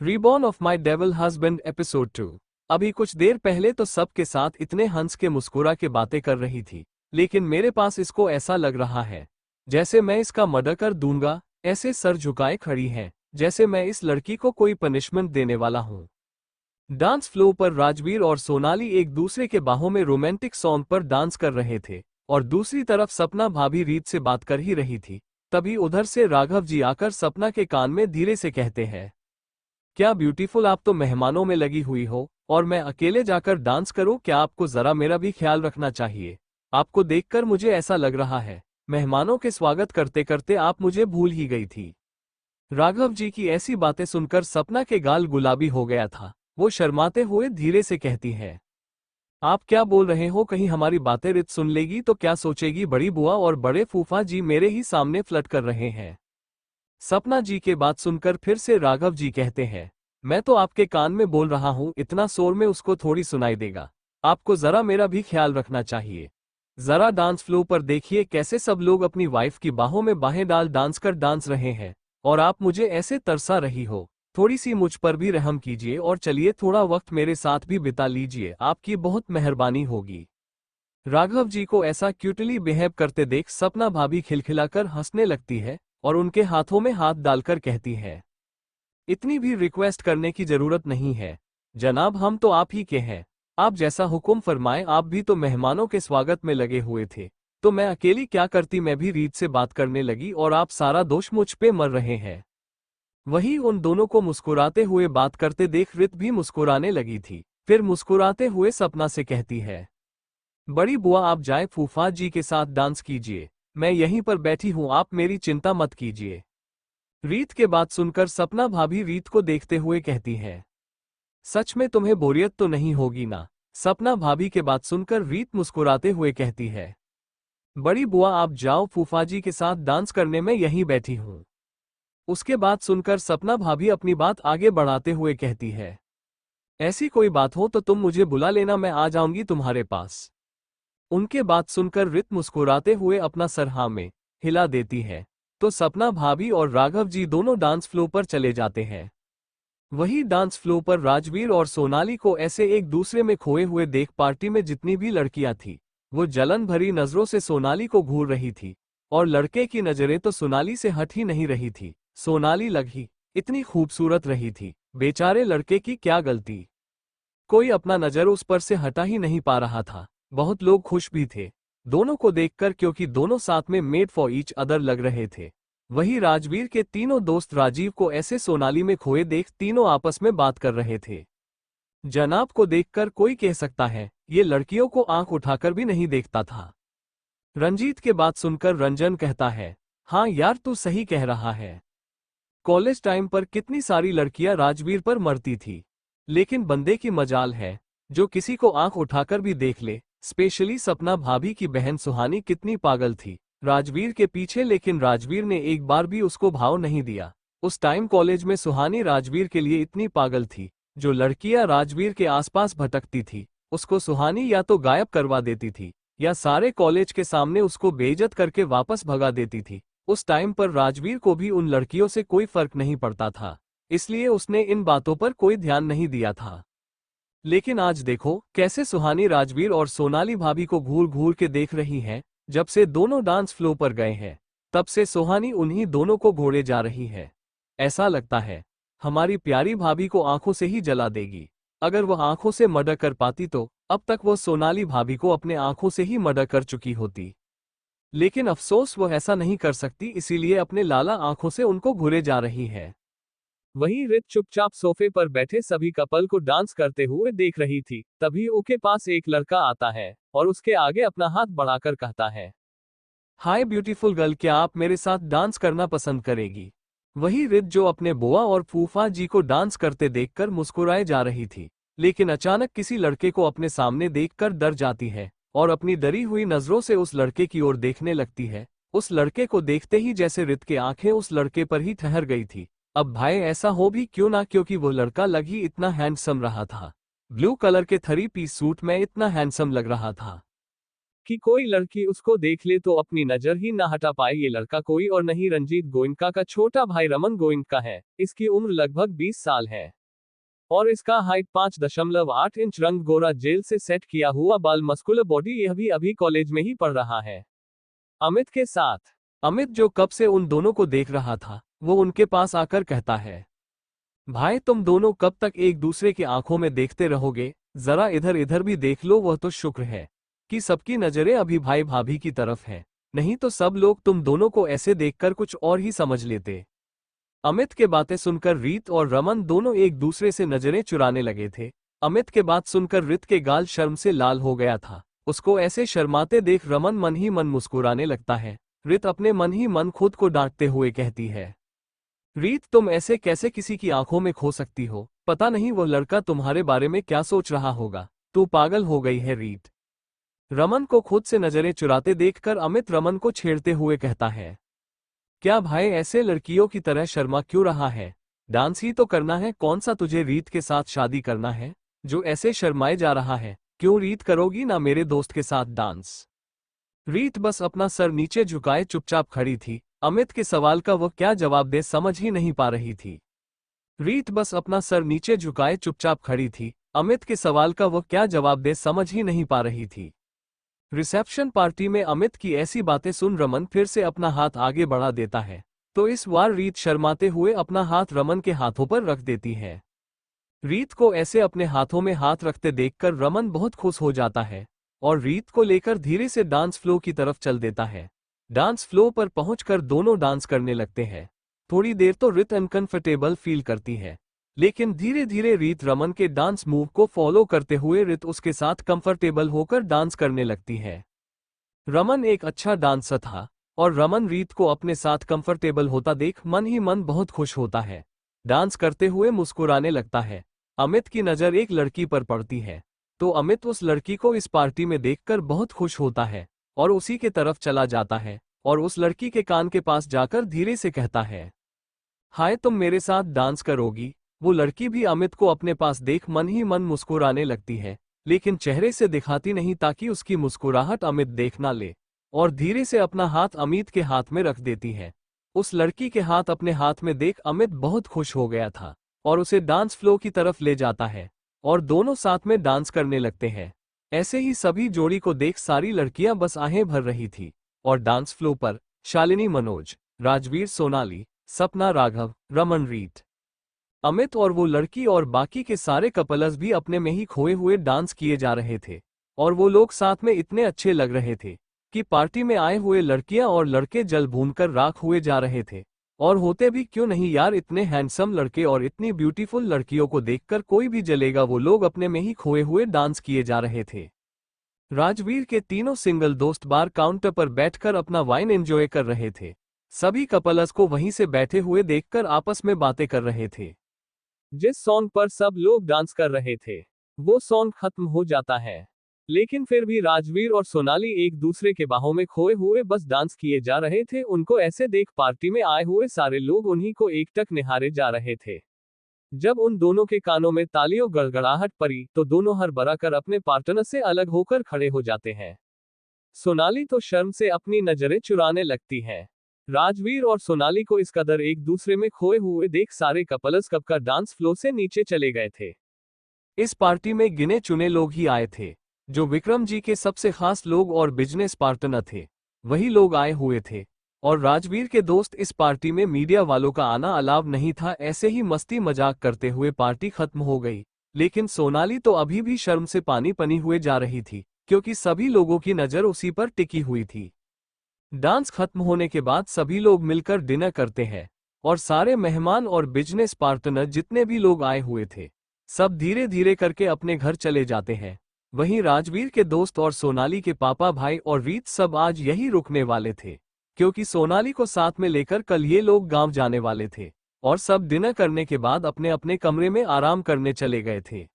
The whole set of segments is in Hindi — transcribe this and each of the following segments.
Reborn of my devil husband episode 2। अभी कुछ देर पहले तो सबके साथ इतने हंस के मुस्कुरा के बातें कर रही थी, लेकिन मेरे पास इसको ऐसा लग रहा है जैसे मैं इसका मर्डर कर दूंगा। ऐसे सर झुकाए खड़ी है जैसे मैं इस लड़की को कोई पनिशमेंट देने वाला हूं। डांस फ्लोर पर राजवीर और सोनाली एक दूसरे के बाहों में रोमांटिक सॉन्ग पर डांस कर रहे थे और दूसरी तरफ सपना भाभी रीत से बात कर ही रही थी। तभी उधर से राघव जी आकर सपना के कान में धीरे से कहते हैं, क्या ब्यूटीफुल, आप तो मेहमानों में लगी हुई हो और मैं अकेले जाकर डांस करूं? क्या आपको जरा मेरा भी ख्याल रखना चाहिए। आपको देखकर मुझे ऐसा लग रहा है मेहमानों के स्वागत करते करते आप मुझे भूल ही गई थी। राघव जी की ऐसी बातें सुनकर सपना के गाल गुलाबी हो गया था। वो शर्माते हुए धीरे से कहती है, आप क्या बोल रहे हो? कहीं हमारी बातें रित सुन लेगी तो क्या सोचेगी? बड़ी बुआ और बड़े फूफा जी मेरे ही सामने फ्लर्ट कर रहे हैं। सपना जी के बात सुनकर फिर से राघव जी कहते हैं, मैं तो आपके कान में बोल रहा हूं, इतना शोर में उसको थोड़ी सुनाई देगा। आपको जरा मेरा भी ख्याल रखना चाहिए। जरा डांस फ्लो पर देखिए कैसे सब लोग अपनी वाइफ की बाहों में बाहें डाल डांस रहे हैं और आप मुझे ऐसे तरसा रही हो। थोड़ी सी मुझ पर भी रहम कीजिए और चलिए थोड़ा वक्त मेरे साथ भी बिता लीजिए, आपकी बहुत मेहरबानी होगी। राघव जी को ऐसा क्यूटली बिहेव करते देख सपना भाभी खिलखिलाकर हंसने लगती है और उनके हाथों में हाथ डालकर कहती है, इतनी भी रिक्वेस्ट करने की जरूरत नहीं है जनाब, हम तो आप ही के हैं। आप जैसा हुक्म फरमाएं। आप भी तो मेहमानों के स्वागत में लगे हुए थे, तो मैं अकेली क्या करती? मैं भी रीत से बात करने लगी और आप सारा दोष मुझ पे मर रहे हैं। वही उन दोनों को मुस्कुराते हुए बात करते देख रित भी मुस्कुराने लगी थी। फिर मुस्कुराते हुए सपना से कहती है, बड़ी बुआ आप जाए फूफा जी के साथ डांस कीजिए, मैं यहीं पर बैठी हूं, आप मेरी चिंता मत कीजिए। रीत के बात सुनकर सपना भाभी रीत को देखते हुए कहती है, सच में तुम्हें बोरियत तो नहीं होगी ना? सपना भाभी के बात सुनकर रीत मुस्कुराते हुए कहती है, बड़ी बुआ आप जाओ, फूफा जी के साथ डांस करने में यहीं बैठी हूं। उसके बात सुनकर सपना भाभी अपनी बात आगे बढ़ाते हुए कहती है, ऐसी कोई बात हो तो तुम मुझे बुला लेना, मैं आ जाऊंगी तुम्हारे पास। उनके बात सुनकर रित मुस्कुराते हुए अपना सर हाँ में हिला देती है, तो सपना भाभी और राघव जी दोनों डांस फ्लो पर चले जाते हैं। वही डांस फ्लो पर राजवीर और सोनाली को ऐसे एक दूसरे में खोए हुए देख पार्टी में जितनी भी लड़कियां थी वो जलन भरी नजरों से सोनाली को घूर रही थी और लड़के की नजरें तो सोनाली से हट ही नहीं रही थी। सोनाली लगी इतनी खूबसूरत रही थी, बेचारे लड़के की क्या गलती। कोई अपना नजर उस पर से हटा ही नहीं पा रहा था। बहुत लोग खुश भी थे दोनों को देखकर, क्योंकि दोनों साथ में मेड फॉर ईच अदर लग रहे थे। वही राजवीर के तीनों दोस्त राजीव को ऐसे सोनाली में खोए देख तीनों आपस में बात कर रहे थे। जनाब को देखकर कोई कह सकता है ये लड़कियों को आंख उठाकर भी नहीं देखता था। रंजीत के बात सुनकर रंजन कहता है, हाँ यार तू सही कह रहा है। कॉलेज टाइम पर कितनी सारी लड़कियां राजवीर पर मरती थी, लेकिन बंदे की मजाल है जो किसी को आंख उठाकर भी देख ले। स्पेशली सपना भाभी की बहन सुहानी कितनी पागल थी राजवीर के पीछे, लेकिन राजवीर ने एक बार भी उसको भाव नहीं दिया। उस टाइम कॉलेज में सुहानी राजवीर के लिए इतनी पागल थी, जो लड़कियां राजवीर के आसपास भटकती थी उसको सुहानी या तो गायब करवा देती थी या सारे कॉलेज के सामने उसको बेइज्जत करके वापस भगा देती थी। उस टाइम पर राजवीर को भी उन लड़कियों से कोई फर्क नहीं पड़ता था, इसलिए उसने इन बातों पर कोई ध्यान नहीं दिया था। लेकिन आज देखो कैसे सुहानी राजवीर और सोनाली भाभी को घूर घूर के देख रही है। जब से दोनों डांस फ्लो पर गए हैं तब से सुहानी उन्हीं दोनों को घोड़े जा रही है। ऐसा लगता है हमारी प्यारी भाभी को आंखों से ही जला देगी। अगर वह आंखों से मर्डर कर पाती तो अब तक वो सोनाली भाभी को अपने आंखों से ही मर्डर कर चुकी होती, लेकिन अफसोस वह ऐसा नहीं कर सकती, इसीलिए अपने लाला आंखों से उनको घुरे जा रही है। वहीं रित चुपचाप सोफे पर बैठे सभी कपल को डांस करते हुए देख रही थी। तभी उसके पास एक लड़का आता है और उसके आगे अपना हाथ बढ़ाकर कहता है, हाय ब्यूटीफुल गर्ल, क्या आप मेरे साथ डांस करना पसंद करेगी? वही रित जो अपने बुआ और फूफा जी को डांस करते देखकर मुस्कुराए जा रही थी, लेकिन अचानक किसी लड़के को अपने सामने देखकर डर जाती है और अपनी डरी हुई नजरों से उस लड़के की ओर देखने लगती है। उस लड़के को देखते ही जैसे रित की आंखें उस लड़के पर ही ठहर गई थी। अब भाई ऐसा हो भी क्यों ना, क्योंकि वो लड़का लग ही इतना हैंडसम रहा था। ब्लू कलर के 3 पीस सूट में इतना हैंडसम लग रहा था। कि कोई लड़की उसको देख ले तो अपनी नजर ही ना हटा पाए। ये लड़का कोई और नहीं रंजीत गोयनका का छोटा भाई रमन गोयनका है। इसकी उम्र लगभग 20 साल है और इसका हाइट 5.8 इंच, रंग गोरा, जेल से सेट किया हुआ बाल, मस्कुलर बॉडी। यह भी अभी कॉलेज में ही पढ़ रहा है अमित के साथ। अमित जो कब से उन दोनों को देख रहा था, वो उनके पास आकर कहता है, भाई तुम दोनों कब तक एक दूसरे की आंखों में देखते रहोगे? जरा इधर इधर भी देख लो। वह तो शुक्र है कि सबकी नजरें अभी भाई भाभी की तरफ हैं, नहीं तो सब लोग तुम दोनों को ऐसे देखकर कुछ और ही समझ लेते। अमित के बातें सुनकर रीत और रमन दोनों एक दूसरे से नजरें चुराने लगे थे। अमित के बात सुनकर रीत के गाल शर्म से लाल हो गया था। उसको ऐसे शर्माते देख रमन मन ही मन मुस्कुराने लगता है। रीत अपने मन ही मन खुद को डांटते हुए कहती है, रीत तुम ऐसे कैसे किसी की आंखों में खो सकती हो? पता नहीं वो लड़का तुम्हारे बारे में क्या सोच रहा होगा। तू पागल हो गई है रीत। रमन को खुद से नजरें चुराते देखकर अमित रमन को छेड़ते हुए कहता है, क्या भाई ऐसे लड़कियों की तरह शर्मा क्यों रहा है? डांस ही तो करना है। कौन सा तुझे रीत के साथ शादी करना है जो ऐसे शर्माए जा रहा है? क्यों रीत करोगी ना मेरे दोस्त के साथ डांस? रीत बस अपना सर नीचे झुकाए चुपचाप खड़ी थी। अमित के सवाल का वह क्या जवाब दे समझ ही नहीं पा रही थी। रीत बस अपना सर नीचे झुकाए चुपचाप खड़ी थी। अमित के सवाल का वह क्या जवाब दे समझ ही नहीं पा रही थी। रिसेप्शन पार्टी में अमित की ऐसी बातें सुन रमन फिर से अपना हाथ आगे बढ़ा देता है, तो इस बार रीत शर्माते हुए अपना हाथ रमन के हाथों पर रख देती है। रीत को ऐसे अपने हाथों में हाथ रखते देखकर रमन बहुत खुश हो जाता है और रीत को लेकर धीरे से डांस फ्लो की तरफ चल देता है। डांस फ्लो पर पहुंचकर दोनों डांस करने लगते हैं। थोड़ी देर तो रीत अनकंफर्टेबल फील करती है, लेकिन धीरे धीरे रीत रमन के डांस मूव को फॉलो करते हुए रीत उसके साथ कंफर्टेबल होकर डांस करने लगती है। रमन एक अच्छा डांसर था और रमन रीत को अपने साथ कंफर्टेबल होता देख मन ही मन बहुत खुश होता है। डांस करते हुए मुस्कुराने लगता है। अमित की नज़र एक लड़की पर पड़ती है, तो अमित उस लड़की को इस पार्टी में देखकर बहुत खुश होता है और उसी के तरफ चला जाता है और उस लड़की के कान के पास जाकर धीरे से कहता है, हाय तुम मेरे साथ डांस करोगी? वो लड़की भी अमित को अपने पास देख मन ही मन मुस्कुराने लगती है, लेकिन चेहरे से दिखाती नहीं ताकि उसकी मुस्कुराहट अमित देख ना ले, और धीरे से अपना हाथ अमित के हाथ में रख देती है। उस लड़की के हाथ अपने हाथ में देख अमित बहुत खुश हो गया था और उसे डांस फ्लो की तरफ ले जाता है और दोनों साथ में डांस करने लगते हैं। ऐसे ही सभी जोड़ी को देख सारी लड़कियां बस आहें भर रही थी और डांस फ्लो पर शालिनी मनोज, राजवीर सोनाली, सपना राघव, रमन रीत, अमित और वो लड़की और बाकी के सारे कपल्स भी अपने में ही खोए हुए डांस किए जा रहे थे और वो लोग साथ में इतने अच्छे लग रहे थे कि पार्टी में आए हुए लड़कियां और लड़के जल भूनकर राख हुए जा रहे थे। और होते भी क्यों नहीं यार, इतने हैंडसम लड़के और इतनी ब्यूटीफुल लड़कियों को देखकर कोई भी जलेगा। वो लोग अपने में ही खोए हुए डांस किए जा रहे थे। राजवीर के तीनों सिंगल दोस्त बार काउंटर पर बैठकर अपना वाइन एंजॉय कर रहे थे। सभी कपल्स को वहीं से बैठे हुए देखकर आपस में बातें कर रहे थे। जिस सॉन्ग पर सब लोग डांस कर रहे थे वो सॉन्ग खत्म हो जाता है, लेकिन फिर भी राजवीर और सोनाली एक दूसरे के बाहों में खोए हुए बस डांस किए जा रहे थे। उनको ऐसे देख पार्टी में आए हुए सारे लोग उन्हीं को एकटक निहारे जा रहे थे। जब उन दोनों के कानों में तालियों गड़गड़ाहट पड़ी तो दोनों हड़बड़ा कर अपने पार्टनर से अलग होकर खड़े हो जाते हैं। सोनाली तो शर्म से अपनी नजरें चुराने लगती है। राजवीर और सोनाली को इस कदर एक दूसरे में खोए हुए देख सारे कपल्स कब का डांस फ्लो से नीचे चले गए थे। इस पार्टी में गिने चुने लोग ही आए थे, जो विक्रम जी के सबसे खास लोग और बिजनेस पार्टनर थे वही लोग आए हुए थे। और राजवीर के दोस्त, इस पार्टी में मीडिया वालों का आना अलाव नहीं था। ऐसे ही मस्ती मजाक करते हुए पार्टी खत्म हो गई, लेकिन सोनाली तो अभी भी शर्म से पानी पनी हुए जा रही थी क्योंकि सभी लोगों की नज़र उसी पर टिकी हुई थी। डांस खत्म होने के बाद सभी लोग मिलकर डिनर करते हैं और सारे मेहमान और बिजनेस पार्टनर जितने भी लोग आए हुए थे सब धीरे धीरे करके अपने घर चले जाते हैं। वहीं राजवीर के दोस्त और सोनाली के पापा, भाई और रीत सब आज यही रुकने वाले थे क्योंकि सोनाली को साथ में लेकर कल ये लोग गांव जाने वाले थे और सब डिनर करने के बाद अपने अपने कमरे में आराम करने चले गए थे।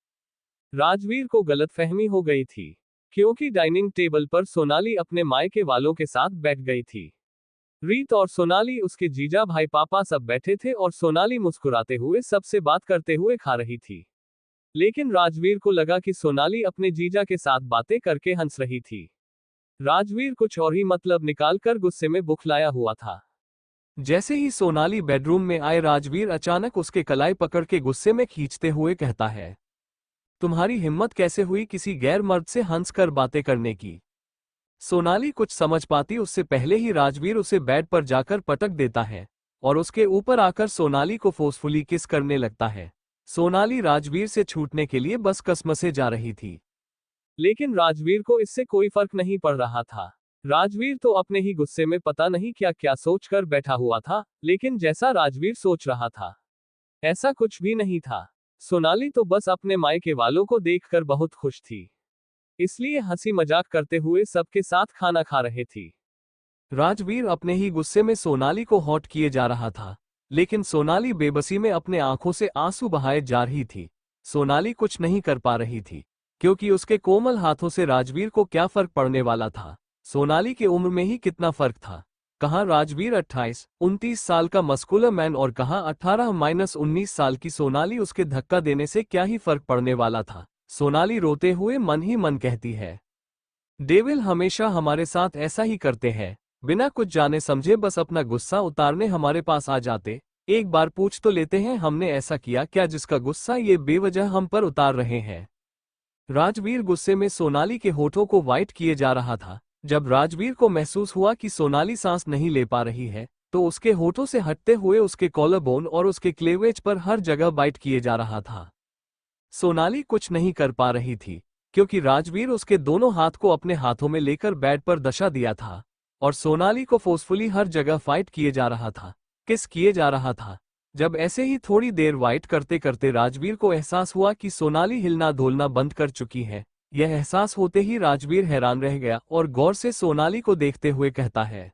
राजवीर को गलतफहमी हो गई थी क्योंकि डाइनिंग टेबल पर सोनाली अपने मायके वालों के साथ बैठ गई थी। रीत और सोनाली, उसके जीजा, भाई, पापा सब बैठे थे और सोनाली मुस्कुराते हुए सबसे बात करते हुए खा रही थी। लेकिन राजवीर को लगा कि सोनाली अपने जीजा के साथ बातें करके हंस रही थी। राजवीर कुछ और ही मतलब निकालकर गुस्से में बुखलाया हुआ था। जैसे ही सोनाली बेडरूम में आए, राजवीर अचानक उसके कलाई पकड़ के गुस्से में खींचते हुए कहता है, तुम्हारी हिम्मत कैसे हुई किसी गैर मर्द से हंसकर बातें करने की। सोनाली कुछ समझ पाती उससे पहले ही राजवीर उसे बेड पर जाकर पटक देता है और उसके ऊपर आकर सोनाली को फोर्सफुली किस करने लगता है। सोनाली राजवीर से छूटने के लिए बस कसमसे जा रही थी, लेकिन राजवीर को इससे कोई फर्क नहीं पड़ रहा था। राजवीर तो अपने ही गुस्से में पता नहीं क्या क्या सोचकर बैठा हुआ था, लेकिन जैसा राजवीर सोच रहा था ऐसा कुछ भी नहीं था। सोनाली तो बस अपने मायके वालों को देखकर बहुत खुश थी, इसलिए हंसी मजाक करते हुए सबके साथ खाना खा रहे थी। राजवीर अपने ही गुस्से में सोनाली को हॉट किए जा रहा था, लेकिन सोनाली बेबसी में अपने आंखों से आंसू बहाए जा रही थी। सोनाली कुछ नहीं कर पा रही थी, क्योंकि उसके कोमल हाथों से राजवीर को क्या फर्क पड़ने वाला था। सोनाली की उम्र में ही कितना फर्क था। कहाँ राजवीर 28-29 साल का मस्कुलर मैन और कहाँ 18-19 साल की सोनाली। उसके धक्का देने से क्या ही फर्क पड़ने वाला था। सोनाली रोते हुए मन ही मन कहती है, डेविल हमेशा हमारे साथ ऐसा ही करते हैं, बिना कुछ जाने समझे बस अपना गुस्सा उतारने हमारे पास आ जाते। एक बार पूछ तो लेते हैं हमने ऐसा किया क्या जिसका गुस्सा ये बेवजह हम पर उतार रहे हैं। राजवीर गुस्से में सोनाली के होठों को वाइट किए जा रहा था। जब राजवीर को महसूस हुआ कि सोनाली सांस नहीं ले पा रही है, तो उसके होठों से हटते हुए उसके कॉलर बोन और उसके क्लेवेज पर हर जगह बाइट किए जा रहा था। सोनाली कुछ नहीं कर पा रही थी, क्योंकि राजवीर उसके दोनों हाथ को अपने हाथों में लेकर बेड पर दशा दिया था और सोनाली को फोर्सफुली हर जगह फाइट किए जा रहा था, किस किए जा रहा था। जब ऐसे ही थोड़ी देर वाइट करते करते राजवीर को एहसास हुआ कि सोनाली हिलना डोलना बंद कर चुकी है। यह एहसास होते ही राजवीर हैरान रह गया और गौर से सोनाली को देखते हुए कहता है,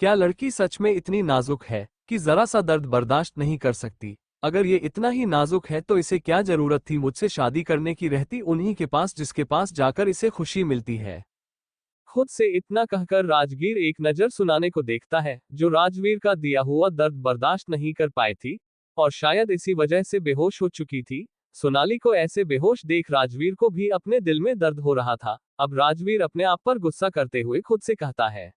क्या लड़की सच में इतनी नाजुक है कि जरा सा दर्द बर्दाश्त नहीं कर सकती। अगर ये इतना ही नाजुक है तो इसे क्या जरूरत थी मुझसे शादी करने की, रहती उन्हीं के पास जिसके पास जाकर इसे खुशी मिलती है। खुद से इतना कहकर राजवीर एक नजर सुनाने को देखता है, जो राजवीर का दिया हुआ दर्द बर्दाश्त नहीं कर पाई थी और शायद इसी वजह से बेहोश हो चुकी थी। सोनाली को ऐसे बेहोश देख राजवीर को भी अपने दिल में दर्द हो रहा था। अब राजवीर अपने आप पर गुस्सा करते हुए खुद से कहता है,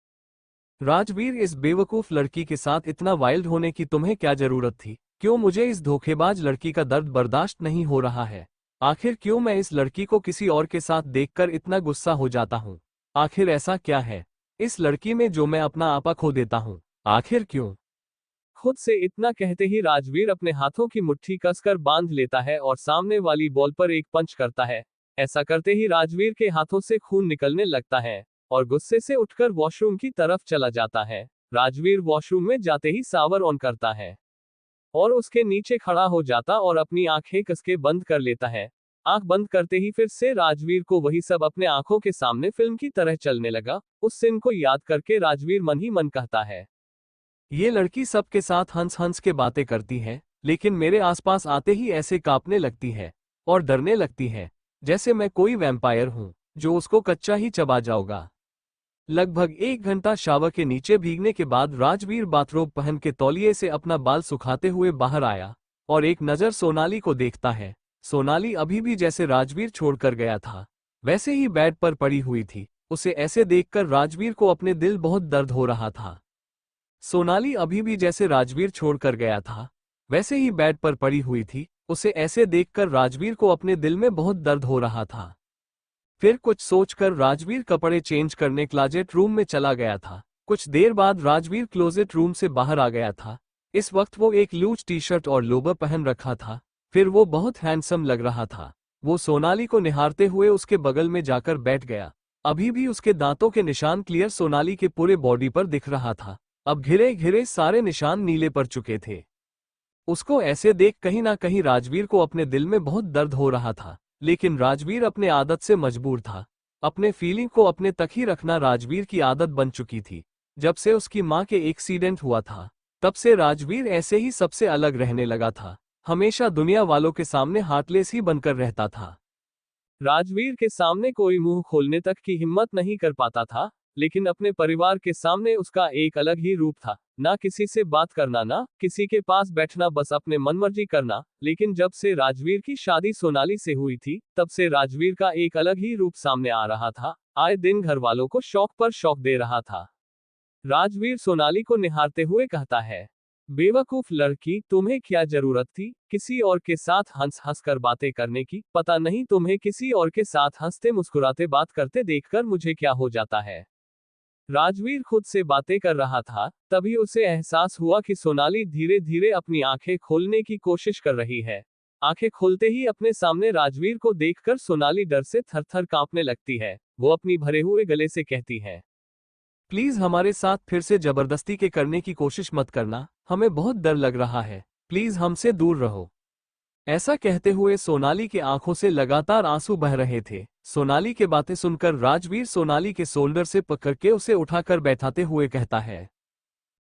राजवीर इस बेवकूफ लड़की के साथ इतना वाइल्ड होने की तुम्हें क्या जरूरत थी। क्यों मुझे इस धोखेबाज लड़की का दर्द बर्दाश्त नहीं हो रहा है। आखिर क्यों मैं इस लड़की को किसी और के साथ देखकर इतना गुस्सा हो जाता हूँ। आखिर ऐसा क्या है इस लड़की में जो मैं अपना आपा खो देता हूँ। आखिर क्यों। खुद से इतना कहते ही राजवीर अपने हाथों की मुट्ठी कसकर बांध लेता है और सामने वाली बॉल पर एक पंच करता है। ऐसा करते ही राजवीर के हाथों से खून निकलने लगता है और गुस्से से उठकर वॉशरूम की तरफ चला जाता है। राजवीर वॉशरूम में जाते ही शावर ऑन करता है और उसके नीचे खड़ा हो जाता और अपनी आंखें कसके बंद कर लेता है। आंख बंद करते ही फिर से राजवीर को वही सब अपने आंखों के सामने फिल्म की तरह चलने लगा। उस सीन को याद करके राजवीर मन ही मन कहता है, ये लड़की सबके साथ हंस हंस के बातें करती है, लेकिन मेरे आसपास आते ही ऐसे कांपने लगती है और डरने लगती है, जैसे मैं कोई वैम्पायर हूं जो उसको कच्चा ही चबा जाऊंगा। लगभग 1 घंटा शावर के नीचे भीगने के बाद राजवीर बाथरोब पहन के तौलिए से अपना बाल सुखाते हुए बाहर आया और एक नज़र सोनाली को देखता है। सोनाली अभी भी जैसे राजवीर छोड़कर गया था वैसे ही बेड पर पड़ी हुई थी। उसे ऐसे देखकर राजवीर को अपने दिल बहुत दर्द हो रहा था। सोनाली अभी भी जैसे राजवीर छोड़कर गया था वैसे ही बेड पर पड़ी हुई थी। उसे ऐसे देखकर राजवीर को अपने दिल में बहुत दर्द हो रहा था। फिर कुछ सोचकर राजवीर कपड़े चेंज करने क्लोजेट रूम में चला गया था। कुछ देर बाद राजवीर क्लोजेट रूम से बाहर आ गया था। इस वक्त वो एक लूज टी शर्ट और लोबर पहन रखा था। फिर वो बहुत हैंडसम लग रहा था। वो सोनाली को निहारते हुए उसके बगल में जाकर बैठ गया। अभी भी उसके दांतों के निशान क्लियर सोनाली के पूरे बॉडी पर दिख रहा था। अब घिरे घिरे सारे निशान नीले पड़ चुके थे। उसको ऐसे देख कहीं ना कहीं राजवीर को अपने दिल में बहुत दर्द हो रहा था, लेकिन राजवीर अपने आदत से मजबूर था। अपने फीलिंग को अपने तक ही रखना राजवीर की आदत बन चुकी थी। जब से उसकी मां के एक्सीडेंट हुआ था तब से राजवीर ऐसे ही सबसे अलग रहने लगा था। हमेशा दुनिया वालों के सामने हार्टलेस ही बनकर रहता था। राजवीर के सामने कोई मुंह खोलने तक की हिम्मत नहीं कर पाता था, लेकिन अपने परिवार के सामने उसका एक अलग ही रूप था। ना किसी से बात करना, ना किसी के पास बैठना, बस अपने मनमर्जी करना। लेकिन जब से राजवीर की शादी सोनाली से हुई थी तब से राजवीर का एक अलग ही रूप सामने आ रहा था। आए दिन घर वालों को शौक पर शौक दे रहा था। राजवीर सोनाली को निहारते हुए कहता है, बेवकूफ लड़की, तुम्हें क्या जरूरत थी किसी और के साथ हंस हंस कर बातें करने की? पता नहीं तुम्हें किसी और के साथ हंसते मुस्कुराते बात करते देखकर मुझे क्या हो जाता है। राजवीर खुद से बातें कर रहा था, तभी उसे एहसास हुआ कि सोनाली धीरे धीरे अपनी आंखें खोलने की कोशिश कर रही है। आंखें खोलते ही अपने सामने राजवीर को देखकर सोनाली डर से थर थर कांपने लगती है। वो अपनी भरे हुए गले से कहती है, प्लीज हमारे साथ फिर से जबरदस्ती के करने की कोशिश मत करना, हमें बहुत डर लग रहा है, प्लीज हमसे दूर रहो। ऐसा कहते हुए सोनाली की आंखों से लगातार आंसू बह रहे थे। सोनाली के बातें सुनकर राजवीर सोनाली के शोल्डर से पकड़ के उसे उठाकर बैठाते हुए कहता है,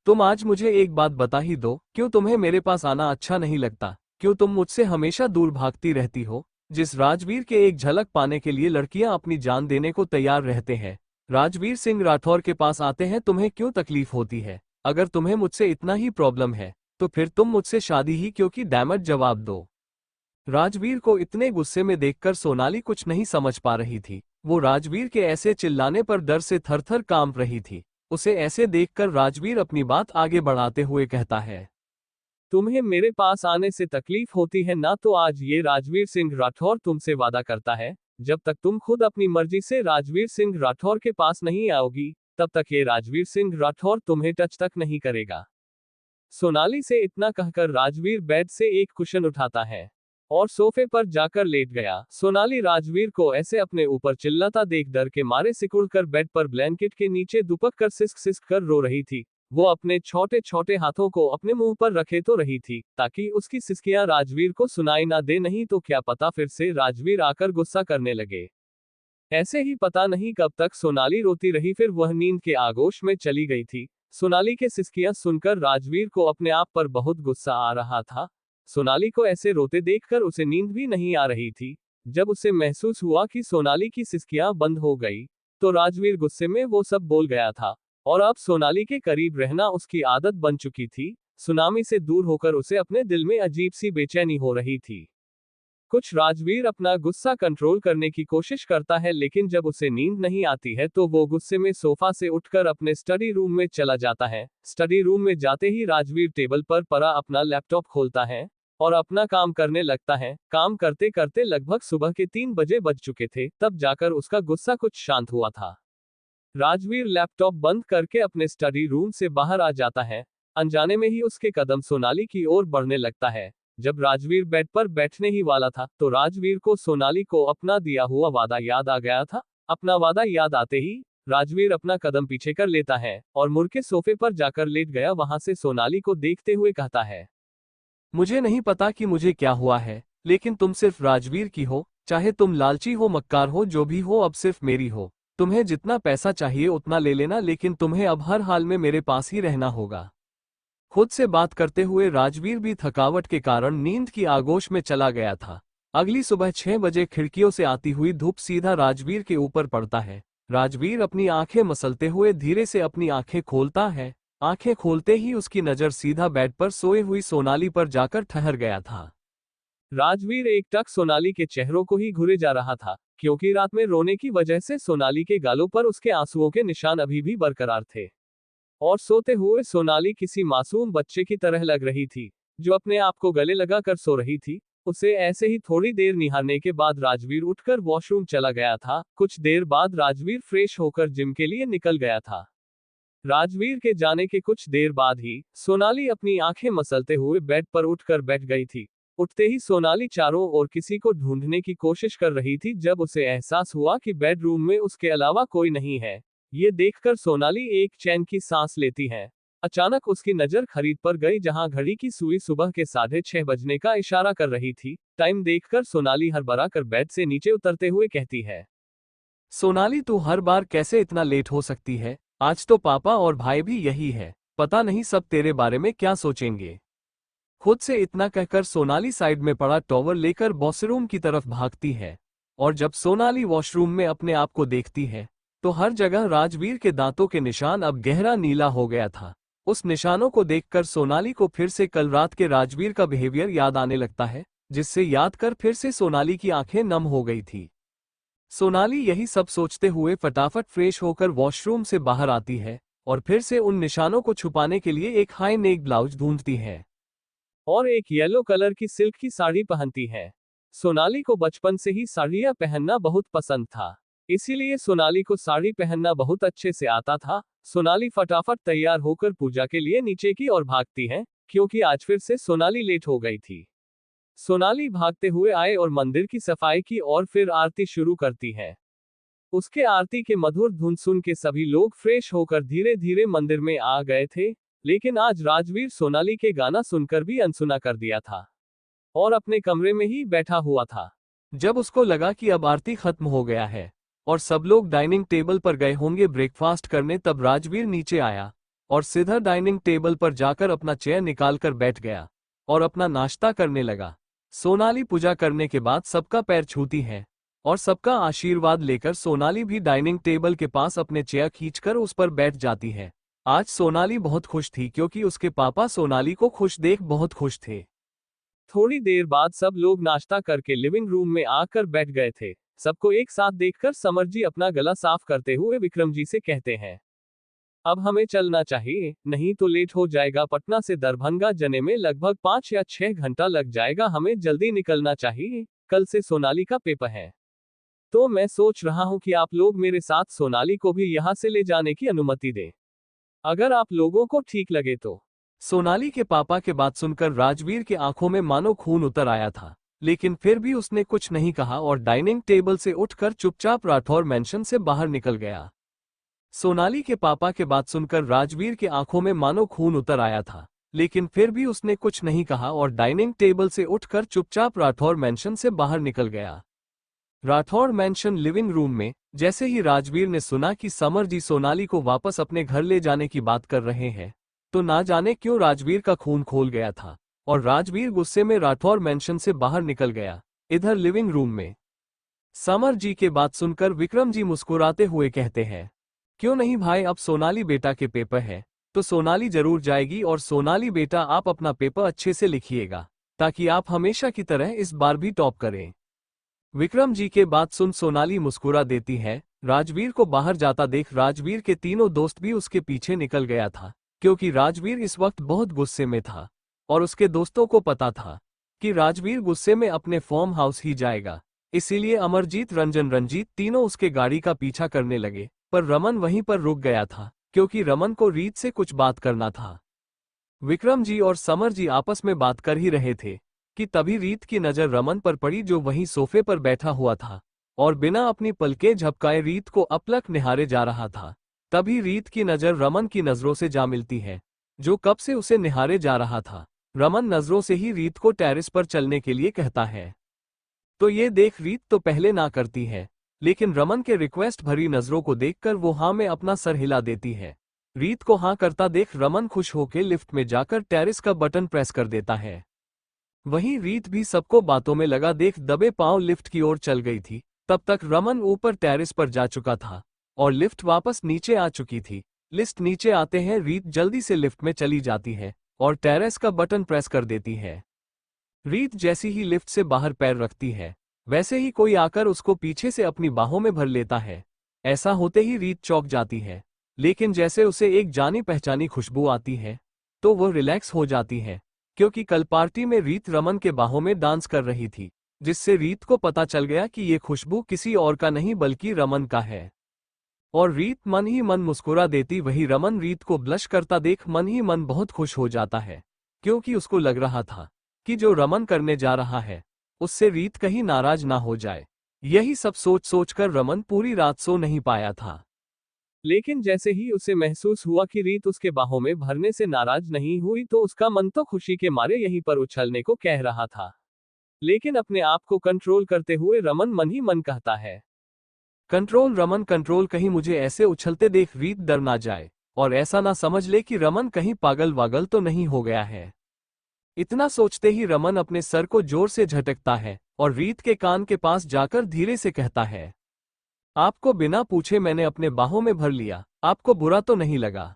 तुम आज मुझे एक बात बता ही दो, क्यों तुम्हें मेरे पास आना अच्छा नहीं लगता? क्यों तुम मुझसे हमेशा दूर भागती रहती हो? जिस राजवीर के एक झलक पाने के लिए लड़कियां अपनी जान देने को तैयार रहते हैं, राजवीर सिंह राठौर के पास आते हैं, तुम्हें क्यों तकलीफ होती है? अगर तुम्हें मुझसे इतना ही प्रॉब्लम है तो फिर तुम मुझसे शादी ही क्यों की? डैमेट जवाब दो। राजवीर को इतने गुस्से में देखकर सोनाली कुछ नहीं समझ पा रही थी। वो राजवीर के ऐसे चिल्लाने पर डर से थर-थर कांप रही थी। उसे ऐसे देखकर राजवीर अपनी बात आगे बढ़ाते हुए कहता है, तुम्हें मेरे पास आने से तकलीफ होती है ना, तो आज ये राजवीर सिंह राठौर तुमसे वादा करता है, जब तक तुम खुद अपनी मर्जी से राजवीर सिंह राठौर के पास नहीं आओगी, तब तक ये राजवीर सिंह राठौर तुम्हें टच तक नहीं करेगा। सोनाली से इतना कहकर राजवीर बेड से एक कुशन उठाता है और सोफे पर जाकर लेट गया। सोनाली राजवीर को ऐसे अपने ऊपर चिल्लाता देख डर के मारे सिकुड़कर बेड पर ब्लैंकेट के नीचे दुपक कर सिसक सिसक कर रो रही थी। वो अपने छोटे छोटे हाथों को अपने मुंह पर रखे तो रही थी, ताकि उसकी सिसकियां राजवीर को सुनाई ना दे, नहीं तो क्या पता फिर से राजवीर आकर गुस्सा करने लगे। ऐसे ही पता नहीं कब तक सोनाली रोती रही, फिर वह नींद के आगोश में चली गई थी। सोनाली के सिसकियां सुनकर राजवीर को अपने आप पर बहुत गुस्सा आ रहा था। सोनाली को ऐसे रोते देखकर उसे नींद भी नहीं आ रही थी। जब उसे महसूस हुआ कि सोनाली की सिसकियां बंद हो गई, तो राजवीर गुस्से में वो सब बोल गया था, और अब सोनाली के करीब रहना उसकी आदत बन चुकी थी। सुनामी से दूर होकर उसे अपने दिल में अजीब सी बेचैनी हो रही थी। कुछ राजवीर अपना गुस्सा कंट्रोल करने की कोशिश करता है, लेकिन जब उसे नींद नहीं आती है तो वो गुस्से में सोफा से उठकर अपने स्टडी रूम में चला जाता है। स्टडी रूम में जाते ही राजवीर टेबल पर पड़ा अपना लैपटॉप खोलता है और अपना काम करने लगता है। काम करते करते लगभग सुबह के 3 बजे बज चुके थे, तब जाकर उसका गुस्सा कुछ शांत हुआ था। राजवीर लैपटॉप बंद करके अपने स्टडी रूम से बाहर आ जाता है। अनजाने में ही उसके कदम सोनाली की ओर बढ़ने लगता है। जब राजवीर बेड पर बैठने ही वाला था, तो राजवीर को सोनाली को अपना दिया हुआ वादा याद आ गया था। अपना वादा याद आते ही राजवीर अपना कदम पीछे कर लेता है और मुड़ के सोफे पर जाकर लेट गया। वहां से सोनाली को देखते हुए कहता है, मुझे नहीं पता कि मुझे क्या हुआ है, लेकिन तुम सिर्फ राजवीर की हो। चाहे तुम लालची हो, मक्कार हो, जो भी हो, अब सिर्फ मेरी हो। तुम्हें जितना पैसा चाहिए उतना ले लेना, लेकिन तुम्हें अब हर हाल में मेरे पास ही रहना होगा। खुद से बात करते हुए राजवीर भी थकावट के कारण नींद की आगोश में चला गया था। अगली सुबह 6 बजे खिड़कियों से आती हुई धूप सीधा राजवीर के ऊपर पड़ता है। राजवीर अपनी आंखें मसलते हुए धीरे से अपनी आंखें खोलता है। आंखें खोलते ही उसकी नजर सीधा बेड पर सोई हुई सोनाली पर जाकर ठहर गया था। राजवीर एकटक सोनाली के चेहरों को ही घूरे जा रहा था, क्योंकि रात में रोने की वजह से सोनाली के गालों पर उसके आंसुओं के निशान अभी भी बरकरार थे। और सोते हुए सोनाली किसी मासूम बच्चे की तरह लग रही थी, जो अपने आप को गले लगाकर सो रही थी। उसे ऐसे ही थोड़ी देर निहारने के बाद राजवीर उठकर वॉशरूम चला गया था। कुछ देर बाद राजवीर फ्रेश होकर जिम के लिए निकल गया था। राजवीर के जाने के कुछ देर बाद ही सोनाली अपनी आंखें मसलते हुए बेड पर उठकर बैठ गई थी। उठते ही सोनाली चारों ओर किसी को ढूंढने की कोशिश कर रही थी, जब उसे एहसास हुआ कि बेडरूम में उसके अलावा कोई नहीं है। ये देखकर सोनाली एक चैन की सांस लेती है। अचानक उसकी नजर खरीद पर गई, जहां घड़ी की सुई सुबह के 6:30 बजने का इशारा कर रही थी। टाइम देखकर सोनाली हड़बड़ा कर बेड से नीचे उतरते हुए कहती है, सोनाली, तू हर बार कैसे इतना लेट हो सकती है? आज तो पापा और भाई भी यही है, पता नहीं सब तेरे बारे में क्या सोचेंगे। खुद से इतना कहकर सोनाली साइड में पड़ा टॉवल लेकर वॉशरूम की तरफ भागती है। और जब सोनाली वॉशरूम में अपने आप को देखती है, तो हर जगह राजवीर के दांतों के निशान अब गहरा नीला हो गया था। उस निशानों को देखकर सोनाली को फिर से कल रात के राजवीर का बिहेवियर याद आने लगता है, जिससे याद कर फिर से सोनाली की आंखें नम हो गई थी। सोनाली यही सब सोचते हुए फटाफट फ्रेश होकर वॉशरूम से बाहर आती है और फिर से उन निशानों को छुपाने के लिए एक हाई नेक ब्लाउज ढूंढती है और एक येलो कलर की सिल्क की साड़ी पहनती है। सोनाली को बचपन से ही साड़ियां पहनना बहुत पसंद था, इसीलिए सोनाली को साड़ी पहनना बहुत अच्छे से आता था। सोनाली फटाफट तैयार होकर पूजा के लिए नीचे की ओर भागती है, क्योंकि आज फिर से सोनाली लेट हो गई थी। सोनाली भागते हुए आए और मंदिर की सफाई की और फिर आरती शुरू करती है। उसके आरती के मधुर धुन सुन के सभी लोग फ्रेश होकर धीरे धीरे मंदिर में आ गए थे, लेकिन आज राजवीर सोनाली के गाना सुनकर भी अनसुना कर दिया था और अपने कमरे में ही बैठा हुआ था। जब उसको लगा कि अब आरती खत्म हो गया है और सब लोग डाइनिंग टेबल पर गए होंगे ब्रेकफास्ट करने, तब राजवीर नीचे आया और सीधा डाइनिंग टेबल पर जाकर अपना चेयर निकालकर बैठ गया और अपना नाश्ता करने लगा। सोनाली पूजा करने के बाद सबका पैर छूती है और सबका आशीर्वाद लेकर सोनाली भी डाइनिंग टेबल के पास अपने चेयर खींचकर उस पर बैठ जाती है। आज सोनाली बहुत खुश थी क्योंकि उसके पापा सोनाली को खुश देख बहुत खुश थे। थोड़ी देर बाद सब लोग नाश्ता करके लिविंग रूम में आकर बैठ गए थे। सबको एक साथ देखकर समर जी अपना गला साफ करते हुए विक्रम जी से कहते हैं, अब हमें चलना चाहिए, नहीं तो लेट हो जाएगा। पटना से दरभंगा जाने में लगभग 5 या 6 घंटा लग जाएगा, हमें जल्दी निकलना चाहिए, कल से सोनाली का पेपर है। तो मैं सोच रहा हूं कि आप लोग मेरे साथ सोनाली को भी यहां से ले जाने की अनुमति दें, अगर आप लोगों को ठीक लगे तो। सोनाली के पापा के बात सुनकर राजवीर की आंखों में मानो खून उतर आया था, लेकिन फिर भी उसने कुछ नहीं कहा और डाइनिंग टेबल से उठकर चुपचाप राठौर मैंशन से बाहर निकल गया। सोनाली के पापा के बात सुनकर राजवीर की आंखों में मानो खून उतर आया था, लेकिन फिर भी उसने कुछ नहीं कहा और डाइनिंग टेबल से उठकर चुपचाप राठौर मैंशन से बाहर निकल गया। राठौर मैंशन लिविंग रूम में जैसे ही राजवीर ने सुना कि समर जी सोनाली को वापस अपने घर ले जाने की बात कर रहे हैं, तो ना जाने क्यों राजवीर का खून खोल गया था और राजवीर गुस्से में राठौर मैंशन से बाहर निकल गया। इधर लिविंग रूम में समर जी के बात सुनकर विक्रम जी मुस्कुराते हुए कहते हैं, क्यों नहीं भाई, अब सोनाली बेटा के पेपर है तो सोनाली जरूर जाएगी और सोनाली बेटा आप अपना पेपर अच्छे से लिखिएगा ताकि आप हमेशा की तरह इस बार भी टॉप करें। विक्रम जी के बात सुन सोनाली मुस्कुरा देती है। राजवीर को बाहर जाता देख राजवीर के तीनों दोस्त भी उसके पीछे निकल गया था, क्योंकि राजवीर इस वक्त बहुत गुस्से में था और उसके दोस्तों को पता था कि राजवीर गुस्से में अपने फॉर्म हाउस ही जाएगा। इसीलिए अमरजीत रंजीत तीनों उसके गाड़ी का पीछा करने लगे, पर रमन वहीं पर रुक गया था क्योंकि रमन को रीत से कुछ बात करना था। विक्रम जी और समर जी आपस में बात कर ही रहे थे कि तभी रीत की नजर रमन पर पड़ी, जो वहीं सोफे पर बैठा हुआ था और बिना अपनी पलकें झपकाए रीत को अपलक निहारे जा रहा था। तभी रीत की नजर रमन की नजरों से जा मिलती है, जो कब से उसे निहारे जा रहा था। रमन नजरों से ही रीत को टेरेस पर चलने के लिए कहता है, तो ये देख रीत तो पहले ना करती है, लेकिन रमन के रिक्वेस्ट भरी नजरों को देखकर वो हाँ में अपना सर हिला देती है। रीत को हाँ करता देख रमन खुश होकर लिफ्ट में जाकर टेरेस का बटन प्रेस कर देता है। वहीं रीत भी सबको बातों में लगा देख दबे पांव लिफ्ट की ओर चल गई थी। तब तक रमन ऊपर टेरेस पर जा चुका था और लिफ्ट वापस नीचे आ चुकी थी। लिफ्ट नीचे आते हैं रीत जल्दी से लिफ्ट में चली जाती है और टेरेस का बटन प्रेस कर देती है। रीत जैसी ही लिफ्ट से बाहर पैर रखती है, वैसे ही कोई आकर उसको पीछे से अपनी बाहों में भर लेता है। ऐसा होते ही रीत चौंक जाती है, लेकिन जैसे उसे एक जानी पहचानी खुशबू आती है तो वो रिलैक्स हो जाती है, क्योंकि कल पार्टी में रीत रमन के बाहों में डांस कर रही थी, जिससे रीत को पता चल गया कि ये खुशबू किसी और का नहीं बल्कि रमन का है। और रीत मन ही मन मुस्कुरा देती। वही रमन रीत को ब्लश करता देख मन ही मन बहुत खुश हो जाता है, क्योंकि उसको लग रहा था कि जो रमन करने जा रहा है उससे रीत कहीं नाराज ना हो जाए। यही सब सोच सोचकर रमन पूरी रात सो नहीं पाया था। लेकिन जैसे ही उसे महसूस हुआ कि रीत उसके बाहों में भरने से नाराज नहीं हुई, तो उसका मन तो खुशी के मारे यहीं पर उछलने को कह रहा था। लेकिन अपने आप को कंट्रोल करते हुए रमन मन ही मन कहता है, कंट्रोल रमन कंट्रोल, कहीं मुझे ऐसे उछलते देख रीत डर ना जाए और ऐसा ना समझ ले कि रमन कहीं पागल वागल तो नहीं हो गया है। इतना सोचते ही रमन अपने सर को जोर से झटकता है और रीत के कान के पास जाकर धीरे से कहता है, आपको बिना पूछे मैंने अपने बाहों में भर लिया, आपको बुरा तो नहीं लगा?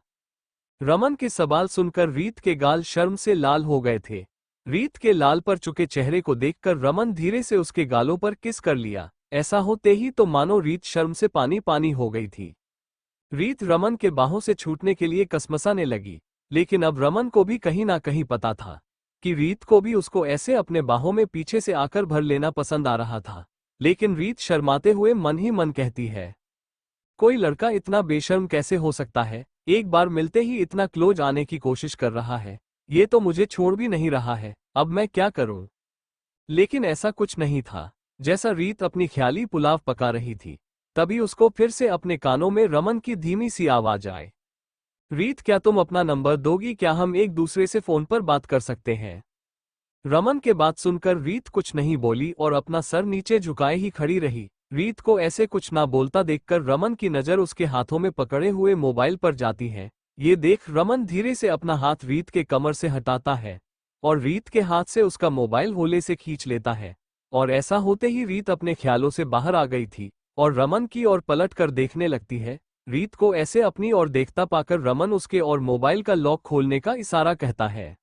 रमन के सवाल सुनकर रीत के गाल शर्म से लाल हो गए थे। रीत के लाल पर चुके चेहरे को देखकर रमन धीरे से उसके गालों पर किस कर लिया ऐसा होते ही तो मानो रीत शर्म से पानी पानी हो गई थी। रीत रमन के बाहों से छूटने के लिए कसमसाने लगी, लेकिन अब रमन को भी कहीं ना कहीं पता था कि रीत को भी उसको ऐसे अपने बाहों में पीछे से आकर भर लेना पसंद आ रहा था। लेकिन रीत शर्माते हुए मन ही मन कहती है, कोई लड़का इतना बेशर्म कैसे हो सकता है, एक बार मिलते ही इतना क्लोज आने की कोशिश कर रहा है, ये तो मुझे छोड़ भी नहीं रहा है, अब मैं क्या करूं। लेकिन ऐसा कुछ नहीं था। जैसा रीत अपनी ख्याली पुलाव पका रही थी, तभी उसको फिर से अपने कानों में रमन की धीमी सी आवाज आए, रीत क्या तुम अपना नंबर दोगी, क्या हम एक दूसरे से फोन पर बात कर सकते हैं। रमन के बात सुनकर रीत कुछ नहीं बोली और अपना सर नीचे झुकाए ही खड़ी रही। रीत को ऐसे कुछ ना बोलता देखकर रमन की नजर उसके हाथों में पकड़े हुए मोबाइल पर जाती है। ये देख रमन धीरे से अपना हाथ रीत के कमर से हटाता है और रीत के हाथ से उसका मोबाइल होले से खींच लेता है। और ऐसा होते ही रीत अपने ख्यालों से बाहर आ गई थी और रमन की ओर पलट कर देखने लगती है। रीत को ऐसे अपनी ओर देखता पाकर रमन उसके और मोबाइल का लॉक खोलने का इशारा कहता है।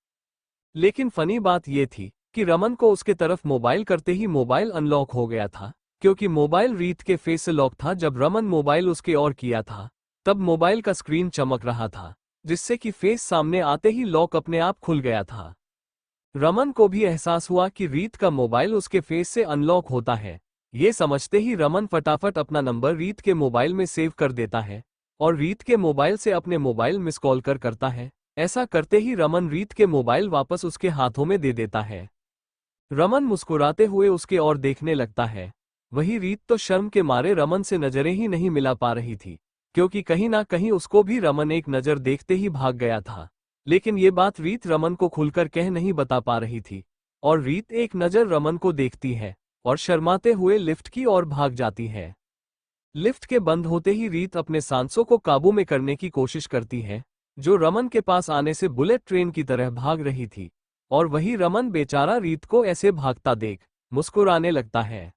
लेकिन फनी बात यह थी कि रमन को उसके तरफ मोबाइल करते ही मोबाइल अनलॉक हो गया था, क्योंकि मोबाइल रीत के फेस से लॉक था। जब रमन मोबाइल उसके ओर किया था तब मोबाइल का स्क्रीन चमक रहा था, जिससे कि फेस सामने आते ही लॉक अपने आप खुल गया था। रमन को भी एहसास हुआ कि रीत का मोबाइल उसके फेस से अनलॉक होता है। ये समझते ही रमन फटाफट अपना नंबर रीत के मोबाइल में सेव कर देता है और रीत के मोबाइल से अपने मोबाइल मिस कॉल करता है। ऐसा करते ही रमन रीत के मोबाइल वापस उसके हाथों में दे देता है। रमन मुस्कुराते हुए उसके ओर देखने लगता है। वही रीत तो शर्म के मारे रमन से नजरें ही नहीं मिला पा रही थी, क्योंकि कहीं ना कहीं उसको भी रमन एक नजर देखते ही भाग गया था। लेकिन ये बात रीत रमन को खुलकर कह नहीं बता पा रही थी और रीत एक नजर रमन को देखती है और शर्माते हुए लिफ्ट की ओर भाग जाती है। लिफ्ट के बंद होते ही रीत अपने सांसों को काबू में करने की कोशिश करती है, जो रमन के पास आने से बुलेट ट्रेन की तरह भाग रही थी। और वही रमन बेचारा रीत को ऐसे भागता देख मुस्कुराने लगता है।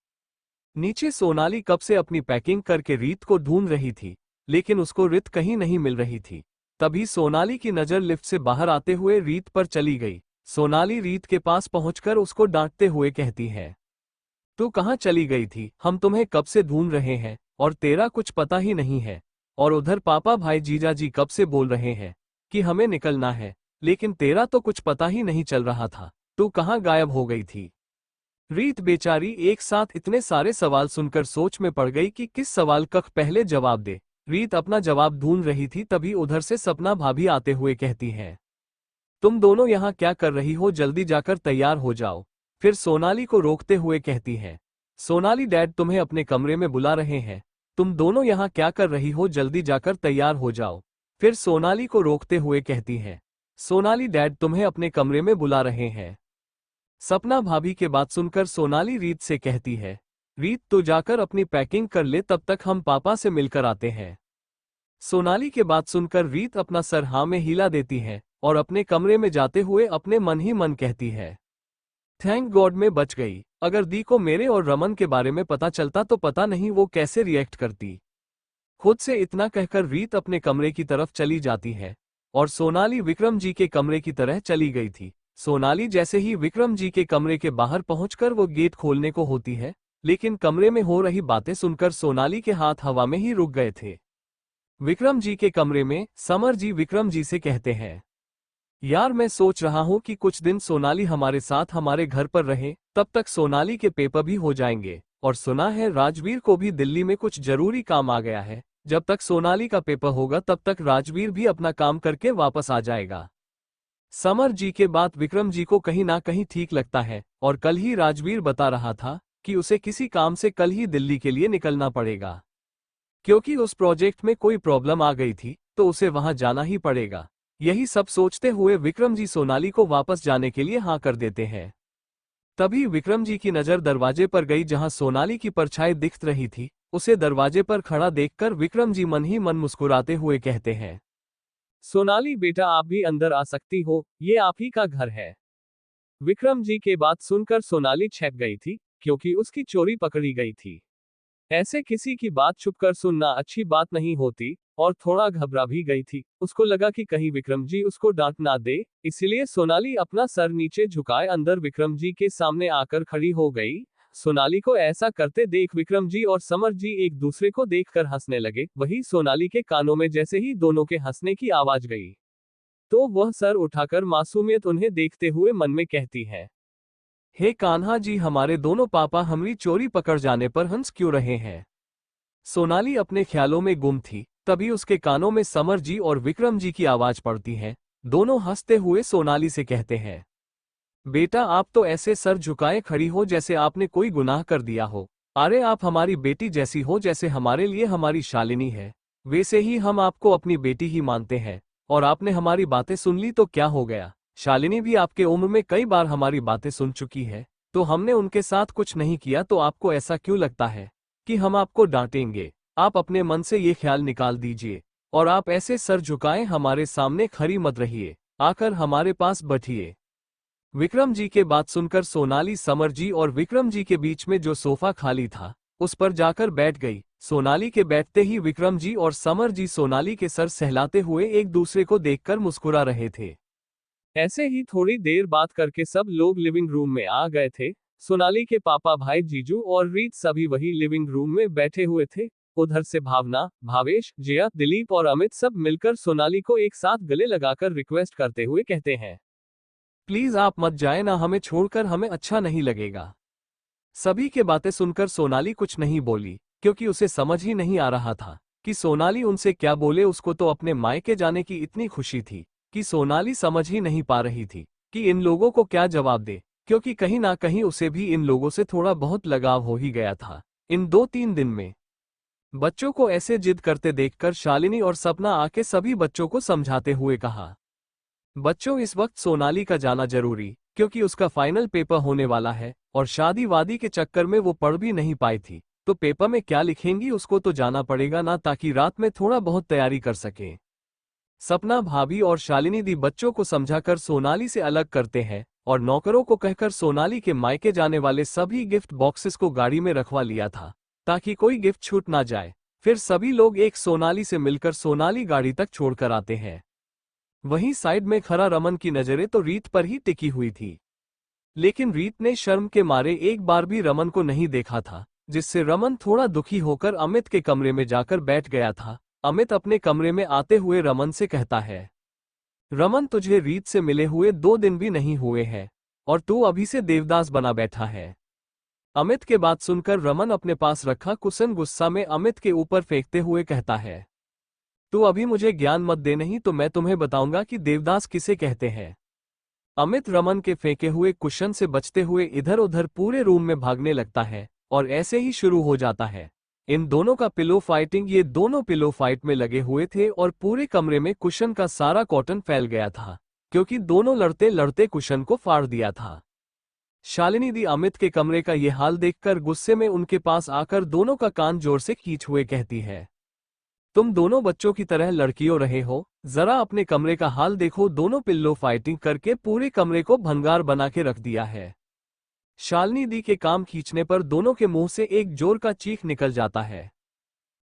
नीचे सोनाली कब से अपनी पैकिंग करके रीत को ढूंढ रही थी, लेकिन उसको रीत कहीं नहीं मिल रही थी। तभी सोनाली की नजर लिफ्ट से बाहर आते हुए रीत पर चली गई। सोनाली रीत के पास पहुंचकर उसको डांटते हुए कहती है, तू कहाँ चली गई थी, हम तुम्हें कब से ढूंढ रहे हैं और तेरा कुछ पता ही नहीं है। और उधर पापा भाई जीजा जी कब से बोल रहे हैं कि हमें निकलना है, लेकिन तेरा तो कुछ पता ही नहीं चल रहा था, तू कहाँ गायब हो गई थी। रीत बेचारी एक साथ इतने सारे सवाल सुनकर सोच में पड़ गई कि किस सवाल का पहले जवाब दे। रीत अपना जवाब ढूंढ रही थी, तभी उधर से सपना भाभी आते हुए कहती है, तुम दोनों यहाँ क्या कर रही हो, जल्दी जाकर तैयार हो जाओ। फिर सोनाली को रोकते हुए कहती है, सोनाली डैड तुम्हें अपने कमरे में बुला रहे हैं, तुम दोनों यहाँ क्या कर रही हो, जल्दी जाकर तैयार हो जाओ। फिर सोनाली को रोकते हुए कहती है, सोनाली डैड तुम्हें अपने कमरे में बुला रहे हैं। सपना भाभी के बात सुनकर सोनाली रीत से कहती है, रीत तो जाकर अपनी पैकिंग कर ले, तब तक हम पापा से मिलकर आते हैं। सोनाली के बात सुनकर रीत अपना सर हाँ में हिला देती है और अपने कमरे में जाते हुए अपने मन ही मन कहती है, थैंक गॉड मैं बच गई। अगर दी को मेरे और रमन के बारे में पता चलता तो पता नहीं वो कैसे रिएक्ट करती। खुद से इतना कहकर रीत अपने कमरे की तरफ चली जाती है और सोनाली विक्रम जी के कमरे की तरह चली गई थी। सोनाली जैसे ही विक्रम जी के कमरे के बाहर पहुंचकर वो गेट खोलने को होती है, लेकिन कमरे में हो रही बातें सुनकर सोनाली के हाथ हवा में ही रुक गए थे। विक्रम जी के कमरे में समर जी विक्रम जी से कहते हैं, यार मैं सोच रहा हूं कि कुछ दिन सोनाली हमारे साथ हमारे घर पर रहे, तब तक सोनाली के पेपर भी हो जाएंगे। और सुना है राजवीर को भी दिल्ली में कुछ जरूरी काम आ गया है, जब तक सोनाली का पेपर होगा तब तक राजवीर भी अपना काम करके वापस आ जाएगा। समर जी के बात विक्रम जी को कहीं ना कहीं ठीक लगता है और कल ही राजवीर बता रहा था कि उसे किसी काम से कल ही दिल्ली के लिए निकलना पड़ेगा, क्योंकि उस प्रोजेक्ट में कोई प्रॉब्लम आ गई थी तो उसे वहां जाना ही पड़ेगा। यही सब सोचते हुए विक्रम जी सोनाली को वापस जाने के लिए हाँ कर देते हैं। तभी विक्रम जी की नजर दरवाजे पर गई, जहां सोनाली की परछाई दिख रही थी। उसे दरवाजे पर खड़ा देखकर विक्रम जी मन ही मन मुस्कुराते हुए कहते हैं, सोनाली बेटा आप भी अंदर आ सकती हो, ये आप ही का घर है। विक्रम जी के बात सुनकर सोनाली छेक गई थी, क्योंकि उसकी चोरी पकड़ी गई थी। ऐसे किसी की बात छुपकर सुनना अच्छी बात नहीं होती और थोड़ा घबरा भी गई थी। उसको लगा कि कहीं विक्रम जी उसको डांट ना दे, इसलिए सोनाली अपना सर नीचे झुकाए अंदर विक्रम जी के सामने आकर खड़ी हो गई। सोनाली को ऐसा करते देख विक्रम जी और समर जी एक दूसरे को देखकर हंसने लगे। वही सोनाली के कानों में जैसे ही दोनों के हंसने की आवाज गई, तो वह सर उठाकर मासूमियत उन्हें देखते हुए मन में कहती है, हे कान्हा जी, हमारे दोनों पापा हमारी चोरी पकड़ जाने पर हंस क्यों रहे हैं। सोनाली अपने ख्यालों में गुम थी। तभी उसके कानों में समर जी और विक्रम जी की आवाज पड़ती है। दोनों हंसते हुए सोनाली से कहते हैं, बेटा आप तो ऐसे सर झुकाए खड़ी हो जैसे आपने कोई गुनाह कर दिया हो। अरे आप हमारी बेटी जैसी हो, जैसे हमारे लिए हमारी शालिनी है वैसे ही हम आपको अपनी बेटी ही मानते हैं। और आपने हमारी बातें सुन ली तो क्या हो गया, शालिनी भी आपके उम्र में कई बार हमारी बातें सुन चुकी है, तो हमने उनके साथ कुछ नहीं किया तो आपको ऐसा क्यों लगता है कि हम आपको डांटेंगे। आप अपने मन से ये ख्याल निकाल दीजिए और आप ऐसे सर झुकाएं हमारे सामने खड़ी मत रहिए, आकर हमारे पास बैठिए। विक्रम जी के बात सुनकर सोनाली समर जी और विक्रम जी के बीच में जो सोफा खाली था उस पर जाकर बैठ गई। सोनाली के बैठते ही विक्रम जी और समर जी सोनाली के सर सहलाते हुए एक दूसरे को देखकर मुस्कुरा रहे थे। ऐसे ही थोड़ी देर बात करके सब लोग लिविंग रूम में आ गए थे। सोनाली के पापा भाई जीजू और रीत सभी वही लिविंग रूम में बैठे हुए थे। उधर से भावना, भावेश, जया, दिलीप और अमित सब मिलकर सोनाली को एक साथ गले लगाकर रिक्वेस्ट करते हुए कहते हैं, प्लीज आप मत जाए ना, हमें छोड़कर हमें अच्छा नहीं लगेगा। सभी के बातें सुनकर सोनाली कुछ नहीं बोली, क्योंकि उसे समझ ही नहीं आ रहा था कि सोनाली उनसे क्या बोले। उसको तो अपने मायके जाने की इतनी खुशी थी कि सोनाली समझ ही नहीं पा रही थी कि इन लोगों को क्या जवाब दे, क्योंकि कहीं ना कहीं उसे भी इन लोगों से थोड़ा बहुत लगाव हो ही गया था इन 2-3 दिन में। बच्चों को ऐसे जिद करते देखकर शालिनी और सपना आके सभी बच्चों को समझाते हुए कहा, बच्चों इस वक्त सोनाली का जाना जरूरी, क्योंकि उसका फाइनल पेपर होने वाला है और शादी वादी के चक्कर में वो पढ़ भी नहीं पाई थी, तो पेपर में क्या लिखेंगी उसको तो जाना पड़ेगा ना, ताकि रात में थोड़ा बहुत तैयारी कर सके। सपना, भाभी और शालिनी दी बच्चों को समझाकर सोनाली से अलग करते हैं और नौकरों को कहकर सोनाली के मायके जाने वाले सभी गिफ्ट बॉक्सेस को गाड़ी में रखवा लिया था ताकि कोई गिफ्ट छूट ना जाए। फिर सभी लोग एक सोनाली से मिलकर सोनाली गाड़ी तक छोड़कर आते हैं। वहीं साइड में खड़ा रमन की नजरें तो रीत पर ही टिकी हुई थी, लेकिन रीत ने शर्म के मारे एक बार भी रमन को नहीं देखा था, जिससे रमन थोड़ा दुखी होकर अमित के कमरे में जाकर बैठ गया था। अमित अपने कमरे में आते हुए रमन से कहता है, रमन तुझे रीत से मिले हुए 2 दिन भी नहीं हुए हैं और तू अभी से देवदास बना बैठा है। अमित के बात सुनकर रमन अपने पास रखा कुशन गुस्सा में अमित के ऊपर फेंकते हुए कहता है, तू अभी मुझे ज्ञान मत दे, नहीं तो मैं तुम्हें बताऊंगा कि देवदास किसे कहते हैं। अमित रमन के फेंके हुए कुशन से बचते हुए इधर उधर पूरे रूम में भागने लगता है और ऐसे ही शुरू हो जाता है इन दोनों का पिलो फाइटिंग। ये दोनों पिलो फाइट में लगे हुए थे और पूरे कमरे में कुशन का सारा कॉटन फैल गया था, क्योंकि दोनों लड़ते लड़ते कुशन को फाड़ दिया था। शालिनी दी अमित के कमरे का ये हाल देखकर गुस्से में उनके पास आकर दोनों का कान जोर से खींच हुए कहती है, तुम दोनों बच्चों की तरह लड़कियों रहे हो, जरा अपने कमरे का हाल देखो। दोनों पिल्लो फाइटिंग करके पूरे कमरे को भंगार बना के रख दिया है। शालिनी दी के काम खींचने पर दोनों के मुंह से एक जोर का चीख निकल जाता है।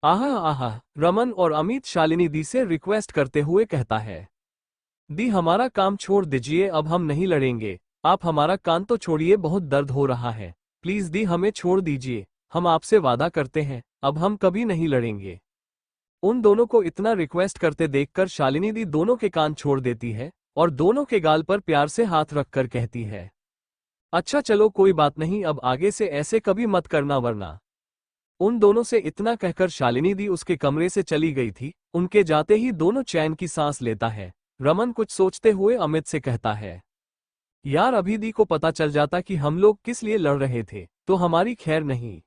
आहा आहा, रमन और अमित शालिनी दी से रिक्वेस्ट करते हुए कहता है, दी हमारा काम छोड़ दीजिए, अब हम नहीं लड़ेंगे। आप हमारा कान तो छोड़िए, बहुत दर्द हो रहा है, प्लीज दी हमें छोड़ दीजिए, हम आपसे वादा करते हैं अब हम कभी नहीं लड़ेंगे। उन दोनों को इतना रिक्वेस्ट करते देखकर शालिनी दी दोनों के कान छोड़ देती है और दोनों के गाल पर प्यार से हाथ रखकर कहती है, अच्छा चलो कोई बात नहीं, अब आगे से ऐसे कभी मत करना वरना। उन दोनों से इतना कहकर शालिनी दी उसके कमरे से चली गई थी। उनके जाते ही दोनों चैन की सांस लेता है। रमन कुछ सोचते हुए अमित से कहता है, यार अभी दी को पता चल जाता कि हम लोग किस लिए लड़ रहे थे तो हमारी खैर नहीं।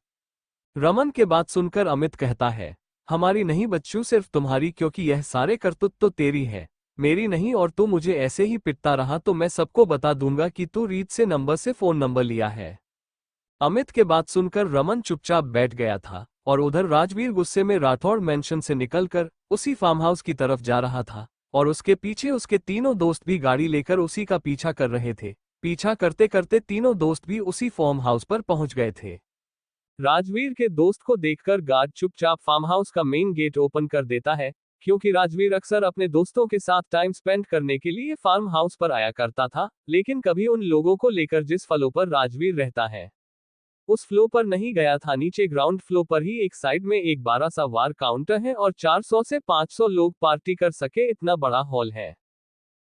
रमन के बात सुनकर अमित कहता है, हमारी नहीं बच्चू, सिर्फ तुम्हारी, क्योंकि यह सारे करतूत तो तेरी है, मेरी नहीं। और तू मुझे ऐसे ही पिटता रहा तो मैं सबको बता दूंगा कि तू रीत से नंबर से फोन नंबर लिया है। अमित के बात सुनकर रमन चुपचाप बैठ गया था और उधर राजवीर गुस्से में राठौड़ मेंशन से निकलकर उसी फार्म हाउस की तरफ जा रहा था और उसके पीछे उसके तीनों दोस्त भी गाड़ी लेकर उसी का पीछा कर रहे थे। पीछा करते करते तीनों दोस्त भी उसी फार्म हाउस पर पहुंच गए थे। राजवीर के दोस्त को देखकर गार्ड चुपचाप फार्म हाउस का मेन गेट ओपन कर देता है, क्योंकि राजवीर अक्सर अपने दोस्तों के साथ टाइम स्पेंड करने के लिए फार्म हाउस पर आया करता था, लेकिन कभी उन लोगों को लेकर जिस फलों पर राजवीर रहता है उस फ्लो पर नहीं गया था, नीचे ग्राउंड फ्लो पर ही एक साइड में एक 12 बार काउंटर है और 400 से 500 लोग पार्टी कर सके इतना बड़ा हॉल है।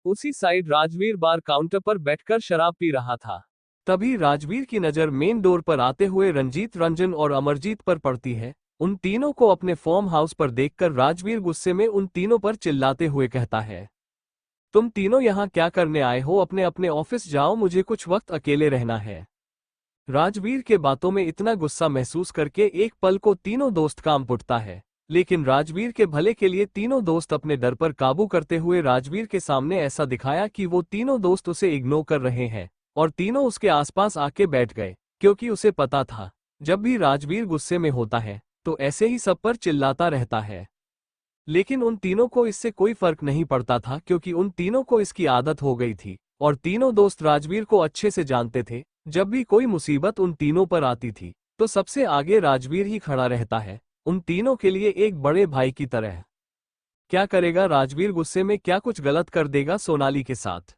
उसी साइड राजवीर बार काउंटर पर बैठकर शराब पी रहा था। तभी राजवीर की नजर मेन डोर पर आते हुए रंजीत, रंजन और अमरजीत पर पड़ती है। उन तीनों को अपने फॉर्म हाउस पर देखकर राजवीर गुस्से में उन तीनों पर चिल्लाते हुए कहता है, तुम तीनों यहाँ क्या करने आए हो? अपने अपने ऑफिस जाओ, मुझे कुछ वक्त अकेले रहना है। राजवीर के बातों में इतना गुस्सा महसूस करके एक पल को तीनों दोस्त काम उठता है, लेकिन राजवीर के भले के लिए तीनों दोस्त अपने डर पर काबू करते हुए राजवीर के सामने ऐसा दिखाया कि वो तीनों दोस्त उसे इग्नोर कर रहे हैं और तीनों उसके आसपास आके बैठ गए, क्योंकि उसे पता था जब भी राजवीर गुस्से में होता है तो ऐसे ही सब पर चिल्लाता रहता है। लेकिन उन तीनों को इससे कोई फर्क नहीं पड़ता था, क्योंकि उन तीनों को इसकी आदत हो गई थी और तीनों दोस्त राजवीर को अच्छे से जानते थे। जब भी कोई मुसीबत उन तीनों पर आती थी तो सबसे आगे राजवीर ही खड़ा रहता है, उन तीनों के लिए एक बड़े भाई की तरह। क्या करेगा राजवीर गुस्से में? क्या कुछ गलत कर देगा सोनाली के साथ?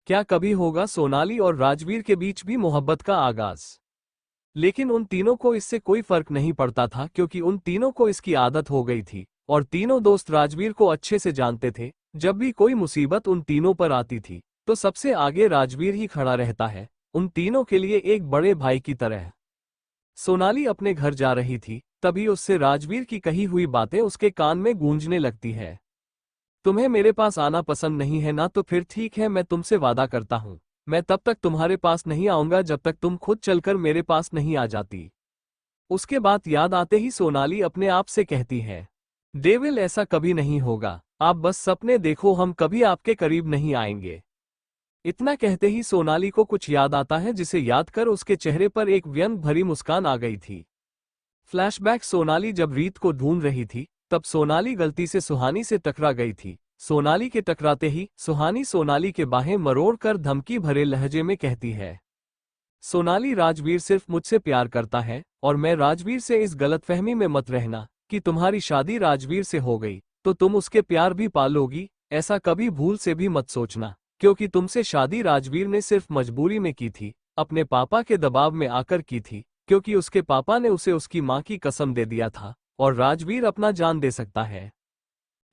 क्या कभी होगा सोनाली और राजवीर के बीच भी मोहब्बत का आगाज? लेकिन उन तीनों को इससे कोई फर्क नहीं पड़ता था, क्योंकि उन तीनों को इसकी आदत हो गई थी और तीनों दोस्त राजवीर को अच्छे से जानते थे। जब भी कोई मुसीबत उन तीनों पर आती थी तो सबसे आगे राजवीर ही खड़ा रहता है, उन तीनों के लिए एक बड़े भाई की तरह। सोनाली अपने घर जा रही थी, तभी उससे राजवीर की कही हुई बातें उसके कान में गूंजने लगती है। तुम्हें मेरे पास आना पसंद नहीं है ना? तो फिर ठीक है, मैं तुमसे वादा करता हूं, मैं तब तक तुम्हारे पास नहीं आऊंगा जब तक तुम खुद चलकर मेरे पास नहीं आ जाती। उसके बाद याद आते ही सोनाली अपने आप से कहती है, डेविल ऐसा कभी नहीं होगा, आप बस सपने देखो, हम कभी आपके करीब नहीं आएंगे। इतना कहते ही सोनाली को कुछ याद आता है, जिसे याद कर उसके चेहरे पर एक व्यंग भरी मुस्कान आ गई थी। फ्लैशबैक, सोनाली जब रीत को ढूंढ रही थी तब सोनाली गलती से सुहानी से टकरा गई थी। सोनाली के टकराते ही सुहानी सोनाली के बाहें मरोड़कर धमकी भरे लहजे में कहती है, सोनाली, राजवीर सिर्फ मुझसे प्यार करता है और मैं राजवीर से। इस गलतफहमी में मत रहना कि तुम्हारी शादी राजवीर से हो गई तो तुम उसके प्यार भी पालोगी, ऐसा कभी भूल से भी मत सोचना, क्योंकि तुमसे शादी राजवीर ने सिर्फ मजबूरी में की थी, अपने पापा के दबाव में आकर की थी, क्योंकि उसके पापा ने उसे उसकी माँ की कसम दे दिया था और राजवीर अपना जान दे सकता है,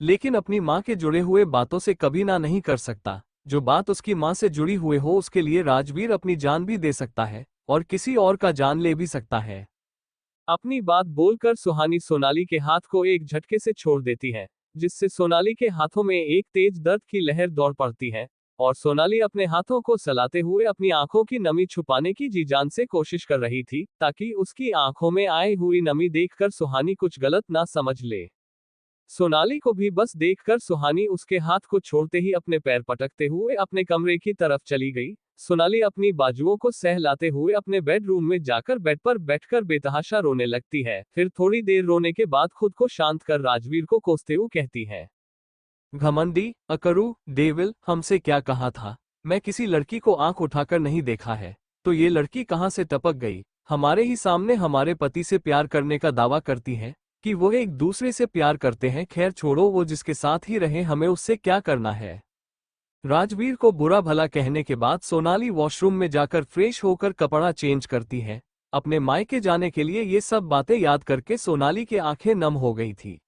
लेकिन अपनी माँ के जुड़े हुए बातों से कभी ना नहीं कर सकता। जो बात उसकी माँ से जुड़ी हुए हो उसके लिए राजवीर अपनी जान भी दे सकता है और किसी और का जान ले भी सकता है। अपनी बात बोलकर सुहानी सोनाली के हाथ को एक झटके से छोड़ देती है, जिससे सोनाली के हाथों में एक तेज दर्द की लहर दौड़ पड़ती है और सोनाली अपने हाथों को सलाते हुए अपनी आंखों की नमी छुपाने की जी जान से कोशिश कर रही थी, ताकि उसकी आंखों में आई हुई नमी देखकर सुहानी कुछ गलत ना समझ ले। सोनाली को भी बस देखकर सुहानी उसके हाथ को छोड़ते ही अपने पैर पटकते हुए अपने कमरे की तरफ चली गई। सोनाली अपनी बाजुओं को सहलाते हुए अपने बेडरूम में जाकर बेड पर बैठकर बेतहाशा रोने लगती है। फिर थोड़ी देर रोने के बाद खुद को शांत कर राजवीर को कोसते हुए कहती है, घमंडी, अकरू, डेविल, हमसे क्या कहा था? मैं किसी लड़की को आंख उठाकर नहीं देखा है, तो ये लड़की कहां से टपक गई? हमारे ही सामने हमारे पति से प्यार करने का दावा करती है कि वो एक दूसरे से प्यार करते हैं। खैर छोड़ो, वो जिसके साथ ही रहे, हमें उससे क्या करना है। राजवीर को बुरा भला कहने के बाद सोनाली वॉशरूम में जाकर फ्रेश होकर कपड़ा चेंज करती है। अपने मायके जाने के लिए ये सब बातें याद करके सोनाली की आंखें नम हो गई थी।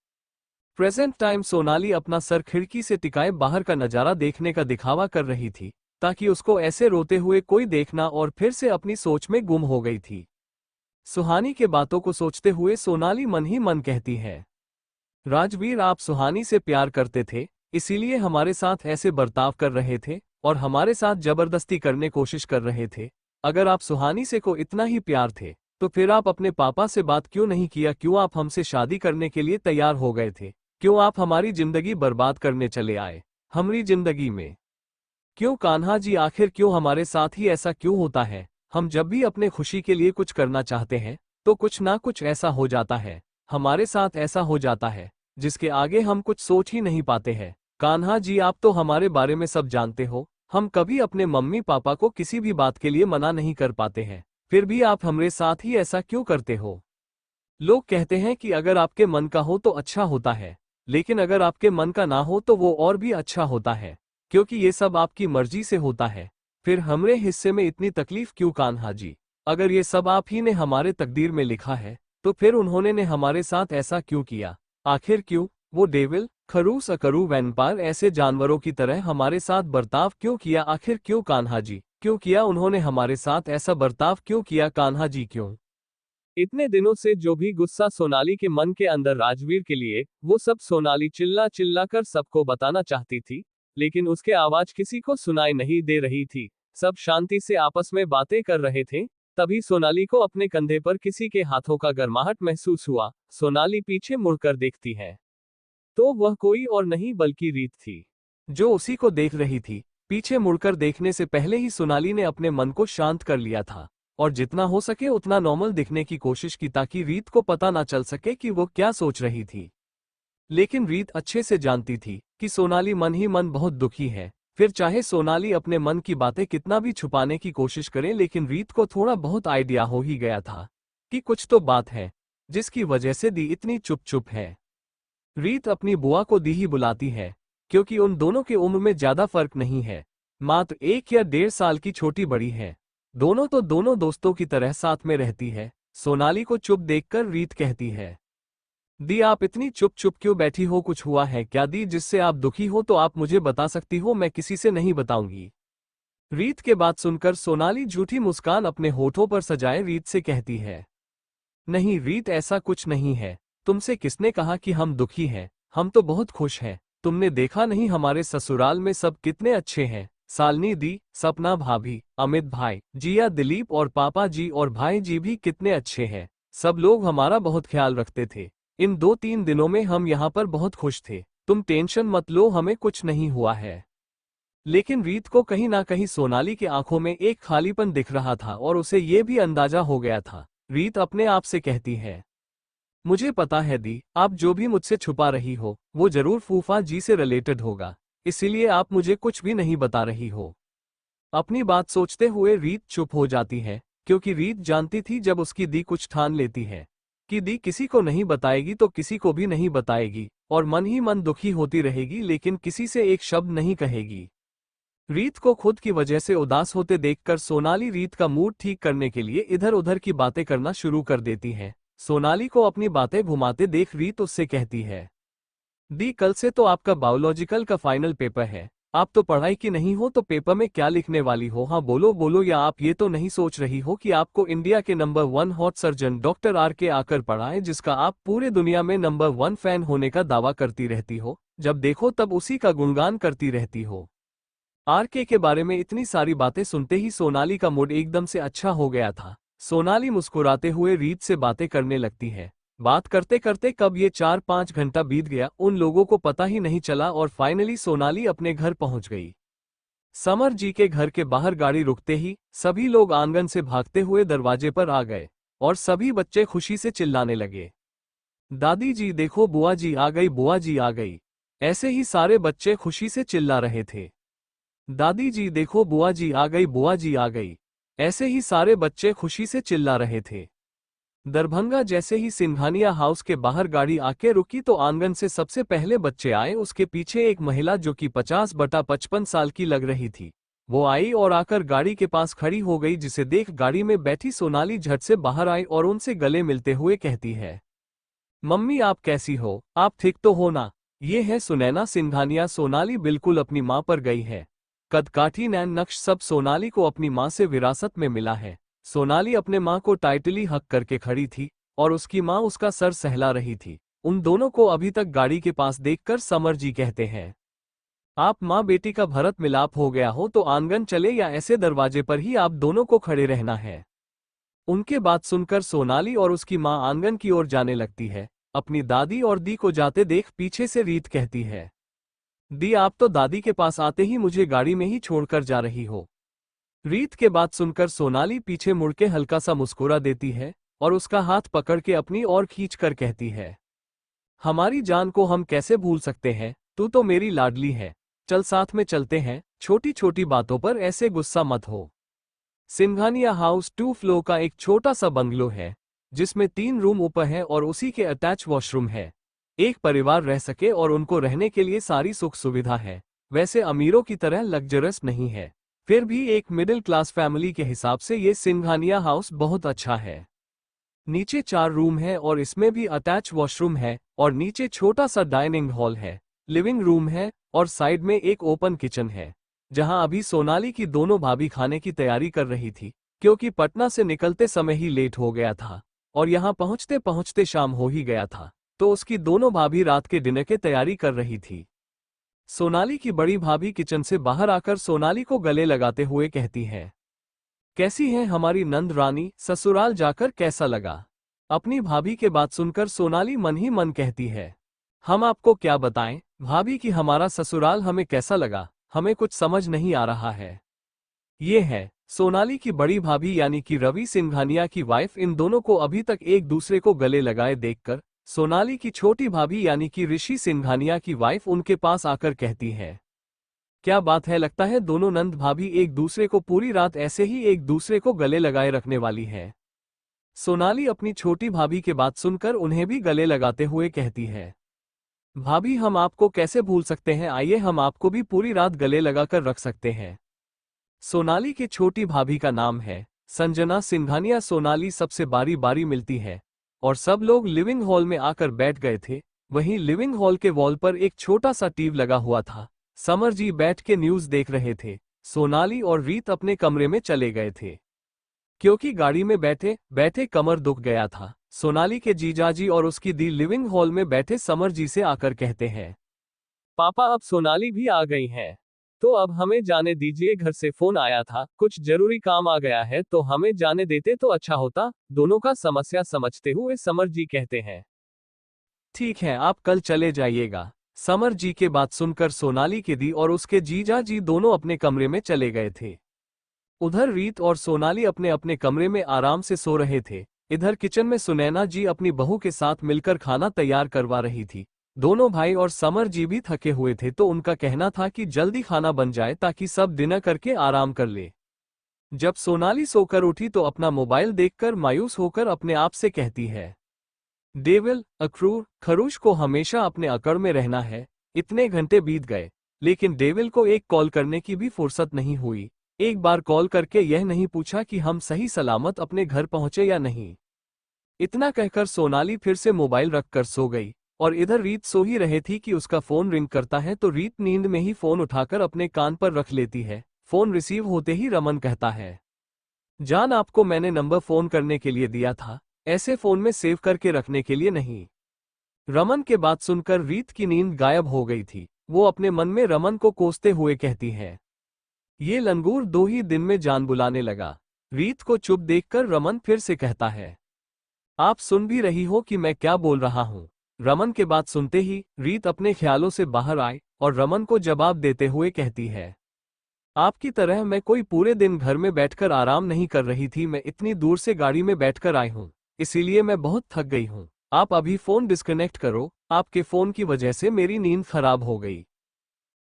प्रेजेंट टाइम सोनाली अपना सर खिड़की से टिकाए बाहर का नजारा देखने का दिखावा कर रही थी, ताकि उसको ऐसे रोते हुए कोई देखना, और फिर से अपनी सोच में गुम हो गई थी। सुहानी के बातों को सोचते हुए सोनाली मन ही मन कहती है, राजवीर, आप सुहानी से प्यार करते थे, इसीलिए हमारे साथ ऐसे बर्ताव कर रहे थे और हमारे साथ जबरदस्ती करने कोशिश कर रहे थे। अगर आप सुहानी से को इतना ही प्यार थे तो फिर आप अपने पापा से बात क्यों नहीं किया? क्यों आप हमसे शादी करने के लिए तैयार हो गए थे? क्यों आप हमारी जिंदगी बर्बाद करने चले आए? हमारी जिंदगी में क्यों कान्हा जी? आखिर क्यों हमारे साथ ही ऐसा क्यों होता है? हम जब भी अपने खुशी के लिए कुछ करना चाहते हैं तो कुछ ना कुछ ऐसा हो जाता है, हमारे साथ ऐसा हो जाता है जिसके आगे हम कुछ सोच ही नहीं पाते हैं। कान्हा जी, आप तो हमारे बारे में सब जानते हो, हम कभी अपने मम्मी पापा को किसी भी बात के लिए मना नहीं कर पाते हैं, फिर भी आप हमारे साथ ही ऐसा क्यों करते हो? लोग कहते हैं कि अगर आपके मन का हो तो अच्छा होता है, लेकिन अगर आपके मन का ना हो तो वो और भी अच्छा होता है, क्योंकि ये सब आपकी मर्जी से होता है। फिर हमरे हिस्से में इतनी तकलीफ क्यों कान्हा जी? अगर ये सब आप ही ने हमारे तकदीर में लिखा है, तो फिर उन्होंने ने हमारे साथ ऐसा क्यों किया? आखिर क्यों? वो डेविल, खरूस, अकरू, वैम्पायर ऐसे जानवरों की तरह हमारे साथ बर्ताव क्यों किया? आखिर क्यों कान्हा जी, क्यों किया उन्होंने हमारे साथ ऐसा बर्ताव क्यों किया? कान्हा जी क्यों? इतने दिनों से जो भी गुस्सा सोनाली के मन के अंदर राजवीर के लिए, वो सब सोनाली चिल्ला चिल्ला कर सबको बताना चाहती थी, लेकिन उसके आवाज किसी को सुनाई नहीं दे रही थी। सब शांति से आपस में बातें कर रहे थे। तभी सोनाली को अपने कंधे पर किसी के हाथों का गर्माहट महसूस हुआ। सोनाली पीछे मुड़कर देखती है, तो वह कोई और नहीं बल्कि रीत थी, जो उसी को देख रही थी। पीछे मुड़कर देखने से पहले ही सोनाली ने अपने मन को शांत कर लिया था, और जितना हो सके उतना नॉर्मल दिखने की कोशिश की, ताकि रीत को पता ना चल सके कि वो क्या सोच रही थी। लेकिन रीत अच्छे से जानती थी कि सोनाली मन ही मन बहुत दुखी है। फिर चाहे सोनाली अपने मन की बातें कितना भी छुपाने की कोशिश करे, लेकिन रीत को थोड़ा बहुत आइडिया हो ही गया था कि कुछ तो बात है, जिसकी वजह से दी इतनी चुप चुप है। रीत अपनी बुआ को दी ही बुलाती है, क्योंकि उन दोनों की उम्र में ज्यादा फर्क नहीं है, मात्र 1 या 1.5 साल की छोटी बड़ी है। दोनों तो दोनों दोस्तों की तरह साथ में रहती है। सोनाली को चुप देखकर रीत कहती है, दी आप इतनी चुप चुप क्यों बैठी हो? कुछ हुआ है क्या दी, जिससे आप दुखी हो? तो आप मुझे बता सकती हो, मैं किसी से नहीं बताऊंगी। रीत के बात सुनकर सोनाली झूठी मुस्कान अपने होठों पर सजाए रीत से कहती है, नहीं रीत, ऐसा कुछ नहीं है। तुमसे किसने कहा कि हम दुखी हैं? हम तो बहुत खुश हैं। तुमने देखा नहीं हमारे ससुराल में सब कितने अच्छे हैं। सालनी दी, सपना भाभी, अमित भाई, जिया, दिलीप और पापा जी और भाई जी भी कितने अच्छे हैं। सब लोग हमारा बहुत ख्याल रखते थे। इन 2-3 दिनों में हम यहाँ पर बहुत खुश थे। तुम टेंशन मत लो, हमें कुछ नहीं हुआ है। लेकिन रीत को कहीं ना कहीं सोनाली की आंखों में एक खालीपन दिख रहा था, और उसे ये भी अंदाजा हो गया था। रीत अपने आप से कहती है, मुझे पता है दी, आप जो भी मुझसे छुपा रही हो वो जरूर फूफा जी से रिलेटेड होगा, इसीलिए आप मुझे कुछ भी नहीं बता रही हो। अपनी बात सोचते हुए रीत चुप हो जाती है, क्योंकि रीत जानती थी जब उसकी दी कुछ ठान लेती है कि दी किसी को नहीं बताएगी तो किसी को भी नहीं बताएगी, और मन ही मन दुखी होती रहेगी, लेकिन किसी से एक शब्द नहीं कहेगी। रीत को खुद की वजह से उदास होते देखकर सोनाली रीत का मूड ठीक करने के लिए इधर उधर की बातें करना शुरू कर देती है। सोनाली को अपनी बातें घुमाते देख रीत उससे कहती है, दी कल से तो आपका बायोलॉजिकल का फाइनल पेपर है। आप तो पढ़ाई की नहीं हो, तो पेपर में क्या लिखने वाली हो? हाँ बोलो बोलो। या आप ये तो नहीं सोच रही हो कि आपको इंडिया के number 1 hot surgeon doctor R K. आकर पढ़ाए, जिसका आप पूरे दुनिया में नंबर 1 फैन होने का दावा करती रहती हो, जब देखो तब उसी का गुणगान करती रहती हो। आर.के. के बारे में इतनी सारी बातें सुनते ही सोनाली का मूड एकदम से अच्छा हो गया था। सोनाली मुस्कुराते हुए रीत से बातें करने लगती है। बात करते करते कब ये 4-5 घंटा बीत गया उन लोगों को पता ही नहीं चला, और फाइनली सोनाली अपने घर पहुंच गई। समर जी के घर के बाहर गाड़ी रुकते ही सभी लोग आंगन से भागते हुए दरवाजे पर आ गए, और सभी बच्चे खुशी से चिल्लाने लगे, दादी जी देखो, बुआ जी आ गई, बुआ जी आ गई। ऐसे ही सारे बच्चे खुशी से चिल्ला रहे थे, दादी जी देखो, बुआ जी आ गई, बुआ जी आ गई। ऐसे ही सारे बच्चे खुशी से चिल्ला रहे थे। दरभंगा जैसे ही सिंघानिया हाउस के बाहर गाड़ी आके रुकी तो आंगन से सबसे पहले बच्चे आए। उसके पीछे एक महिला जो कि 50-55 साल की लग रही थी, वो आई और आकर गाड़ी के पास खड़ी हो गई, जिसे देख गाड़ी में बैठी सोनाली झट से बाहर आई और उनसे गले मिलते हुए कहती है, मम्मी आप कैसी हो? आप ठीक तो हो ना? ये है सुनैना सिंघानिया। सोनाली बिल्कुल अपनी माँ पर गई है। कदकाठी नैन नक्श सब सोनाली को अपनी माँ से विरासत में मिला है। सोनाली अपने माँ को टाइटली हक करके खड़ी थी, और उसकी माँ उसका सर सहला रही थी। उन दोनों को अभी तक गाड़ी के पास देखकर समर जी कहते हैं, आप माँ बेटी का भरत मिलाप हो गया हो तो आंगन चले, या ऐसे दरवाजे पर ही आप दोनों को खड़े रहना है। उनके बात सुनकर सोनाली और उसकी माँ आंगन की ओर जाने लगती है। अपनी दादी और दी को जाते देख पीछे से रीत कहती है, दी आप तो दादी के पास आते ही मुझे गाड़ी में ही छोड़कर जा रही हो। रीत के बात सुनकर सोनाली पीछे मुड़ के हल्का सा मुस्कुरा देती है, और उसका हाथ पकड़ के अपनी ओर खींच कर कहती है, हमारी जान को हम कैसे भूल सकते हैं, तू तो मेरी लाडली है। चल साथ में चलते हैं, छोटी छोटी बातों पर ऐसे गुस्सा मत हो। सिंघानिया हाउस 2 फ्लोर का एक छोटा सा बंगलो है, जिसमें 3 रूम ऊपर है और उसी के अटैच वॉशरूम है। एक परिवार रह सके और उनको रहने के लिए सारी सुख सुविधा है। वैसे अमीरों की तरह लग्जरस नहीं है, फिर भी एक मिडिल क्लास फैमिली के हिसाब से ये सिंघानिया हाउस बहुत अच्छा है। नीचे 4 रूम है और इसमें भी अटैच वॉशरूम है और नीचे छोटा सा डाइनिंग हॉल है, लिविंग रूम है और साइड में एक ओपन किचन है, जहां अभी सोनाली की दोनों भाभी खाने की तैयारी कर रही थी, क्योंकि पटना से निकलते समय ही लेट हो गया था और यहां पहुंचते पहुंचते शाम हो ही गया था, तो उसकी दोनों भाभी रात के डिनर की तैयारी कर रही थी। सोनाली की बड़ी भाभी किचन से बाहर आकर सोनाली को गले लगाते हुए कहती है, कैसी है हमारी नंद रानी, ससुराल जाकर कैसा लगा? अपनी भाभी के बात सुनकर सोनाली मन ही मन कहती है, हम आपको क्या बताएं भाभी कि हमारा ससुराल हमें कैसा लगा, हमें कुछ समझ नहीं आ रहा है। ये है सोनाली की बड़ी भाभी यानी कि रवि सिंघानिया की वाइफ। इन दोनों को अभी तक एक दूसरे को गले लगाए देखकर सोनाली की छोटी भाभी यानी कि ऋषि सिंघानिया की वाइफ उनके पास आकर कहती है, क्या बात है, लगता है दोनों नंद भाभी एक दूसरे को पूरी रात ऐसे ही एक दूसरे को गले लगाए रखने वाली है। सोनाली अपनी छोटी भाभी के बात सुनकर उन्हें भी गले लगाते हुए कहती है, भाभी हम आपको कैसे भूल सकते हैं, आइए हम आपको भी पूरी रात गले लगाकर रख सकते हैं। सोनाली की छोटी भाभी का नाम है संजना सिंघानिया। सोनाली सबसे बारी बारी मिलती है और सब लोग लिविंग हॉल में आकर बैठ गए थे। वहीं लिविंग हॉल के वॉल पर एक छोटा सा टीवी लगा हुआ था। समर जी बैठ के न्यूज देख रहे थे। सोनाली और रीत अपने कमरे में चले गए थे, क्योंकि गाड़ी में बैठे बैठे कमर दुख गया था। सोनाली के जीजाजी और उसकी दी लिविंग हॉल में बैठे समर जी से आकर कहते हैं, पापा अब सोनाली भी आ गई हैं, तो अब हमें जाने दीजिए, घर से फोन आया था, कुछ जरूरी काम आ गया है तो हमें जाने देते तो अच्छा होता। दोनों का समस्या समझते हुए समर जी कहते हैं, ठीक है आप कल चले जाइएगा। समर जी के बात सुनकर सोनाली की दी और उसके जीजा जी दोनों अपने कमरे में चले गए थे। उधर रीत और सोनाली अपने अपने कमरे में आराम से सो रहे थे। इधर किचन में सुनैना जी अपनी बहू के साथ मिलकर खाना तैयार करवा रही थी। दोनों भाई और समर जी भी थके हुए थे, तो उनका कहना था कि जल्दी खाना बन जाए ताकि सब डिनर करके आराम कर ले। जब सोनाली सोकर उठी तो अपना मोबाइल देखकर मायूस होकर अपने आप से कहती है, डेविल, अक्रूर खरूश को हमेशा अपने अकड़ में रहना है। इतने घंटे बीत गए लेकिन डेविल को एक कॉल करने की भी फुर्सत नहीं हुई। एक बार कॉल करके यह नहीं पूछा कि हम सही सलामत अपने घर पहुंचे या नहीं। इतना कहकर सोनाली फिर से मोबाइल रखकर सो गई और इधर रीत सो ही रहे थी कि उसका फोन रिंग करता है, तो रीत नींद में ही फोन उठाकर अपने कान पर रख लेती है। फोन रिसीव होते ही रमन कहता है, जान आपको मैंने नंबर फोन करने के लिए दिया था, ऐसे फोन में सेव करके रखने के लिए नहीं। रमन के बात सुनकर रीत की नींद गायब हो गई थी। वो अपने मन में रमन को कोसते हुए कहती है, ये लंगूर 2 ही दिन में जान बुलाने लगा। रीत को चुप देखकर रमन फिर से कहता है, आप सुन भी रही हो कि मैं क्या बोल रहा हूं? रमन के बात सुनते ही रीत अपने ख्यालों से बाहर आए और रमन को जवाब देते हुए कहती है, आपकी तरह मैं कोई पूरे दिन घर में बैठकर आराम नहीं कर रही थी, मैं इतनी दूर से गाड़ी में बैठकर आई हूं, इसीलिए मैं बहुत थक गई हूं। आप अभी फोन डिस्कनेक्ट करो, आपके फोन की वजह से मेरी नींद खराब हो गई।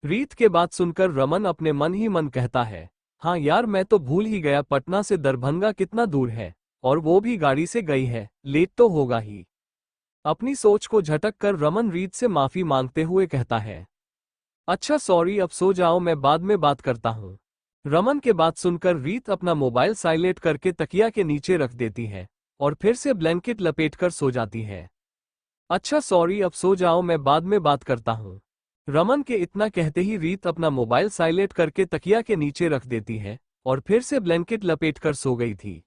रीत के बात सुनकर रमन अपने मन ही मन कहता है, हाँ यार मैं तो भूल ही गया पटना से दरभंगा कितना दूर है, और वो भी गाड़ी से गई है, लेट तो होगा ही। अपनी सोच को झटक कर रमन रीत से माफी मांगते हुए कहता है, अच्छा सॉरी अब सो जाओ, मैं बाद में बात करता हूँ। रमन के बात सुनकर रीत अपना मोबाइल साइलेंट करके तकिया के नीचे रख देती है और फिर से ब्लैंकेट लपेटकर सो जाती है। अच्छा सॉरी अब सो जाओ, मैं बाद में बात करता हूँ। रमन के इतना कहते ही रीत अपना मोबाइल साइलेंट करके तकिया के नीचे रख देती है और फिर से ब्लैंकेट लपेटकर सो गई थी।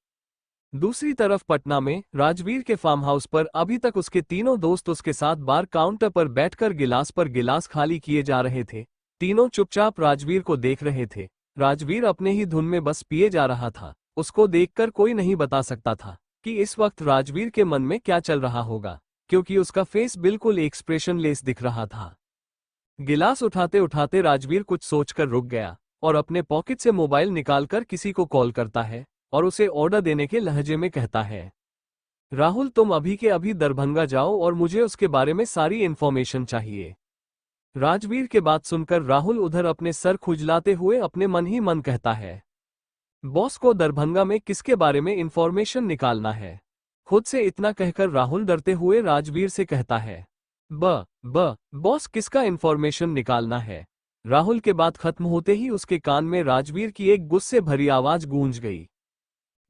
दूसरी तरफ पटना में राजवीर के फार्म हाउस पर अभी तक उसके तीनों दोस्त उसके साथ बार काउंटर पर बैठकर गिलास पर गिलास खाली किए जा रहे थे। तीनों चुपचाप राजवीर को देख रहे थे। राजवीर अपने ही धुन में बस पिए जा रहा था। उसको देखकर कोई नहीं बता सकता था कि इस वक्त राजवीर के मन में क्या चल रहा होगा, क्योंकि उसका फेस बिल्कुल एक्सप्रेशनलेस दिख रहा था। गिलास उठाते उठाते राजवीर कुछ सोचकर रुक गया और अपने पॉकेट से मोबाइल निकालकर किसी को कॉल करता है और उसे ऑर्डर देने के लहजे में कहता है, राहुल तुम अभी के अभी दरभंगा जाओ और मुझे उसके बारे में सारी इन्फॉर्मेशन चाहिए। राजवीर के बात सुनकर राहुल उधर अपने सर खुजलाते हुए अपने मन ही मन कहता है, बॉस को दरभंगा में किसके बारे में इन्फॉर्मेशन निकालना है? खुद से इतना कहकर राहुल डरते हुए राजवीर से कहता है, बॉस किसका इन्फॉर्मेशन निकालना है? राहुल के बात खत्म होते ही उसके कान में राजवीर की एक गुस्से भरी आवाज गूंज गई।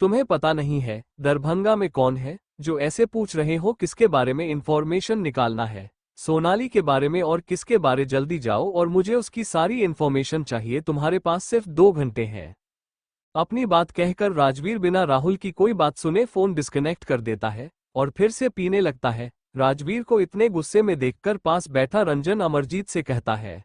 तुम्हें पता नहीं है दरभंगा में कौन है जो ऐसे पूछ रहे हो? किसके बारे में इंफॉर्मेशन निकालना है? सोनाली के बारे में। और किसके बारे? जल्दी जाओ और मुझे उसकी सारी इंफॉर्मेशन चाहिए। तुम्हारे पास सिर्फ 2 घंटे हैं। अपनी बात कहकर राजवीर बिना राहुल की कोई बात सुने फोन डिस्कनेक्ट कर देता है और फिर से पीने लगता है। राजवीर को इतने गुस्से में देखकर पास बैठा रंजन अमरजीत से कहता है,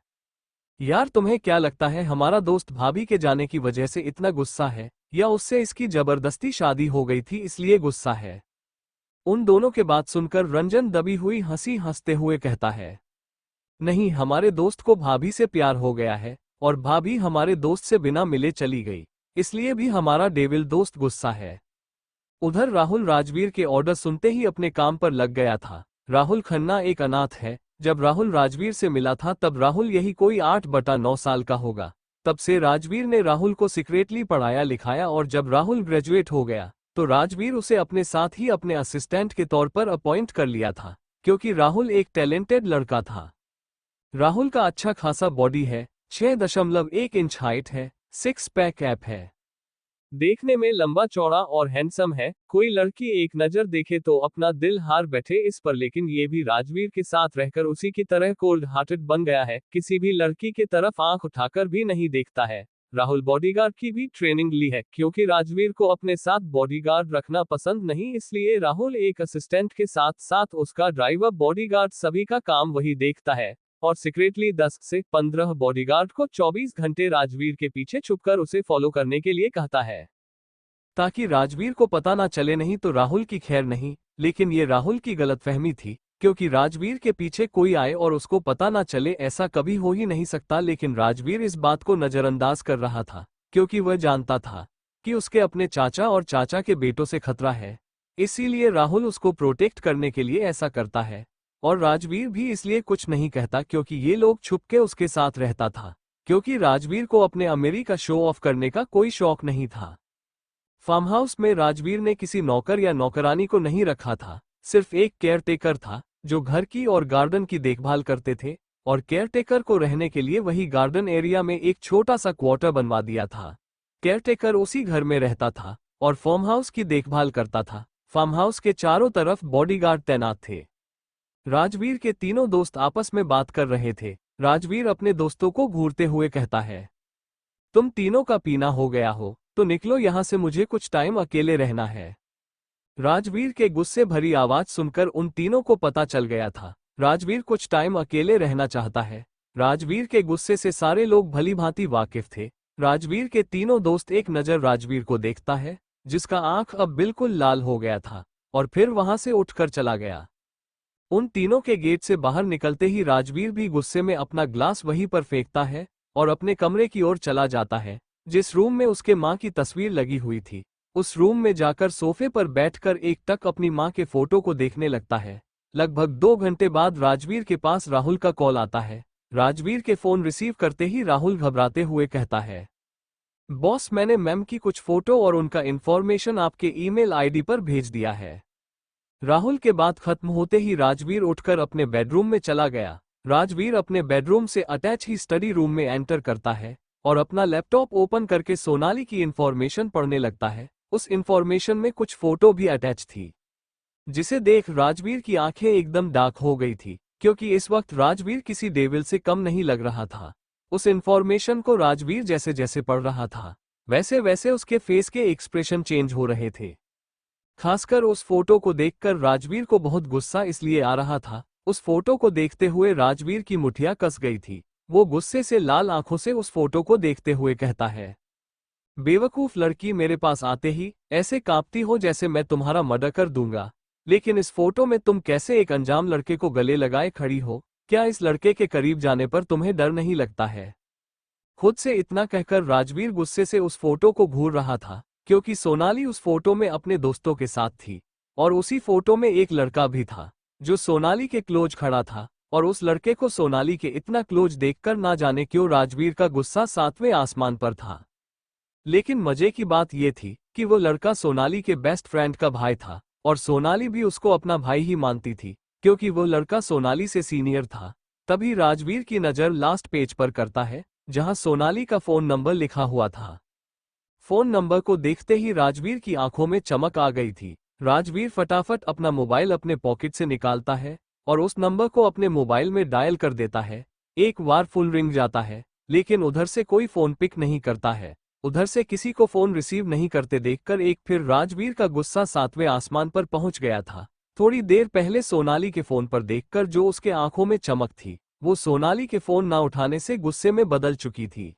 यार तुम्हें क्या लगता है हमारा दोस्त भाभी के जाने की वजह से इतना गुस्सा है, या उससे इसकी जबरदस्ती शादी हो गई थी इसलिए गुस्सा है? उन दोनों के बात सुनकर रंजन दबी हुई हंसी हंसते हुए कहता है, नहीं, हमारे दोस्त को भाभी से प्यार हो गया है और भाभी हमारे दोस्त से बिना मिले चली गई, इसलिए भी हमारा डेविल दोस्त गुस्सा है। उधर राहुल राजवीर के ऑर्डर सुनते ही अपने काम पर लग गया था। राहुल खन्ना एक अनाथ है। जब राहुल राजवीर से मिला था तब राहुल यही कोई 8/9 साल का होगा। तब से राजवीर ने राहुल को सीक्रेटली पढ़ाया लिखाया और जब राहुल ग्रेजुएट हो गया तो राजवीर उसे अपने साथ ही अपने असिस्टेंट के तौर पर अपॉइंट कर लिया था, क्योंकि राहुल एक टैलेंटेड लड़का था। राहुल का अच्छा खासा बॉडी है, 6.1 इंच हाइट है, 6 पैक ऐप है, देखने में लंबा चौड़ा और हैंडसम है। कोई लड़की एक नजर देखे तो अपना दिल हार बैठे इस पर, लेकिन ये भी राजवीर के साथ रहकर उसी की तरह कोल्ड हार्टेड बन गया है, किसी भी लड़की की तरफ आंख उठाकर भी नहीं देखता है। राहुल बॉडीगार्ड की भी ट्रेनिंग ली है, क्योंकि राजवीर को अपने साथ बॉडीगार्ड रखना पसंद नहीं, इसलिए राहुल एक असिस्टेंट के साथ साथ उसका ड्राइवर बॉडीगार्ड सभी का काम वही देखता है और सीक्रेटली 10 से 15 बॉडीगार्ड को 24 घंटे राजवीर के पीछे छुपकर उसे फॉलो करने के लिए कहता है, ताकि राजवीर को पता ना चले। नहीं तो राहुल की खैर नहीं, लेकिन ये राहुल की गलतफहमी थी, क्योंकि राजवीर के पीछे कोई आए और उसको पता ना चले ऐसा कभी हो ही नहीं सकता। लेकिन राजवीर इस बात को नजरअंदाज कर रहा था, क्योंकि वह जानता था कि उसके अपने चाचा और चाचा के बेटों से खतरा है, इसीलिए राहुल उसको प्रोटेक्ट करने के लिए ऐसा करता है। और राजवीर भी इसलिए कुछ नहीं कहता, क्योंकि ये लोग छुपके उसके साथ रहता था, क्योंकि राजवीर को अपने अमेरिका शो ऑफ करने का कोई शौक नहीं था। फार्म हाउस में राजवीर ने किसी नौकर या नौकरानी को नहीं रखा था, सिर्फ एक केयरटेकर था जो घर की और गार्डन की देखभाल करते थे, और केयरटेकर को रहने के लिए वही गार्डन एरिया में एक छोटा सा क्वार्टर बनवा दिया था। केयरटेकर उसी घर में रहता था और फार्म हाउस की देखभाल करता था। फार्म हाउस के चारों तरफ बॉडीगार्ड तैनात थे। राजवीर के तीनों दोस्त आपस में बात कर रहे थे। राजवीर अपने दोस्तों को घूरते हुए कहता है, तुम तीनों का पीना हो गया हो तो निकलो यहां से, मुझे कुछ टाइम अकेले रहना है। राजवीर के गुस्से भरी आवाज सुनकर उन तीनों को पता चल गया था, राजवीर कुछ टाइम अकेले रहना चाहता है। राजवीर के गुस्से से सारे लोग भली भांति वाकिफ थे। राजवीर के तीनों दोस्त एक नजर राजवीर को देखता है, जिसका आंख अब बिल्कुल लाल हो गया था, और फिर वहां से उठकर चला गया। उन तीनों के गेट से बाहर निकलते ही राजवीर भी गुस्से में अपना ग्लास वहीं पर फेंकता है और अपने कमरे की ओर चला जाता है, जिस रूम में उसके मां की तस्वीर लगी हुई थी। उस रूम में जाकर सोफे पर बैठकर एकटक अपनी मां के फोटो को देखने लगता है। लगभग 2 घंटे बाद राजवीर के पास राहुल का कॉल आता है। राजवीर के फोन रिसीव करते ही राहुल घबराते हुए कहता है, बॉस, मैंने मैम की कुछ फोटो और उनका इन्फॉर्मेशन आपके ईमेल आईडी पर भेज दिया है। राहुल के बात खत्म होते ही राजवीर उठकर अपने बेडरूम में चला गया। राजवीर अपने बेडरूम से अटैच ही स्टडी रूम में एंटर करता है और अपना लैपटॉप ओपन करके सोनाली की इंफॉर्मेशन पढ़ने लगता है। उस इंफॉर्मेशन में कुछ फोटो भी अटैच थी, जिसे देख राजवीर की आंखें एकदम डार्क हो गई थी, क्योंकि इस वक्त राजवीर किसी डेविल से कम नहीं लग रहा था। उस इंफॉर्मेशन को राजवीर जैसे जैसे पढ़ रहा था, वैसे वैसे उसके फेस के एक्सप्रेशन चेंज हो रहे थे। खासकर उस फोटो को देखकर राजवीर को बहुत गुस्सा इसलिए आ रहा था। उस फोटो को देखते हुए राजवीर की मुठिया कस गई थी। वो गुस्से से लाल आंखों से उस फोटो को देखते हुए कहता है, बेवकूफ लड़की, मेरे पास आते ही ऐसे कांपती हो जैसे मैं तुम्हारा मर्डर कर दूंगा। लेकिन इस फोटो में तुम कैसे एक अनजान लड़के को गले लगाए खड़ी हो? क्या इस लड़के के करीब जाने पर तुम्हें डर नहीं लगता है? खुद से इतना कहकर राजवीर गुस्से से उस फोटो को घूर रहा था, क्योंकि सोनाली उस फोटो में अपने दोस्तों के साथ थी और उसी फोटो में एक लड़का भी था जो सोनाली के क्लोज खड़ा था, और उस लड़के को सोनाली के इतना क्लोज देखकर ना जाने क्यों राजवीर का गुस्सा 7वें आसमान पर था। लेकिन मजे की बात यह थी कि वो लड़का सोनाली के बेस्ट फ्रेंड का भाई था, और सोनाली भी उसको अपना भाई ही मानती थी, क्योंकि वो लड़का सोनाली से सीनियर था। तभी राजवीर की नज़र लास्ट पेज पर करता है, जहां सोनाली का फोन नंबर लिखा हुआ था। फोन नंबर को देखते ही राजवीर की आंखों में चमक आ गई थी। राजवीर फटाफट अपना मोबाइल अपने पॉकेट से निकालता है और उस नंबर को अपने मोबाइल में डायल कर देता है। एक बार फुल रिंग जाता है, लेकिन उधर से कोई फोन पिक नहीं करता है। उधर से किसी को फोन रिसीव नहीं करते देखकर एक फिर राजवीर का गुस्सा 7वें आसमान पर पहुंच गया था। थोड़ी देर पहले सोनाली के फोन पर देखकर जो उसके आंखों में चमक थी, वो सोनाली के फोन ना उठाने से गुस्से में बदल चुकी थी।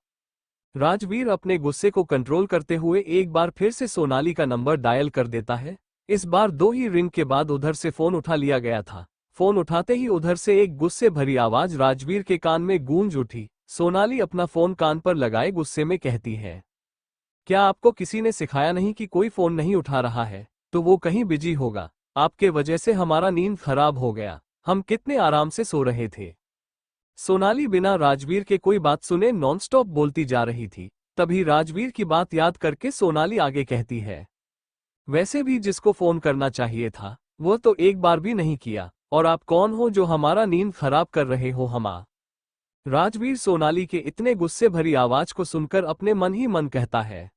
राजवीर अपने गुस्से को कंट्रोल करते हुए एक बार फिर से सोनाली का नंबर डायल कर देता है। इस बार 2 ही रिंग के बाद उधर से फोन उठा लिया गया था। फोन उठाते ही उधर से एक गुस्से भरी आवाज राजवीर के कान में गूंज उठी। सोनाली अपना फोन कान पर लगाए गुस्से में कहती है, क्या आपको किसी ने सिखाया नहीं कि कोई फोन नहीं उठा रहा है तो वो कहीं बिजी होगा? आपके वजह से हमारा नींद खराब हो गया, हम कितने आराम से सो रहे थे। सोनाली बिना राजवीर के कोई बात सुने नॉनस्टॉप बोलती जा रही थी। तभी राजवीर की बात याद करके सोनाली आगे कहती है, वैसे भी जिसको फोन करना चाहिए था वो तो एक बार भी नहीं किया, और आप कौन हो जो हमारा नींद खराब कर रहे हो हमा। राजवीर सोनाली के इतने गुस्से भरी आवाज को सुनकर अपने मन ही मन कहता है,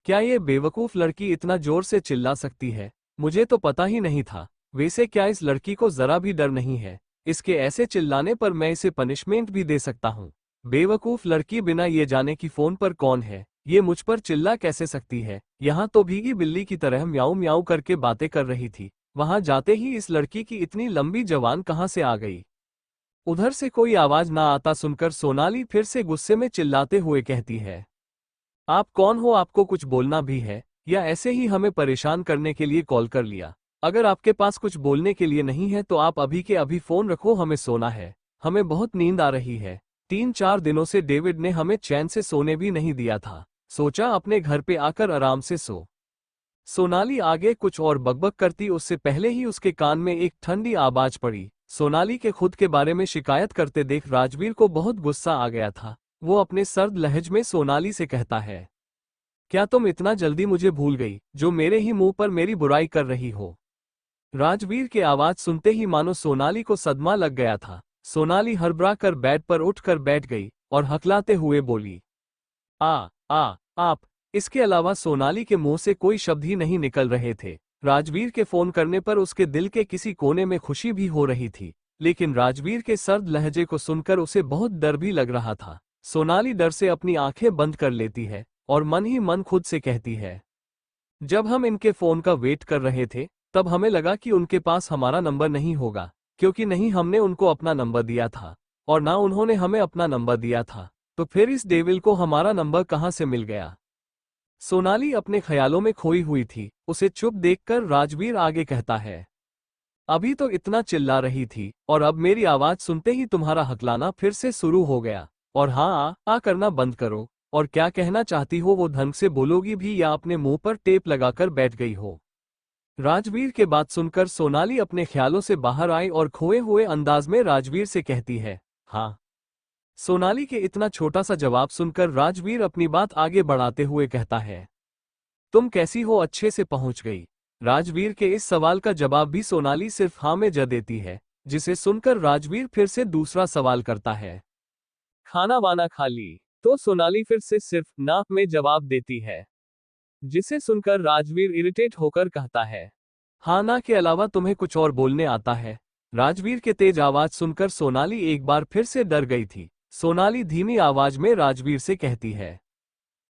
क्या ये बेवकूफ लड़की इतना जोर से चिल्ला सकती है? मुझे तो पता ही नहीं था। वैसे क्या इस लड़की को जरा भी डर नहीं है? इसके ऐसे चिल्लाने पर मैं इसे पनिशमेंट भी दे सकता हूँ। बेवकूफ लड़की, बिना ये जाने कि फोन पर कौन है, ये मुझ पर चिल्ला कैसे सकती है? यहाँ तो भीगी बिल्ली की तरह म्याऊं म्याऊं करके बातें कर रही थी, वहां जाते ही इस लड़की की इतनी लंबी जबान कहाँ से आ गई? उधर से कोई आवाज ना आता सुनकर सोनाली फिर से गुस्से में चिल्लाते हुए कहती है, आप कौन हो? आपको कुछ बोलना भी है या ऐसे ही हमें परेशान करने के लिए कॉल कर लिया? अगर आपके पास कुछ बोलने के लिए नहीं है तो आप अभी के अभी फोन रखो, हमें सोना है, हमें बहुत नींद आ रही है। 3-4 दिनों से डेविड ने हमें चैन से सोने भी नहीं दिया था, सोचा अपने घर पे आकर आराम से सो। सोनाली आगे कुछ और बकबक करती उससे पहले ही उसके कान में एक ठंडी आवाज पड़ी। सोनाली के खुद के बारे में शिकायत करते देख राजवीर को बहुत गुस्सा आ गया था। वो अपने सर्द लहज में सोनाली से कहता है, क्या तुम इतना जल्दी मुझे भूल गई जो मेरे ही मुंह पर मेरी बुराई कर रही हो? राजवीर के आवाज सुनते ही मानो सोनाली को सदमा लग गया था। सोनाली हड़बड़ा कर बेड पर उठकर बैठ गई और हकलाते हुए बोली, आप। इसके अलावा सोनाली के मुंह से कोई शब्द ही नहीं निकल रहे थे। राजवीर के फोन करने पर उसके दिल के किसी कोने में खुशी भी हो रही थी, लेकिन राजवीर के सर्द लहजे को सुनकर उसे बहुत डर भी लग रहा था। सोनाली डर से अपनी आंखें बंद कर लेती है और मन ही मन खुद से कहती है, जब हम इनके फोन का वेट कर रहे थे तब हमें लगा कि उनके पास हमारा नंबर नहीं होगा, क्योंकि नहीं हमने उनको अपना नंबर दिया था और ना उन्होंने हमें अपना नंबर दिया था, तो फिर इस डेविल को हमारा नंबर कहां से मिल गया? सोनाली अपने ख्यालों में खोई हुई थी। उसे चुप देखकर राजवीर आगे कहता है, अभी तो इतना चिल्ला रही थी और अब मेरी आवाज सुनते ही तुम्हारा हकलाना फिर से शुरू हो गया। और हाँ, आ करना बंद करो, और क्या कहना चाहती हो वो ढंग से बोलोगी भी या अपने मुंह पर टेप लगाकर बैठ गई हो? राजवीर के बात सुनकर सोनाली अपने ख्यालों से बाहर आई और खोए हुए अंदाज में राजवीर से कहती है, हाँ। सोनाली के इतना छोटा सा जवाब सुनकर राजवीर अपनी बात आगे बढ़ाते हुए कहता है, तुम कैसी हो? अच्छे से पहुंच गई। राजवीर के इस सवाल का जवाब भी सोनाली सिर्फ हाँ में देती है, जिसे सुनकर राजवीर फिर से दूसरा सवाल करता है, खाना वाना खा ली? तो सोनाली फिर से सिर्फ ना में जवाब देती है, जिसे सुनकर राजवीर इरिटेट होकर कहता है, हाँ ना के अलावा तुम्हें कुछ और बोलने आता है? राजवीर के तेज आवाज सुनकर सोनाली एक बार फिर से डर गई थी। सोनाली धीमी आवाज में राजवीर से कहती है,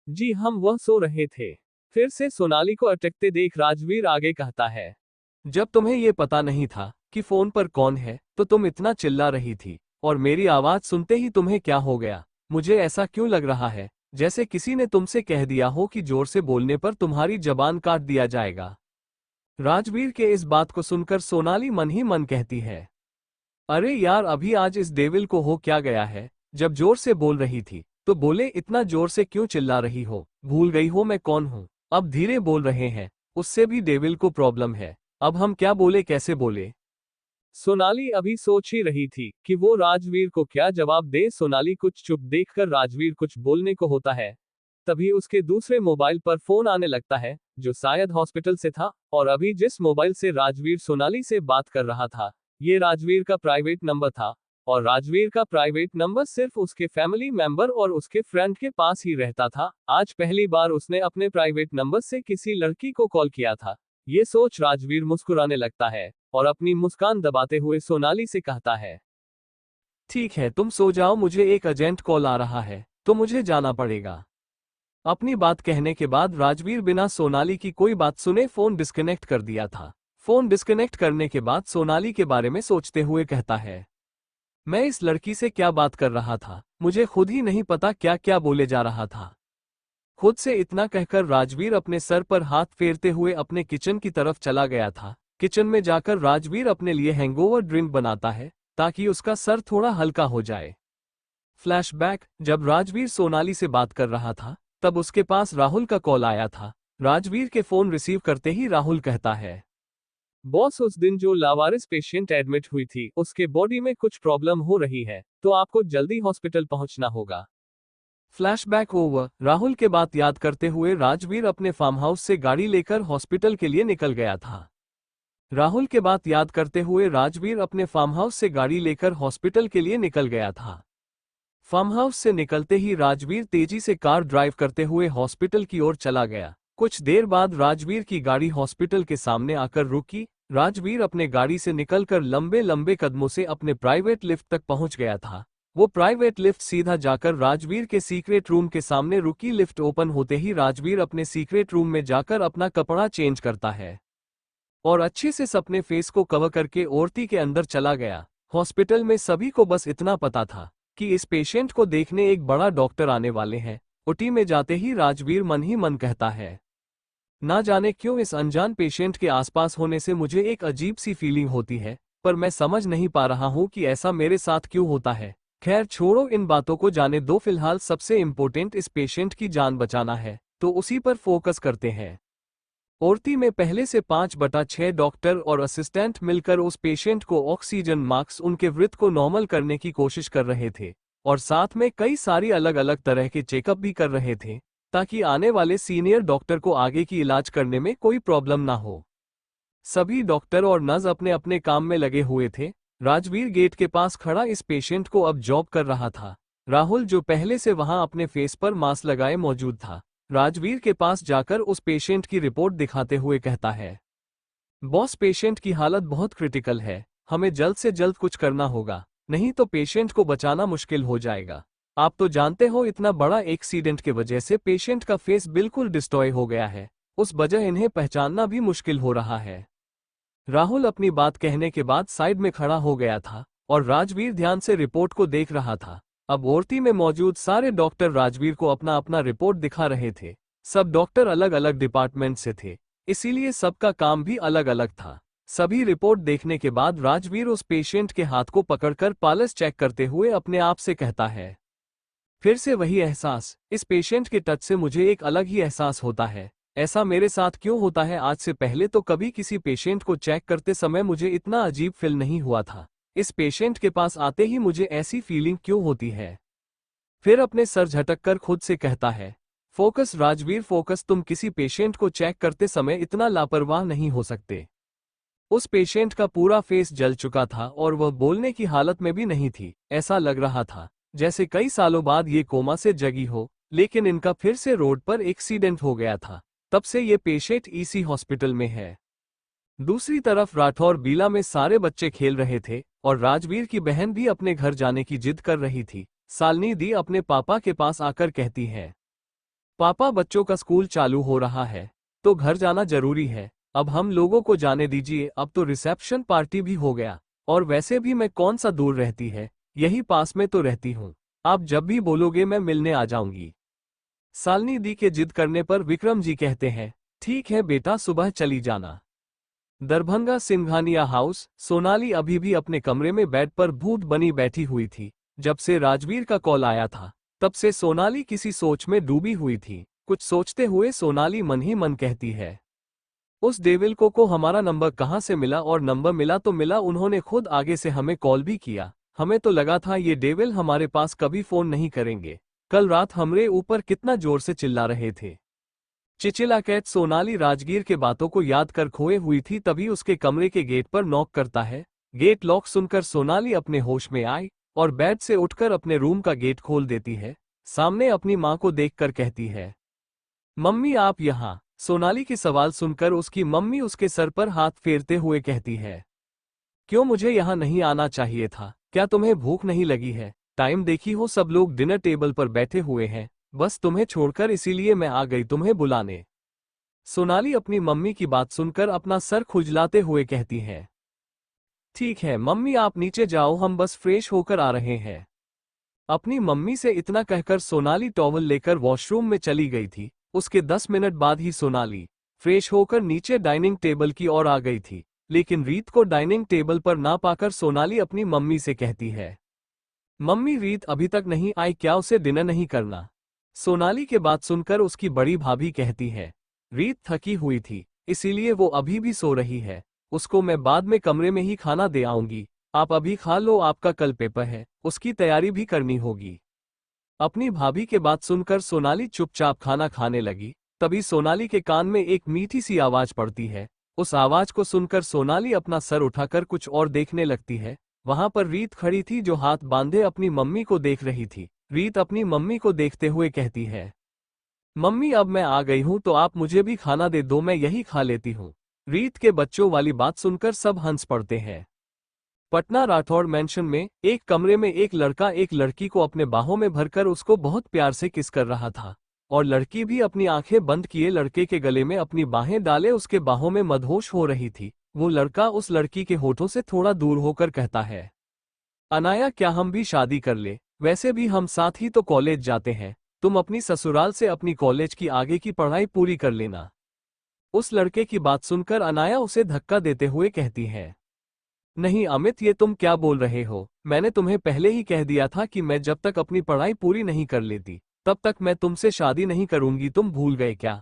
जी हम वह सो रहे थे। फिर से सोनाली को अटकते देख राजवीर आगे कहता है, जब तुम्हें ये पता नहीं था कि फोन पर कौन है तो तुम इतना चिल्ला रही थी, और मेरी आवाज सुनते ही तुम्हें क्या हो गया? मुझे ऐसा क्यों लग रहा है जैसे किसी ने तुमसे कह दिया हो कि जोर से बोलने पर तुम्हारी जबान काट दिया जाएगा। राजवीर के इस बात को सुनकर सोनाली मन ही मन कहती है, अरे यार, अभी आज इस डेविल को हो क्या गया है? जब जोर से बोल रही थी तो बोले, इतना जोर से क्यों चिल्ला रही हो? भूल गई हो मैं कौन हूँ? अब धीरे बोल रहे हैं, उससे भी डेविल को प्रॉब्लम है। अब हम क्या बोले, कैसे बोले? सोनाली अभी सोच ही रही थी कि वो राजवीर को क्या जवाब दे। सोनाली कुछ चुप देखकर राजवीर कुछ बोलने को होता है, तभी उसके दूसरे मोबाइल पर फोन आने लगता है, जो शायद हॉस्पिटल से था। और अभी जिस मोबाइल से राजवीर सोनाली से बात कर रहा था, ये राजवीर का प्राइवेट नंबर था और राजवीर का प्राइवेट नंबर सिर्फ उसके फैमिली मेंबर और उसके फ्रेंड के पास ही रहता था। आज पहली बार उसने अपने प्राइवेट नंबर से किसी लड़की को कॉल किया था। ये सोच राजवीर मुस्कुराने लगता है और अपनी मुस्कान दबाते हुए सोनाली से कहता है, ठीक है तुम सो जाओ, मुझे एक अर्जेंट कॉल आ रहा है तो मुझे जाना पड़ेगा। अपनी बात कहने के बाद राजवीर बिना सोनाली की कोई बात सुने फोन डिस्कनेक्ट कर दिया था। फोन डिस्कनेक्ट करने के बाद सोनाली के बारे में सोचते हुए कहता है, मैं इस लड़की से क्या बात कर रहा था, मुझे खुद ही नहीं पता क्या क्या बोले जा रहा था। खुद से इतना कहकर राजवीर अपने सर पर हाथ फेरते हुए अपने किचन की तरफ चला गया था। किचन में जाकर राजवीर अपने लिए हैंगओवर ड्रिंक बनाता है ताकि उसका सर थोड़ा हल्का हो जाए। फ्लैशबैक, जब राजवीर सोनाली से बात कर रहा था तब उसके पास राहुल का कॉल आया था। राजवीर के फोन रिसीव करते ही राहुल कहता है, बॉस उस दिन जो लावारिस पेशेंट एडमिट हुई थी उसके बॉडी में कुछ प्रॉब्लम हो रही है तो आपको जल्दी हॉस्पिटल पहुंचना होगा। फ्लैशबैक ओवर, राहुल के बात याद करते हुए राजवीर अपने फार्म हाउस से गाड़ी लेकर हॉस्पिटल के लिए निकल गया था। राहुल के बात याद करते हुए राजवीर अपने फार्म हाउस से गाड़ी लेकर हॉस्पिटल के लिए निकल गया था। फार्म हाउस से निकलते ही राजवीर तेजी से कार ड्राइव करते हुए हॉस्पिटल की ओर चला गया। कुछ देर बाद राजवीर की गाड़ी हॉस्पिटल के सामने आकर रुकी। राजवीर अपने गाड़ी से निकलकर लंबे लंबे कदमों से अपने प्राइवेट लिफ्ट तक पहुंच गया था। वो प्राइवेट लिफ्ट सीधा जाकर राजवीर के सीक्रेट रूम के सामने रुकी। लिफ्ट ओपन होते ही राजवीर अपने सीक्रेट रूम में जाकर अपना कपड़ा चेंज करता है और अच्छे से अपने फेस को कवर करके औरती के अंदर चला गया। हॉस्पिटल में सभी को बस इतना पता था कि इस पेशेंट को देखने एक बड़ा डॉक्टर आने वाले हैं। ओटी में जाते ही राजवीर मन ही मन कहता है, ना जाने क्यों इस अनजान पेशेंट के आसपास होने से मुझे एक अजीब सी फीलिंग होती है, पर मैं समझ नहीं पा रहा हूं कि ऐसा मेरे साथ क्यों होता है। खैर छोड़ो इन बातों को, जाने दो। फिलहाल सबसे इम्पोर्टेंट इस पेशेंट की जान बचाना है तो उसी पर फोकस करते हैं। औरती में पहले से 5/6 डॉक्टर और असिस्टेंट मिलकर उस पेशेंट को ऑक्सीजन मास्क, उनके वृत्त को नॉर्मल करने की कोशिश कर रहे थे और साथ में कई सारी अलग अलग तरह के चेकअप भी कर रहे थे ताकि आने वाले सीनियर डॉक्टर को आगे की इलाज करने में कोई प्रॉब्लम ना हो। सभी डॉक्टर और नर्स अपने अपने काम में लगे हुए थे। राजवीर गेट के पास खड़ा इस पेशेंट को अब जॉब कर रहा था। राहुल जो पहले से वहां अपने फेस पर मास्क लगाए मौजूद था, राजवीर के पास जाकर उस पेशेंट की रिपोर्ट दिखाते हुए कहता है, बॉस पेशेंट की हालत बहुत क्रिटिकल है, हमें जल्द से जल्द कुछ करना होगा, नहीं तो पेशेंट को बचाना मुश्किल हो जाएगा। आप तो जानते हो इतना बड़ा एक्सीडेंट के वजह से पेशेंट का फेस बिल्कुल डिस्ट्रॉय हो गया है, उस वजह इन्हें पहचानना भी मुश्किल हो रहा है। राहुल अपनी बात कहने के बाद साइड में खड़ा हो गया था और राजवीर ध्यान से रिपोर्ट को देख रहा था। अब औरती में मौजूद सारे डॉक्टर राजवीर को अपना अपना रिपोर्ट दिखा रहे थे। सब डॉक्टर अलग अलग डिपार्टमेंट से थे, इसीलिए सबका काम भी अलग अलग था। सभी रिपोर्ट देखने के बाद राजवीर उस पेशेंट के हाथ को पकड़कर पल्स चेक करते हुए अपने आप से कहता है, फिर से वही एहसास, इस पेशेंट के टच से मुझे एक अलग ही एहसास होता है। ऐसा मेरे साथ क्यों होता है? आज से पहले तो कभी किसी पेशेंट को चेक करते समय मुझे इतना अजीब फील नहीं हुआ था। इस पेशेंट के पास आते ही मुझे ऐसी फीलिंग क्यों होती है? फिर अपने सर झटक कर खुद से कहता है, फोकस राजवीर फोकस, तुम किसी पेशेंट को चेक करते समय इतना लापरवाह नहीं हो सकते। उस पेशेंट का पूरा फेस जल चुका था और वह बोलने की हालत में भी नहीं थी। ऐसा लग रहा था जैसे कई सालों बाद ये कोमा से जगी हो, लेकिन इनका फिर से रोड पर एक्सीडेंट हो गया था। तब से ये पेशेंट इसी हॉस्पिटल में है। दूसरी तरफ राठौर बीला में सारे बच्चे खेल रहे थे और राजवीर की बहन भी अपने घर जाने की जिद कर रही थी। शालिनी दी अपने पापा के पास आकर कहती है, पापा बच्चों का स्कूल चालू हो रहा है तो घर जाना जरूरी है, अब हम लोगों को जाने दीजिए, अब तो रिसेप्शन पार्टी भी हो गया और वैसे भी मैं कौन सा दूर रहती है, यही पास में तो रहती हूँ, आप जब भी बोलोगे मैं मिलने आ जाऊंगी। शालिनी दी के जिद करने पर विक्रम जी कहते हैं, ठीक है बेटा, सुबह चली जाना। दरभंगा सिंघानिया हाउस। सोनाली अभी भी अपने कमरे में बेड पर भूत बनी बैठी हुई थी। जब से राजवीर का कॉल आया था तब से सोनाली किसी सोच में डूबी हुई थी। कुछ सोचते हुए सोनाली मन ही मन कहती है, उस डेविल को हमारा नंबर कहाँ से मिला, और नंबर मिला तो मिला, उन्होंने खुद आगे से हमें कॉल भी किया। हमें तो लगा था ये डेविल हमारे पास कभी फोन नहीं करेंगे। कल रात हमरे ऊपर कितना जोर से चिल्ला रहे थे। चिचिला कैट। सोनाली राजगीर के बातों को याद कर खोए हुई थी, तभी उसके कमरे के गेट पर नॉक करता है। गेट लॉक सुनकर सोनाली अपने होश में आई और बेड से उठकर अपने रूम का गेट खोल देती है। सामने अपनी माँ को देखकर कहती है, मम्मी आप यहाँ। सोनाली की सवाल सुनकर उसकी मम्मी उसके सर पर हाथ फेरते हुए कहती है, क्यों मुझे यहाँ नहीं आना चाहिए था? क्या तुम्हें भूख नहीं लगी है? टाइम देखी हो, सब लोग डिनर टेबल पर बैठे हुए हैं, बस तुम्हें छोड़कर, इसीलिए मैं आ गई तुम्हें बुलाने। सोनाली अपनी मम्मी की बात सुनकर अपना सर खुजलाते हुए कहती है, ठीक है मम्मी आप नीचे जाओ, हम बस फ्रेश होकर आ रहे हैं। अपनी मम्मी से इतना कहकर सोनाली टॉवल लेकर वॉशरूम में चली गई थी। उसके 10 मिनट बाद ही सोनाली फ्रेश होकर नीचे डाइनिंग टेबल की ओर आ गई थी, लेकिन रीत को डाइनिंग टेबल पर ना पाकर सोनाली अपनी मम्मी से कहती है, मम्मी रीत अभी तक नहीं आई क्या, उसे डिनर नहीं करना? सोनाली के बात सुनकर उसकी बड़ी भाभी कहती है, रीत थकी हुई थी इसीलिए वो अभी भी सो रही है, उसको मैं बाद में कमरे में ही खाना दे आऊंगी, आप अभी खा लो, आपका कल पेपर है, उसकी तैयारी भी करनी होगी। अपनी भाभी के बात सुनकर सोनाली चुपचाप खाना खाने लगी। तभी सोनाली के कान में एक मीठी सी आवाज पड़ती है। उस आवाज को सुनकर सोनाली अपना सर उठाकर कुछ और देखने लगती है। वहां पर रीत खड़ी थी जो हाथ बांधे अपनी मम्मी को देख रही थी। रीत अपनी मम्मी को देखते हुए कहती है, मम्मी अब मैं आ गई हूं तो आप मुझे भी खाना दे दो, मैं यही खा लेती हूं। रीत के बच्चों वाली बात सुनकर सब हंस पड़ते हैं। पटना राठौड़ मैंशन में एक कमरे में एक लड़का एक लड़की को अपने बाहों में भरकर उसको बहुत प्यार से किस कर रहा था, और लड़की भी अपनी आंखें बंद किए लड़के के गले में अपनी बाहें डाले उसके बाहों में मदहोश हो रही थी। वो लड़का उस लड़की के होठों से थोड़ा दूर होकर कहता है, अनाया क्या हम भी शादी कर ले? वैसे भी हम साथ ही तो कॉलेज जाते हैं, तुम अपनी ससुराल से अपनी कॉलेज की आगे की पढ़ाई पूरी कर लेना। उस लड़के की बात सुनकर अनाया उसे धक्का देते हुए कहती है, नहीं अमित ये तुम क्या बोल रहे हो? मैंने तुम्हें पहले ही कह दिया था कि मैं जब तक अपनी पढ़ाई पूरी नहीं कर लेती तब तक मैं तुमसे शादी नहीं करूंगी, तुम भूल गए क्या?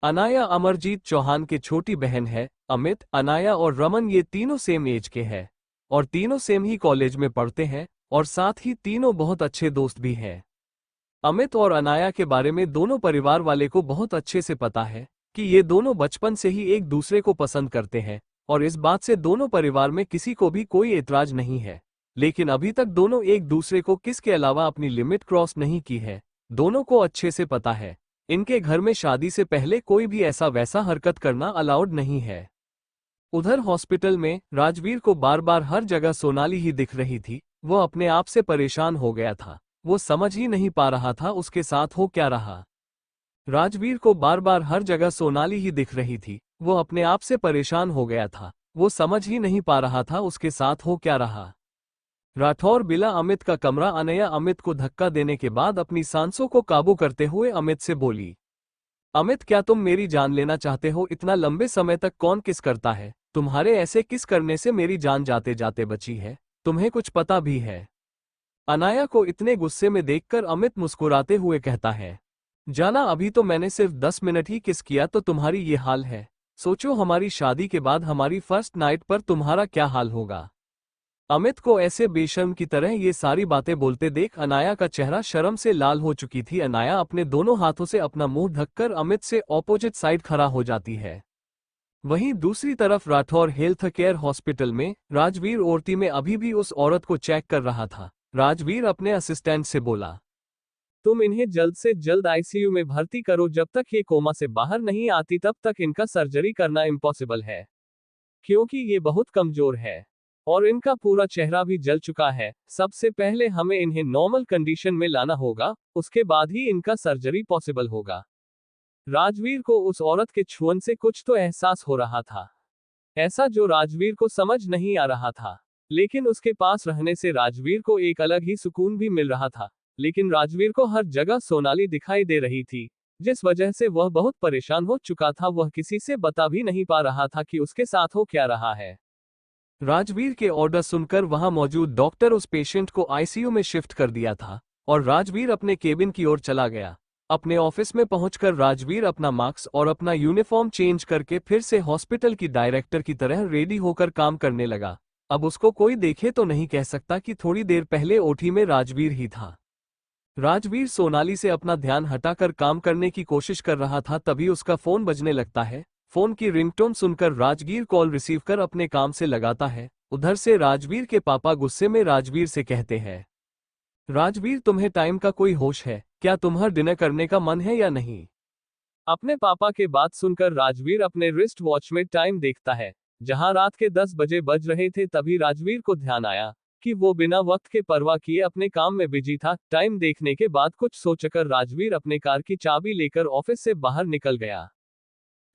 अनाया अमरजीत चौहान की छोटी बहन है। अमित, अनाया और रमन ये तीनों सेम एज के हैं और तीनों सेम ही कॉलेज में पढ़ते हैं और साथ ही तीनों बहुत अच्छे दोस्त भी हैं। अमित और अनाया के बारे में दोनों परिवार वाले को बहुत अच्छे से पता है कि ये दोनों बचपन से ही एक दूसरे को पसंद करते हैं और इस बात से दोनों परिवार में किसी को भी कोई एतराज नहीं है। लेकिन अभी तक दोनों एक दूसरे को किस के अलावा अपनी लिमिट क्रॉस नहीं की है। दोनों को अच्छे से पता है इनके घर में शादी से पहले कोई भी ऐसा वैसा हरकत करना अलाउड नहीं है। उधर हॉस्पिटल में राजवीर को बार बार हर जगह सोनाली ही दिख रही थी। वो अपने आप से परेशान हो गया था। वो समझ ही नहीं पा रहा था उसके साथ हो क्या रहा। राजवीर को बार बार हर जगह सोनाली ही दिख रही थी। वो अपने आप से परेशान हो गया था। वो समझ ही नहीं पा रहा था उसके साथ हो क्या रहा। राठौर बिला अमित का कमरा। अनया अमित को धक्का देने के बाद अपनी सांसों को काबू करते हुए अमित से बोली, अमित क्या तुम मेरी जान लेना चाहते हो? इतना लंबे समय तक कौन किस करता है? तुम्हारे ऐसे किस करने से मेरी जान जाते जाते बची है? तुम्हें कुछ पता भी है? अनाया को इतने गुस्से में देखकर अमित मुस्कुराते हुए कहता है, जाना अभी तो मैंने सिर्फ 10 मिनट ही किस किया तो तुम्हारी ये हाल है। सोचो हमारी शादी के बाद हमारी फर्स्ट नाइट पर तुम्हारा क्या हाल होगा। अमित को ऐसे बेशर्म की तरह ये सारी बातें बोलते देख अनाया का चेहरा शर्म से लाल हो चुकी थी। अनाया अपने दोनों हाथों से अपना मुंह ढककर अमित से ऑपोजिट साइड खड़ा हो जाती है। वहीं दूसरी तरफ राठौर हेल्थ केयर हॉस्पिटल में राजवीर औरती में अभी भी उस औरत को चेक कर रहा था। राजवीर अपने असिस्टेंट से बोला, तुम इन्हें जल्द से जल्द आईसीयू में भर्ती करो, जब तक ये कोमा से बाहर नहीं आती तब तक इनका सर्जरी करना इम्पॉसिबल है, क्योंकि ये बहुत कमजोर है और इनका पूरा चेहरा भी जल चुका है। सबसे पहले हमें इन्हें नॉर्मल कंडीशन में लाना होगा, उसके बाद ही इनका सर्जरी पॉसिबल होगा। राजवीर को उस औरत के छुअन से कुछ तो एहसास हो रहा था, ऐसा जो राजवीर को समझ नहीं आ रहा था। लेकिन उसके पास रहने से राजवीर को एक अलग ही सुकून भी मिल रहा था। लेकिन राजवीर को हर जगह सोनाली दिखाई दे रही थी, जिस वजह से वह बहुत परेशान हो चुका था। वह किसी से बता भी नहीं पा रहा था कि उसके साथ हो क्या रहा है। राजवीर के ऑर्डर सुनकर वहां मौजूद डॉक्टर उस पेशेंट को आईसीयू में शिफ्ट कर दिया था और राजवीर अपने केबिन की ओर चला गया। अपने ऑफिस में पहुंचकर राजवीर अपना मास्क और अपना यूनिफॉर्म चेंज करके फिर से हॉस्पिटल की डायरेक्टर की तरह रेडी होकर काम करने लगा। अब उसको कोई देखे तो नहीं कह सकता कि थोड़ी देर पहले ओटी में राजवीर ही था। राजवीर सोनाली से अपना ध्यान हटाकर काम करने की कोशिश कर रहा था, तभी उसका फोन बजने लगता है। फोन की रिंगटोन सुनकर राजवीर कॉल रिसीव कर अपने काम से लगाता है उधर से राजवीर के पापा गुस्से में राजवीर से कहते हैं, राजवीर तुम्हें टाइम का कोई होश है क्या? तुम्हारा डिनर करने का मन है या नहीं? अपने पापा के बात सुनकर राजवीर अपने रिस्ट वॉच में टाइम देखता है। जहां रात के 10 बजे बज रहे थे तभी राजवीर को ध्यान आया कि वो बिना वक्त के परवाह किए अपने काम में बिजी था। टाइम देखने के बाद कुछ सोचकर राजवीर अपने कार की चाबी लेकर ऑफिस से बाहर निकल गया।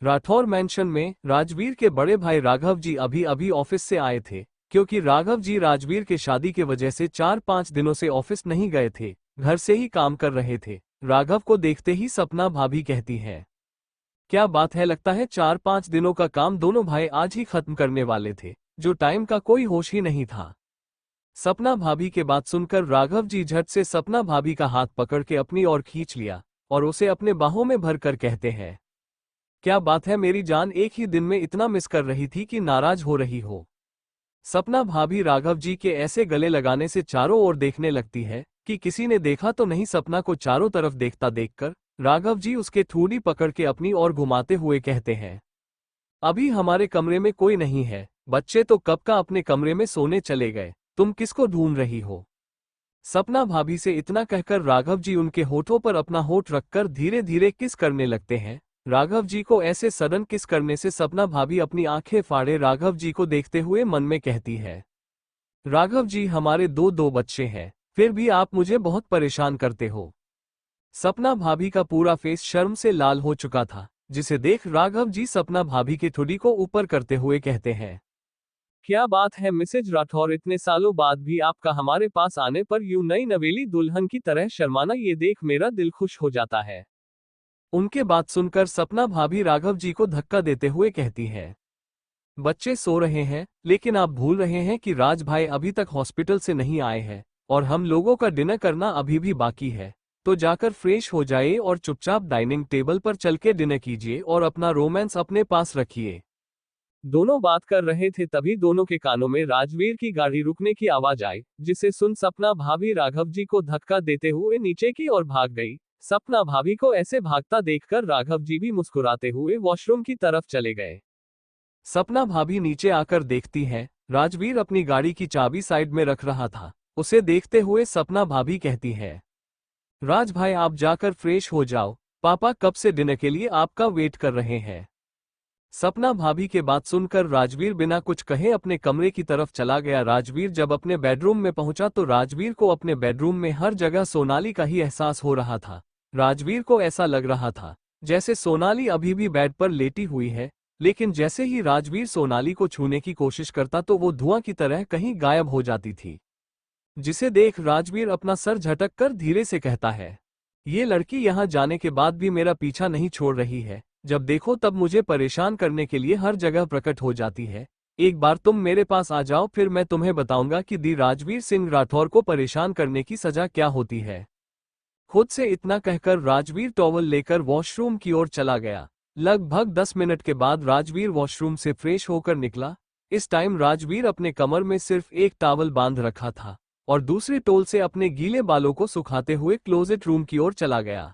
राठौर मैंशन में राजवीर के बड़े भाई राघव जी अभी अभी ऑफिस से आए थे, क्योंकि राघव जी राजवीर के शादी के वजह से 4-5 दिनों से ऑफिस नहीं गए थे, घर से ही काम कर रहे थे। राघव को देखते ही सपना भाभी कहती है, क्या बात है, लगता है 4-5 दिनों का काम दोनों भाई आज ही खत्म करने वाले थे, जो टाइम का कोई होश ही नहीं था। सपना भाभी के बात सुनकर राघव जी झट से सपना भाभी का हाथ पकड़ के अपनी ओर खींच लिया और उसे अपने बाहों में भरकर कहते हैं, क्या बात है मेरी जान, एक ही दिन में इतना मिस कर रही थी कि नाराज हो रही हो। सपना भाभी राघव जी के ऐसे गले लगाने से चारों ओर देखने लगती है कि किसी ने देखा तो नहीं। सपना को चारों तरफ देखता देखकर राघव जी उसके ठूडी पकड़ के अपनी ओर घुमाते हुए कहते हैं, अभी हमारे कमरे में कोई नहीं है, बच्चे तो कब का अपने कमरे में सोने चले गए, तुम किसको ढूंढ रही हो? सपना भाभी से इतना कहकर राघव जी उनके होठों पर अपना होठ रखकर धीरे धीरे किस करने लगते हैं। राघव जी को ऐसे सडन किस करने से सपना भाभी अपनी आंखें फाड़े राघव जी को देखते हुए मन में कहती है, राघव जी हमारे दो बच्चे हैं, फिर भी आप मुझे बहुत परेशान करते हो। सपना भाभी का पूरा फेस शर्म से लाल हो चुका था, जिसे देख राघव जी सपना भाभी के ठुडी को ऊपर करते हुए कहते हैं, क्या बात है मिसेज राठौर, इतने सालों बाद भी आपका हमारे पास आने पर यूं नई नवेली दुल्हन की तरह शर्माना, ये देख मेरा दिल खुश हो जाता है। उनके बात सुनकर सपना भाभी राघव जी को धक्का देते हुए कहती है, बच्चे सो रहे हैं, लेकिन आप भूल रहे हैं कि राज भाई अभी तक हॉस्पिटल से नहीं आए हैं और हम लोगों का डिनर करना अभी भी बाकी है, तो जाकर फ्रेश हो जाइए और चुपचाप डाइनिंग टेबल पर चल के डिनर कीजिए और अपना रोमांस अपने पास रखिए। दोनों बात कर रहे थे तभी दोनों के कानों में राजवीर की गाड़ी रुकने की आवाज आई, जिसे सुन सपना भाभी राघव जी को धक्का देते हुए नीचे की ओर भाग गई। सपना भाभी को ऐसे भागता देखकर राघव जी भी मुस्कुराते हुए वॉशरूम की तरफ चले गए। सपना भाभी नीचे आकर देखती है, राजवीर अपनी गाड़ी की चाबी साइड में रख रहा था। उसे देखते हुए सपना भाभी कहती है, राज भाई आप जाकर फ्रेश हो जाओ, पापा कब से डिनर के लिए आपका वेट कर रहे हैं। सपना भाभी के बात सुनकर राजवीर बिना कुछ कहे अपने कमरे की तरफ चला गया। राजवीर जब अपने बेडरूम में पहुंचा तो राजवीर को अपने बेडरूम में हर जगह सोनाली का ही एहसास हो रहा था। राजवीर को ऐसा लग रहा था जैसे सोनाली अभी भी बेड पर लेटी हुई है, लेकिन जैसे ही राजवीर सोनाली को छूने की कोशिश करता तो वो धुआं की तरह कहीं गायब हो जाती थी, जिसे देख राजवीर अपना सर झटक कर धीरे से कहता है, ये लड़की यहाँ जाने के बाद भी मेरा पीछा नहीं छोड़ रही है, जब देखो तब मुझे परेशान करने के लिए हर जगह प्रकट हो जाती है। एक बार तुम मेरे पास आ जाओ, फिर मैं तुम्हें बताऊंगा कि दी राजवीर सिंह राठौर को परेशान करने की सजा क्या होती है। खुद से इतना कहकर राजवीर टॉवल लेकर वॉशरूम की ओर चला गया। लगभग 10 मिनट के बाद राजवीर वॉशरूम से फ्रेश होकर निकला। इस टाइम राजवीर अपने कमर में सिर्फ एक टॉवल बांध रखा था और दूसरे टोल से अपने गीले बालों को सुखाते हुए क्लोजेट रूम की ओर चला गया।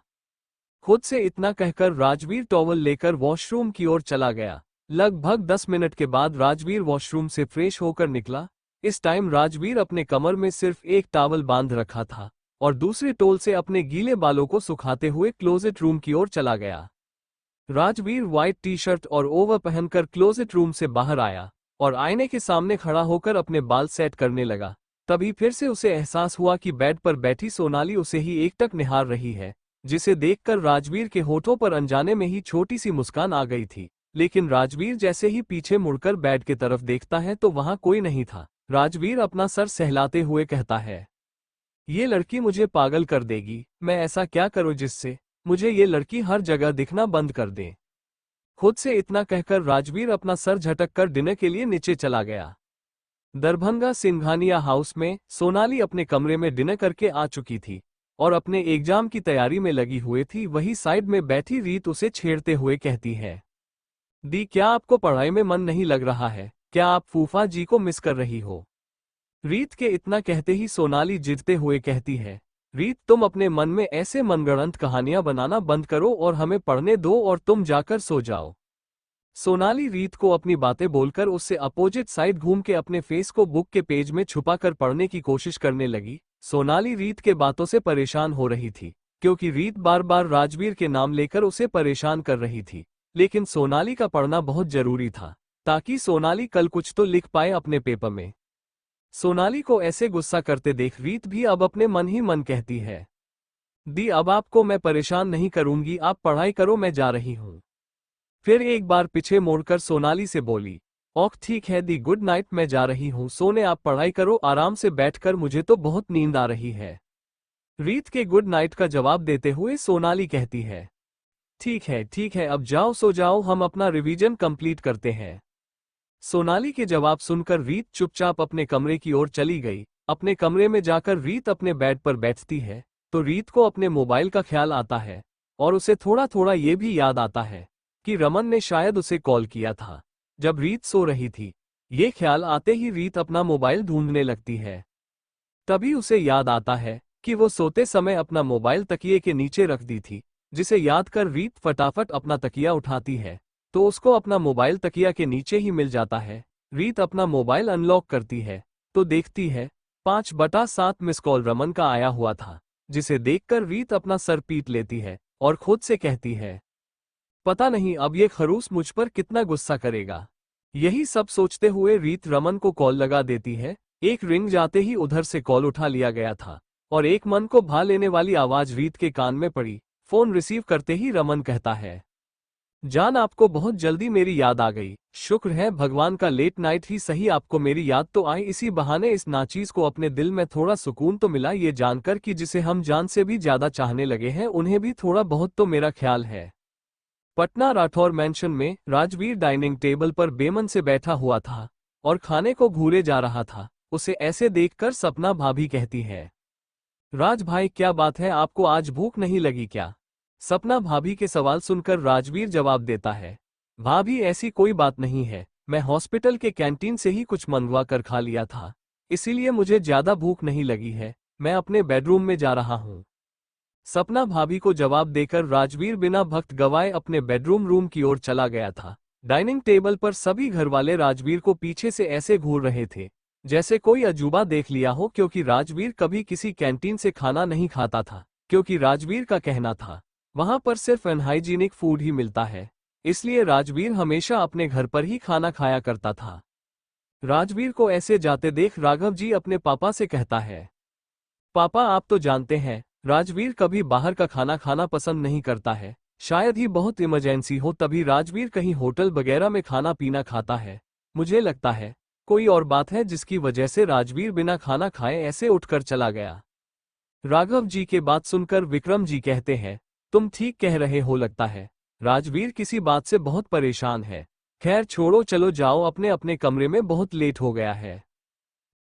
खुद से इतना कहकर राजवीर टॉवल लेकर वॉशरूम की ओर चला गया। लगभग 10 मिनट के बाद राजवीर वॉशरूम से फ्रेश होकर निकला। इस टाइम राजवीर अपने कमर में सिर्फ एक टॉवल बांध रखा था और दूसरे टोल से अपने गीले बालों को सुखाते हुए क्लोजेट रूम की ओर चला गया। राजवीर व्हाइट टी शर्ट और ओवर पहनकर क्लोजेट रूम से बाहर आया और आईने के सामने खड़ा होकर अपने बाल सेट करने लगा। तभी फिर से उसे एहसास हुआ कि बेड पर बैठी सोनाली उसे ही एकटक निहार रही है, जिसे देखकर राजवीर के होठों पर अनजाने में ही छोटी सी मुस्कान आ गई थी। लेकिन राजवीर जैसे ही पीछे मुड़कर बेड की तरफ देखता है तो वहां कोई नहीं था। राजवीर अपना सर सहलाते हुए कहता है, ये लड़की मुझे पागल कर देगी, मैं ऐसा क्या करूं जिससे मुझे ये लड़की हर जगह दिखना बंद कर दे। खुद से इतना कहकर राजवीर अपना सर झटक कर डिनर के लिए नीचे चला गया। दरभंगा सिंघानिया हाउस में सोनाली अपने कमरे में डिनर करके आ चुकी थी और अपने एग्जाम की तैयारी में लगी हुई थी। वही साइड में बैठी रीत उसे छेड़ते हुए कहती है, दी क्या आपको पढ़ाई में मन नहीं लग रहा है? क्या आप फूफा जी को मिस कर रही हो? रीत के इतना कहते ही सोनाली जिदते हुए कहती है, रीत तुम अपने मन में ऐसे मनगढ़ंत कहानियां बनाना बंद करो और हमें पढ़ने दो और तुम जाकर सो जाओ। सोनाली रीत को अपनी बातें बोलकर उससे अपोजिट साइड घूम के अपने फेस को बुक के पेज में छुपाकर पढ़ने की कोशिश करने लगी। सोनाली रीत के बातों से परेशान हो रही थी, क्योंकि रीत बार बार राजवीर के नाम लेकर उसे परेशान कर रही थी। लेकिन सोनाली का पढ़ना बहुत जरूरी था, ताकि सोनाली कल कुछ तो लिख पाए अपने पेपर में। सोनाली को ऐसे गुस्सा करते देख रीत भी अब अपने मन ही मन कहती है, दी अब आपको मैं परेशान नहीं करूंगी, आप पढ़ाई करो, मैं जा रही हूं। फिर एक बार पीछे मोड़कर सोनाली से बोली, ओह ठीक है दी, गुड नाइट, मैं जा रही हूं सोने, आप पढ़ाई करो आराम से बैठकर, मुझे तो बहुत नींद आ रही है। रीत के गुड नाइट का जवाब देते हुए सोनाली कहती है, ठीक है अब जाओ, सो जाओ, हम अपना रिवीजन कंप्लीट करते हैं। सोनाली के जवाब सुनकर रीत चुपचाप अपने कमरे की ओर चली गई। अपने कमरे में जाकर रीत अपने बेड पर बैठती है तो रीत को अपने मोबाइल का ख्याल आता है, और उसे थोड़ा थोड़ा ये भी याद आता है कि रमन ने शायद उसे कॉल किया था जब रीत सो रही थी। ये ख्याल आते ही रीत अपना मोबाइल ढूंढने लगती है। तभी उसे याद आता है कि वो सोते समय अपना मोबाइल तकिए के नीचे रख दी थी, जिसे याद कर रीत फटाफट अपना तकिया उठाती है तो उसको अपना मोबाइल तकिया के नीचे ही मिल जाता है। रीत अपना मोबाइल अनलॉक करती है तो देखती है 5/7 मिस कॉल रमन का आया हुआ था, जिसे देखकर रीत अपना सर पीट लेती है और खुद से कहती है, पता नहीं अब ये खरूस मुझ पर कितना गुस्सा करेगा। यही सब सोचते हुए रीत रमन को कॉल लगा देती है। एक रिंग जाते ही उधर से कॉल उठा लिया गया था और एक मन को भा लेने वाली आवाज रीत के कान में पड़ी। फोन रिसीव करते ही रमन कहता है, जान आपको बहुत जल्दी मेरी याद आ गई, शुक्र है भगवान का, लेट नाइट ही सही आपको मेरी याद तो आई, इसी बहाने इस नाचीज को अपने दिल में थोड़ा सुकून तो मिला, ये जानकर कि जिसे हम जान से भी ज्यादा चाहने लगे हैं उन्हें भी थोड़ा बहुत तो मेरा ख्याल है। पटना राठौर मैंशन में राजवीर डाइनिंग टेबल पर बेमन से बैठा हुआ था और खाने को घूरे जा रहा था। उसे ऐसे देखकर सपना भाभी कहती है, राज भाई क्या बात है, आपको आज भूख नहीं लगी क्या? सपना भाभी के सवाल सुनकर राजवीर जवाब देता है, भाभी ऐसी कोई बात नहीं है, मैं हॉस्पिटल के कैंटीन से ही कुछ मंगवा कर खा लिया था, इसीलिए मुझे ज्यादा भूख नहीं लगी है, मैं अपने बेडरूम में जा रहा हूँ। सपना भाभी को जवाब देकर राजवीर बिना वक्त गवाए अपने बेडरूम रूम की ओर चला गया था। डाइनिंग टेबल पर सभी घरवाले राजवीर को पीछे से ऐसे घूर रहे थे जैसे कोई अजूबा देख लिया हो, क्योंकि राजवीर कभी किसी कैंटीन से खाना नहीं खाता था, क्योंकि राजवीर का कहना था वहां पर सिर्फ अनहाइजीनिक फूड ही मिलता है, इसलिए राजवीर हमेशा अपने घर पर ही खाना खाया करता था। राजवीर को ऐसे जाते देख राघव जी अपने पापा से कहता है, पापा आप तो जानते हैं राजवीर कभी बाहर का खाना खाना पसंद नहीं करता है, शायद ही बहुत इमरजेंसी हो तभी राजवीर कहीं होटल वगैरह में खाना पीना खाता है, मुझे लगता है कोई और बात है जिसकी वजह से राजवीर बिना खाना खाए ऐसे उठकर चला गया। राघव जी के बात सुनकर विक्रम जी कहते हैं, तुम ठीक कह रहे हो, लगता है राजवीर किसी बात से बहुत परेशान है, खैर छोड़ो, चलो जाओ अपने अपने कमरे में, बहुत लेट हो गया है।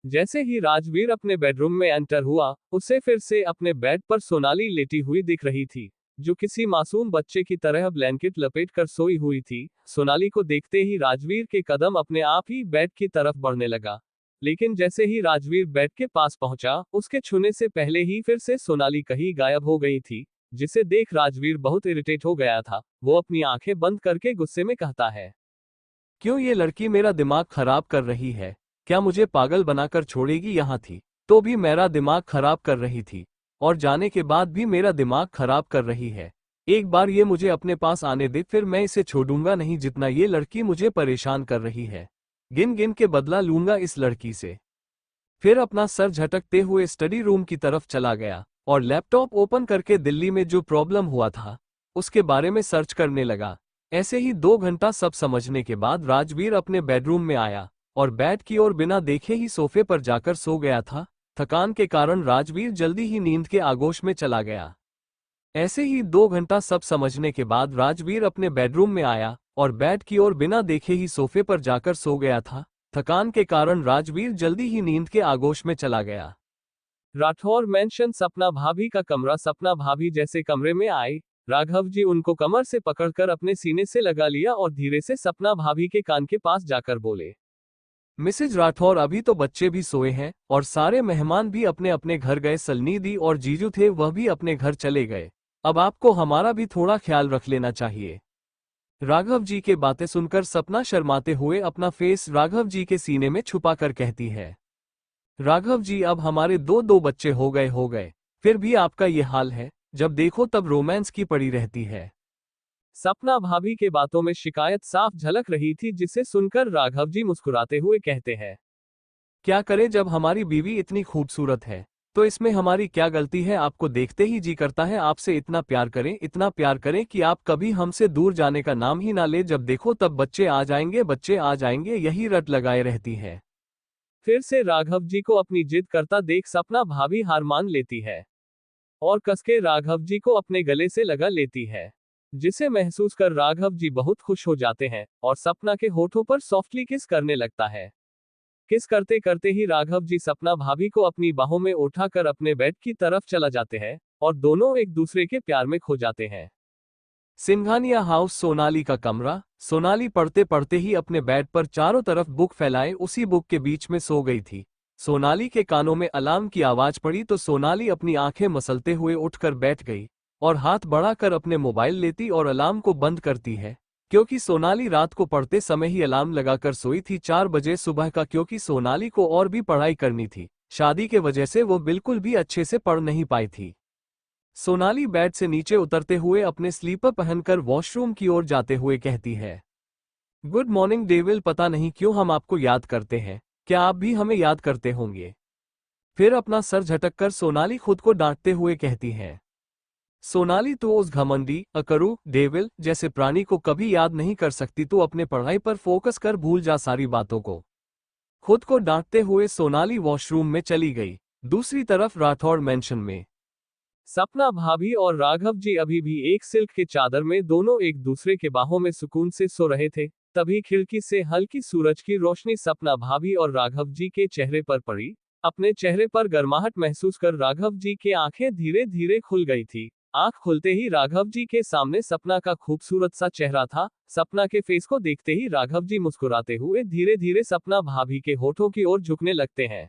जैसे ही राजवीर अपने बेडरूम में एंटर हुआ, उसे फिर से अपने बेड पर सोनाली लेटी हुई दिख रही थी, जो किसी मासूम बच्चे की तरह ब्लैंकेट लपेटकर सोई हुई थी। सोनाली को देखते ही राजवीर के कदम अपने आप ही बेड की तरफ बढ़ने लगा, लेकिन जैसे ही राजवीर बेड के पास पहुंचा, उसके छूने से पहले ही फिर से सोनाली कहीं गायब हो गई थी, जिसे देख राजवीर बहुत इरिटेट हो गया था। वो अपनी आंखें बंद करके गुस्से में कहता है, क्यों ये लड़की मेरा दिमाग खराब कर रही है, क्या मुझे पागल बनाकर छोड़ेगी? यहाँ थी तो भी मेरा दिमाग खराब कर रही थी और जाने के बाद भी मेरा दिमाग खराब कर रही है। एक बार ये मुझे अपने पास आने दे, फिर मैं इसे छोड़ूंगा नहीं, जितना ये लड़की मुझे परेशान कर रही है गिन गिन के बदला लूंगा इस लड़की से। फिर अपना सर झटकते हुए स्टडी रूम की तरफ चला गया और लैपटॉप ओपन करके दिल्ली में जो प्रॉब्लम हुआ था उसके बारे में सर्च करने लगा। ऐसे ही 2 घंटा सब समझने के बाद राजवीर अपने बेडरूम में आया और बेड की ओर बिना देखे ही सोफे पर जाकर सो गया था। थकान के कारण राजवीर जल्दी ही नींद के आगोश में चला गया। ऐसे ही 2 घंटा सब समझने के बाद राजवीर अपने बेडरूम में आया और बेड की ओर बिना देखे ही सोफे पर जाकर सो गया था। थकान के कारण राजवीर जल्दी ही नींद के आगोश में चला गया। राठौर मैंशन सपना भाभी का कमरा। सपना भाभी जैसे कमरे में आई, राघव जी उनको कमर से पकड़कर अपने सीने से लगा लिया और धीरे से सपना भाभी के कान के पास जाकर बोले, मिसेज राठौर अभी तो बच्चे भी सोए हैं और सारे मेहमान भी अपने अपने घर गए, सलनी दी और जीजू थे वह भी अपने घर चले गए, अब आपको हमारा भी थोड़ा ख्याल रख लेना चाहिए। राघव जी के बातें सुनकर सपना शर्माते हुए अपना फेस राघव जी के सीने में छुपा कर कहती है, राघव जी अब हमारे दो दो बच्चे हो गए, फिर भी आपका ये हाल है, जब देखो तब रोमांस की पड़ी रहती है। सपना भाभी के बातों में शिकायत साफ झलक रही थी, जिसे सुनकर राघव जी मुस्कुराते हुए कहते हैं, क्या करें जब हमारी बीवी इतनी खूबसूरत है, तो इसमें हमारी क्या गलती है। आपको देखते ही जी करता है आपसे इतना प्यार करें कि आप कभी हमसे दूर जाने का नाम ही ना ले, जब देखो तब बच्चे आ जाएंगे, यही रट लगाए रहती है। फिर से राघव जी को अपनी जिद करता देख सपना भाभी हार मान लेती है और कसके राघव जी को अपने गले से लगा लेती है, जिसे महसूस कर राघव जी बहुत खुश हो जाते हैं और सपना के होठों पर सॉफ्टली किस करने लगता है। किस करते करते ही राघव जी सपना भाभी को अपनी बाहों में उठाकर अपने बेड की तरफ चला जाते हैं और दोनों एक दूसरे के प्यार में खो जाते हैं। सिंघानिया हाउस, सोनाली का कमरा। सोनाली पढ़ते पढ़ते ही अपने बेड पर चारों तरफ बुक फैलाए उसी बुक के बीच में सो गई थी। सोनाली के कानों में अलार्म की आवाज पड़ी तो सोनाली अपनी आंखें मसलते हुए उठकर बैठ गई और हाथ बढ़ाकर अपने मोबाइल लेती और अलार्म को बंद करती है, क्योंकि सोनाली रात को पढ़ते समय ही अलार्म लगाकर सोई थी 4 बजे सुबह का, क्योंकि सोनाली को और भी पढ़ाई करनी थी। शादी के वजह से वो बिल्कुल भी अच्छे से पढ़ नहीं पाई थी। सोनाली बेड से नीचे उतरते हुए अपने स्लीपर पहनकर वॉशरूम की ओर जाते हुए कहती है, गुड मॉर्निंग डेविल, पता नहीं क्यों हम आपको याद करते हैं, क्या आप भी हमें याद करते होंगे। फिर अपना सर झटककर सोनाली खुद को डांटते हुए कहती है, सोनाली तो उस घमंडी अकरू डेविल जैसे प्राणी को कभी याद नहीं कर सकती, तो अपने पढ़ाई पर फोकस कर भूल जा सारी बातों को। खुद को डांटते हुए सोनाली वॉशरूम में चली गई। दूसरी तरफ राठौड़ मैंशन में सपना भाभी और राघव जी अभी भी एक सिल्क के चादर में दोनों एक दूसरे के बाहों में सुकून से सो रहे थे। तभी खिड़की से हल्की सूरज की रोशनी सपना भाभी और राघव जी के चेहरे पर पड़ी। अपने चेहरे पर गर्माहट महसूस कर राघव जी की आंखें धीरे धीरे खुल गई थी। आंख खुलते ही राघव जी के सामने सपना का खूबसूरत सा चेहरा था। सपना के फेस को देखते ही राघव जी मुस्कुराते हुए धीरे धीरे सपना भाभी के होठों की ओर झुकने लगते हैं।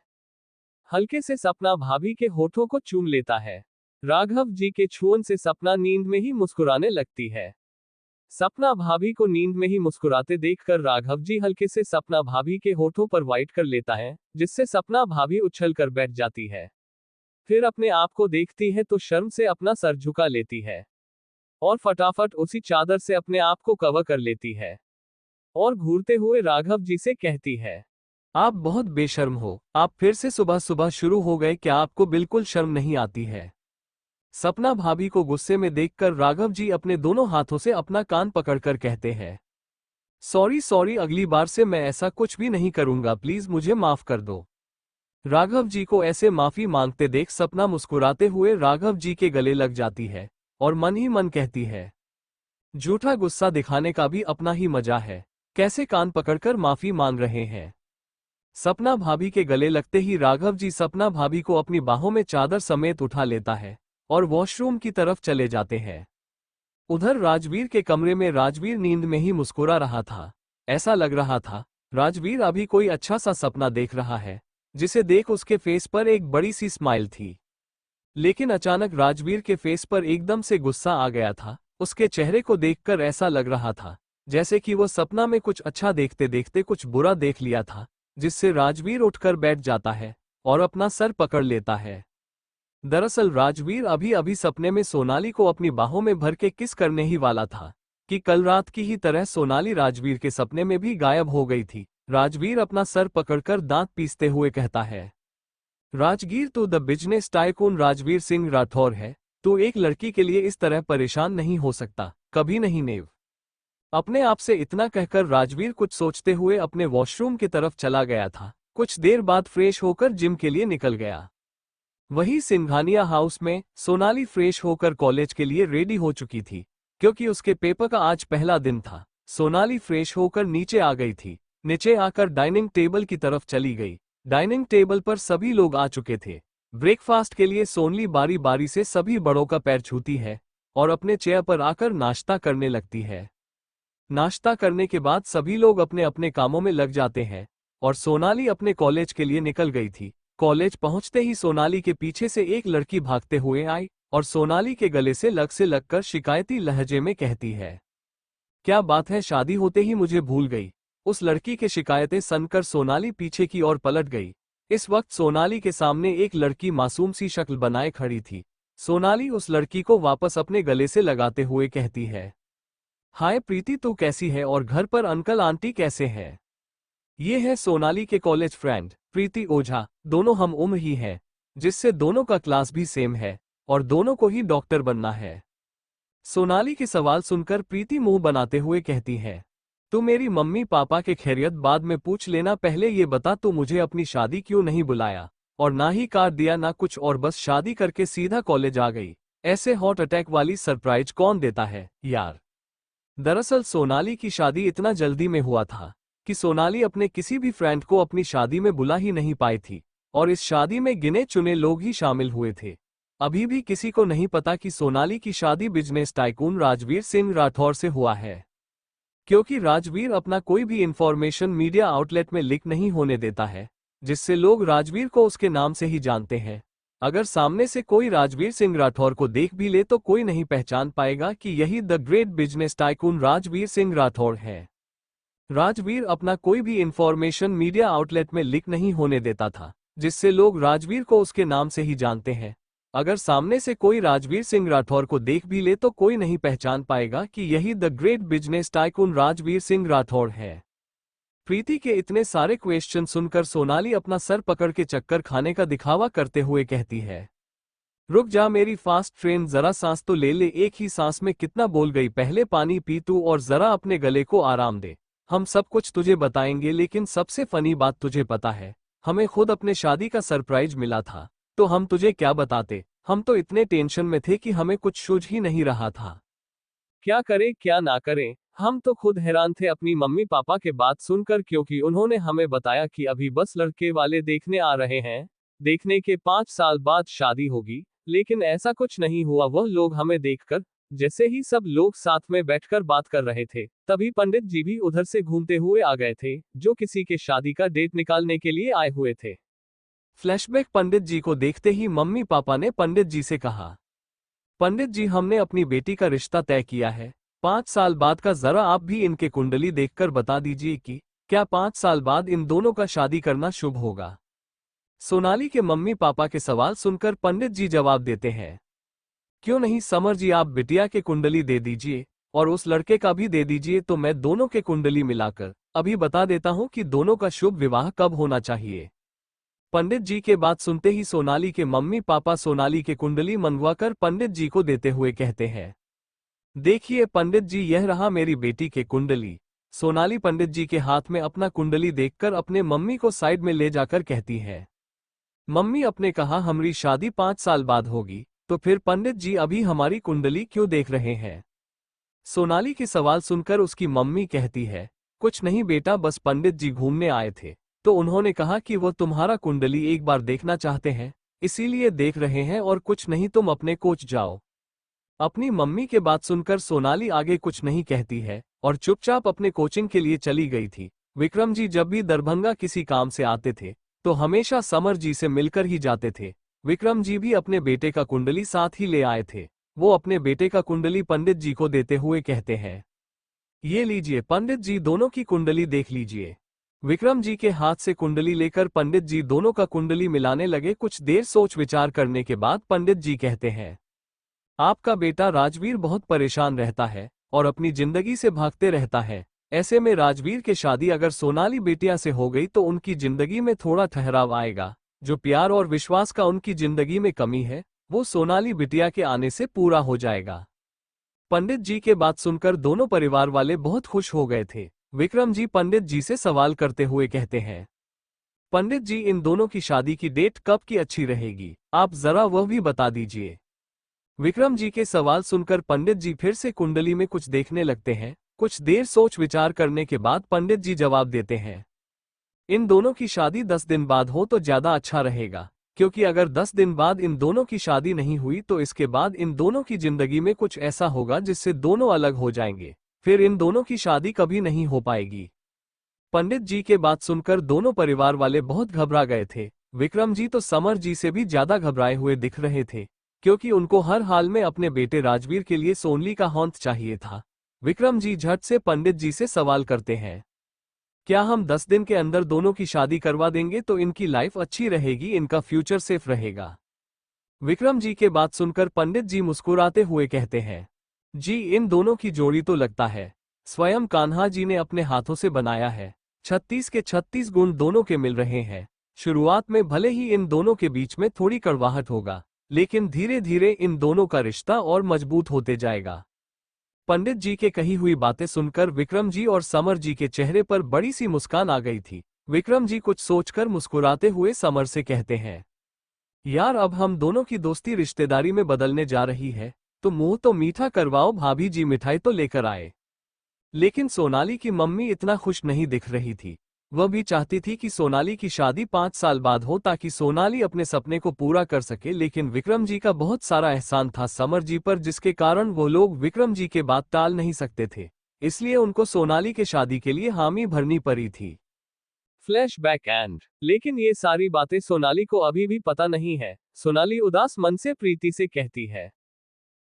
हल्के से सपना भाभी के होठों को चूम लेता है। राघव जी के छुअन से सपना नींद में ही मुस्कुराने लगती है। सपना भाभी को नींद में ही मुस्कुराते देखकर राघव जी हल्के से सपना भाभी के होठों पर वाइट कर लेता है, जिससे सपना भाभी उछल कर बैठ जाती है। फिर अपने आप को देखती है तो शर्म से अपना सर झुका लेती है और फटाफट उसी चादर से अपने आप को कवर कर लेती है और घूरते हुए राघव जी से कहती है, आप बहुत बेशर्म हो, आप फिर से सुबह सुबह शुरू हो गए, क्या आपको बिल्कुल शर्म नहीं आती है। सपना भाभी को गुस्से में देखकर राघव जी अपने दोनों हाथों से अपना कान पकड़कर कहते हैं, सॉरी, अगली बार से मैं ऐसा कुछ भी नहीं करूंगा, प्लीज मुझे माफ कर दो। राघव जी को ऐसे माफी मांगते देख सपना मुस्कुराते हुए राघव जी के गले लग जाती है और मन ही मन कहती है, झूठा गुस्सा दिखाने का भी अपना ही मजा है, कैसे कान पकड़कर माफी मांग रहे हैं। सपना भाभी के गले लगते ही राघव जी सपना भाभी को अपनी बाहों में चादर समेत उठा लेता है और वॉशरूम की तरफ चले जाते हैं। उधर राजवीर के कमरे में राजवीर नींद में ही मुस्कुरा रहा था। ऐसा लग रहा था राजवीर अभी कोई अच्छा सा सपना देख रहा है, जिसे देख उसके फेस पर एक बड़ी सी स्माइल थी। लेकिन अचानक राजवीर के फेस पर एकदम से गुस्सा आ गया था। उसके चेहरे को देखकर ऐसा लग रहा था जैसे कि वो सपना में कुछ अच्छा देखते देखते कुछ बुरा देख लिया था, जिससे राजवीर उठकर बैठ जाता है और अपना सर पकड़ लेता है। दरअसल राजवीर अभी अभी सपने में सोनाली को अपनी बाहों में भर के किस करने ही वाला था कि कल रात की ही तरह सोनाली राजवीर के सपने में भी गायब हो गई थी। राजवीर अपना सर पकड़कर दांत पीसते हुए कहता है, राजगीर तो the business tycoon Rajveer Singh Rathore है, तो एक लड़की के लिए इस तरह परेशान नहीं हो सकता, कभी नहीं नेव। अपने आप से इतना कहकर राजवीर कुछ सोचते हुए अपने वॉशरूम की तरफ चला गया था। कुछ देर बाद फ्रेश होकर जिम के लिए निकल गया। वहीं सिंघानिया हाउस में सोनाली फ्रेश होकर कॉलेज के लिए रेडी हो चुकी थी, क्योंकि उसके पेपर का आज पहला दिन था। सोनाली फ्रेश होकर नीचे आ गई थी। नीचे आकर डाइनिंग टेबल की तरफ चली गई। डाइनिंग टेबल पर सभी लोग आ चुके थे। ब्रेकफास्ट के लिए सोनली बारी बारी से सभी बड़ों का पैर छूती है और अपने चेयर पर आकर नाश्ता करने लगती है। नाश्ता करने के बाद सभी लोग अपने अपने कामों में लग जाते हैं और सोनाली अपने कॉलेज के लिए निकल गई थी। कॉलेज पहुंचते ही सोनाली के पीछे से एक लड़की भागते हुए आई और सोनाली के गले से लगकर शिकायती लहजे में कहती है, क्या बात है, शादी होते ही मुझे भूल गई। उस लड़की के शिकायतें सुनकर सोनाली पीछे की ओर पलट गई। इस वक्त सोनाली के सामने एक लड़की मासूम सी शक्ल बनाए खड़ी थी। सोनाली उस लड़की को वापस अपने गले से लगाते हुए कहती है, हाय प्रीति, तू कैसी है और घर पर अंकल आंटी कैसे हैं? ये है सोनाली के कॉलेज फ्रेंड प्रीति ओझा। दोनों हम उम्र ही है, जिससे दोनों का क्लास भी सेम है और दोनों को ही डॉक्टर बनना है। सोनाली के सवाल सुनकर प्रीति मुंह बनाते हुए कहती है, तू मेरी मम्मी पापा के खैरियत बाद में पूछ लेना, पहले ये बता तू मुझे अपनी शादी क्यों नहीं बुलाया और ना ही कार्ड दिया ना कुछ, और बस शादी करके सीधा कॉलेज आ गई। ऐसे हॉट अटैक वाली सरप्राइज कौन देता है यार। दरअसल सोनाली की शादी इतना जल्दी में हुआ था कि सोनाली अपने किसी भी फ्रेंड को अपनी शादी में बुला ही नहीं पाई थी और इस शादी में गिने चुने लोग ही शामिल हुए थे। अभी भी किसी को नहीं पता कि सोनाली की शादी बिजनेस टाइकून राजवीर सिंह राठौर से हुआ है, क्योंकि राजवीर अपना कोई भी इंफॉर्मेशन मीडिया आउटलेट में लीक नहीं होने देता है, जिससे लोग राजवीर को उसके नाम से ही जानते हैं। अगर सामने से कोई राजवीर सिंह राठौर को देख भी ले तो कोई नहीं पहचान पाएगा कि यही the great business tycoon Rajveer Singh Rathore है। राजवीर अपना कोई भी इंफॉर्मेशन मीडिया आउटलेट में लीक नहीं होने देता था, जिससे लोग राजवीर को उसके नाम से ही जानते हैं। अगर सामने से कोई राजवीर सिंह राठौर को देख भी ले तो कोई नहीं पहचान पाएगा कि यही the great business tycoon Rajveer Singh Rathore है। प्रीति के इतने सारे क्वेश्चन सुनकर सोनाली अपना सर पकड़ के चक्कर खाने का दिखावा करते हुए कहती है, रुक जा मेरी फास्ट ट्रेन, जरा सांस तो ले ले, एक ही सांस में कितना बोल गई, पहले पानी पी तू और जरा अपने गले को आराम दे। हम सब कुछ तुझे बताएंगे, लेकिन सबसे फनी बात तुझे पता है, हमें खुद अपने शादी का सरप्राइज मिला था, तो हम तुझे क्या बताते। हम तो इतने टेंशन में थे कि हमें कुछ सूझ ही नहीं रहा था, क्या करें क्या ना करें। हम तो खुद हैरान थे अपनी मम्मी पापा के बात सुनकर, क्योंकि उन्होंने हमें बताया कि अभी बस लड़के वाले देखने आ रहे हैं, देखने के 5 साल बाद शादी होगी, लेकिन ऐसा कुछ नहीं हुआ। वह लोग हमें देखकर, जैसे ही सब लोग साथ में बैठकर बात कर रहे थे, तभी पंडित जी भी उधर से घूमते हुए आ गए थे, जो किसी के शादी का डेट निकालने के लिए आए हुए थे। फ्लैशबैक, पंडित जी को देखते ही मम्मी पापा ने पंडित जी से कहा, पंडित जी हमने अपनी बेटी का रिश्ता तय किया है, 5 साल बाद का, जरा आप भी इनके कुंडली देखकर बता दीजिए कि क्या 5 साल बाद इन दोनों का शादी करना शुभ होगा। सोनाली के मम्मी पापा के सवाल सुनकर पंडित जी जवाब देते हैं, क्यों नहीं समर जी, आप बिटिया के कुंडली दे दीजिए और उस लड़के का भी दे दीजिए, तो मैं दोनों के कुंडली मिलाकर अभी बता देता हूं कि दोनों का शुभ विवाह कब होना चाहिए। पंडित जी के बात सुनते ही सोनाली के मम्मी पापा सोनाली के कुंडली मंगवाकर पंडित जी को देते हुए कहते हैं, देखिए पंडित जी, यह रहा मेरी बेटी के कुंडली। सोनाली पंडित जी के हाथ में अपना कुंडली देखकर अपने मम्मी को साइड में ले जाकर कहती है, मम्मी अपने कहा हमारी शादी 5 साल बाद होगी, तो फिर पंडित जी अभी हमारी कुंडली क्यों देख रहे हैं। सोनाली के सवाल सुनकर उसकी मम्मी कहती है, कुछ नहीं बेटा, बस पंडित जी घूमने आए थे, तो उन्होंने कहा कि वो तुम्हारा कुंडली एक बार देखना चाहते हैं, इसीलिए देख रहे हैं, और कुछ नहीं, तुम अपने कोच जाओ। अपनी मम्मी के बात सुनकर सोनाली आगे कुछ नहीं कहती है और चुपचाप अपने कोचिंग के लिए चली गई थी। विक्रम जी जब भी दरभंगा किसी काम से आते थे तो हमेशा समर जी से मिलकर ही जाते थे। विक्रम जी भी अपने बेटे का कुंडली साथ ही ले आए थे। वो अपने बेटे का कुंडली पंडित जी को देते हुए कहते हैं, ये लीजिए पंडित जी, दोनों की कुंडली देख लीजिए। विक्रम जी के हाथ से कुंडली लेकर पंडित जी दोनों का कुंडली मिलाने लगे। कुछ देर सोच विचार करने के बाद पंडित जी कहते हैं, आपका बेटा राजवीर बहुत परेशान रहता है और अपनी जिंदगी से भागते रहता है। ऐसे में राजवीर की शादी अगर सोनाली बेटिया से हो गई तो उनकी जिंदगी में थोड़ा ठहराव आएगा। जो प्यार और विश्वास का उनकी जिंदगी में कमी है वो सोनाली बिटिया के आने से पूरा हो जाएगा। पंडित जी के बात सुनकर दोनों परिवार वाले बहुत खुश हो गए थे। विक्रम जी पंडित जी से सवाल करते हुए कहते हैं, पंडित जी इन दोनों की शादी की डेट कब की अच्छी रहेगी, आप जरा वह भी बता दीजिए। विक्रम जी के सवाल सुनकर पंडित जी फिर से कुंडली में कुछ देखने लगते हैं। कुछ देर सोच विचार करने के बाद पंडित जी जवाब देते हैं, इन दोनों की शादी 10 दिन बाद हो तो ज्यादा अच्छा रहेगा, क्योंकि अगर 10 दिन बाद इन दोनों की शादी नहीं हुई तो इसके बाद इन दोनों की जिंदगी में कुछ ऐसा होगा जिससे दोनों अलग हो जाएंगे, फिर इन दोनों की शादी कभी नहीं हो पाएगी। पंडित जी के बात सुनकर दोनों परिवार वाले बहुत घबरा गए थे। विक्रम जी तो समर जी से भी ज्यादा घबराए हुए दिख रहे थे, क्योंकि उनको हर हाल में अपने बेटे राजवीर के लिए सोनली का हौंत चाहिए था। विक्रम जी झट से पंडित जी से सवाल करते हैं, क्या हम 10 दिन के अंदर दोनों की शादी करवा देंगे तो इनकी लाइफ अच्छी रहेगी, इनका फ्यूचर सेफ रहेगा। विक्रम जी के बात सुनकर पंडित जी मुस्कुराते हुए कहते हैं, जी इन दोनों की जोड़ी तो लगता है स्वयं कान्हा जी ने अपने हाथों से बनाया है। 36 के 36 गुण दोनों के मिल रहे हैं। शुरुआत में भले ही इन दोनों के बीच में थोड़ी कड़वाहट होगा, लेकिन धीरे धीरे इन दोनों का रिश्ता और मजबूत होते जाएगा। पंडित जी के कही हुई बातें सुनकर विक्रम जी और समर जी के चेहरे पर बड़ी सी मुस्कान आ गई थी। विक्रम जी कुछ सोचकर मुस्कुराते हुए समर से कहते हैं, यार अब हम दोनों की दोस्ती रिश्तेदारी में बदलने जा रही है, तो मुंह तो मीठा करवाओ, भाभी जी मिठाई तो लेकर आए। लेकिन सोनाली की मम्मी इतना खुश नहीं दिख रही थी। वह भी चाहती थी कि सोनाली की शादी 5 साल बाद हो ताकि सोनाली अपने सपने को पूरा कर सके, लेकिन विक्रम जी का बहुत सारा एहसान था समर जी पर, जिसके कारण वो लोग विक्रम जी के बात टाल नहीं सकते थे। इसलिए उनको सोनाली के शादी के लिए हामी भरनी पड़ी थी। फ्लैशबैक एंड लेकिन ये सारी बातें सोनाली को अभी भी पता नहीं है। सोनाली उदास मन से प्रीति से कहती है,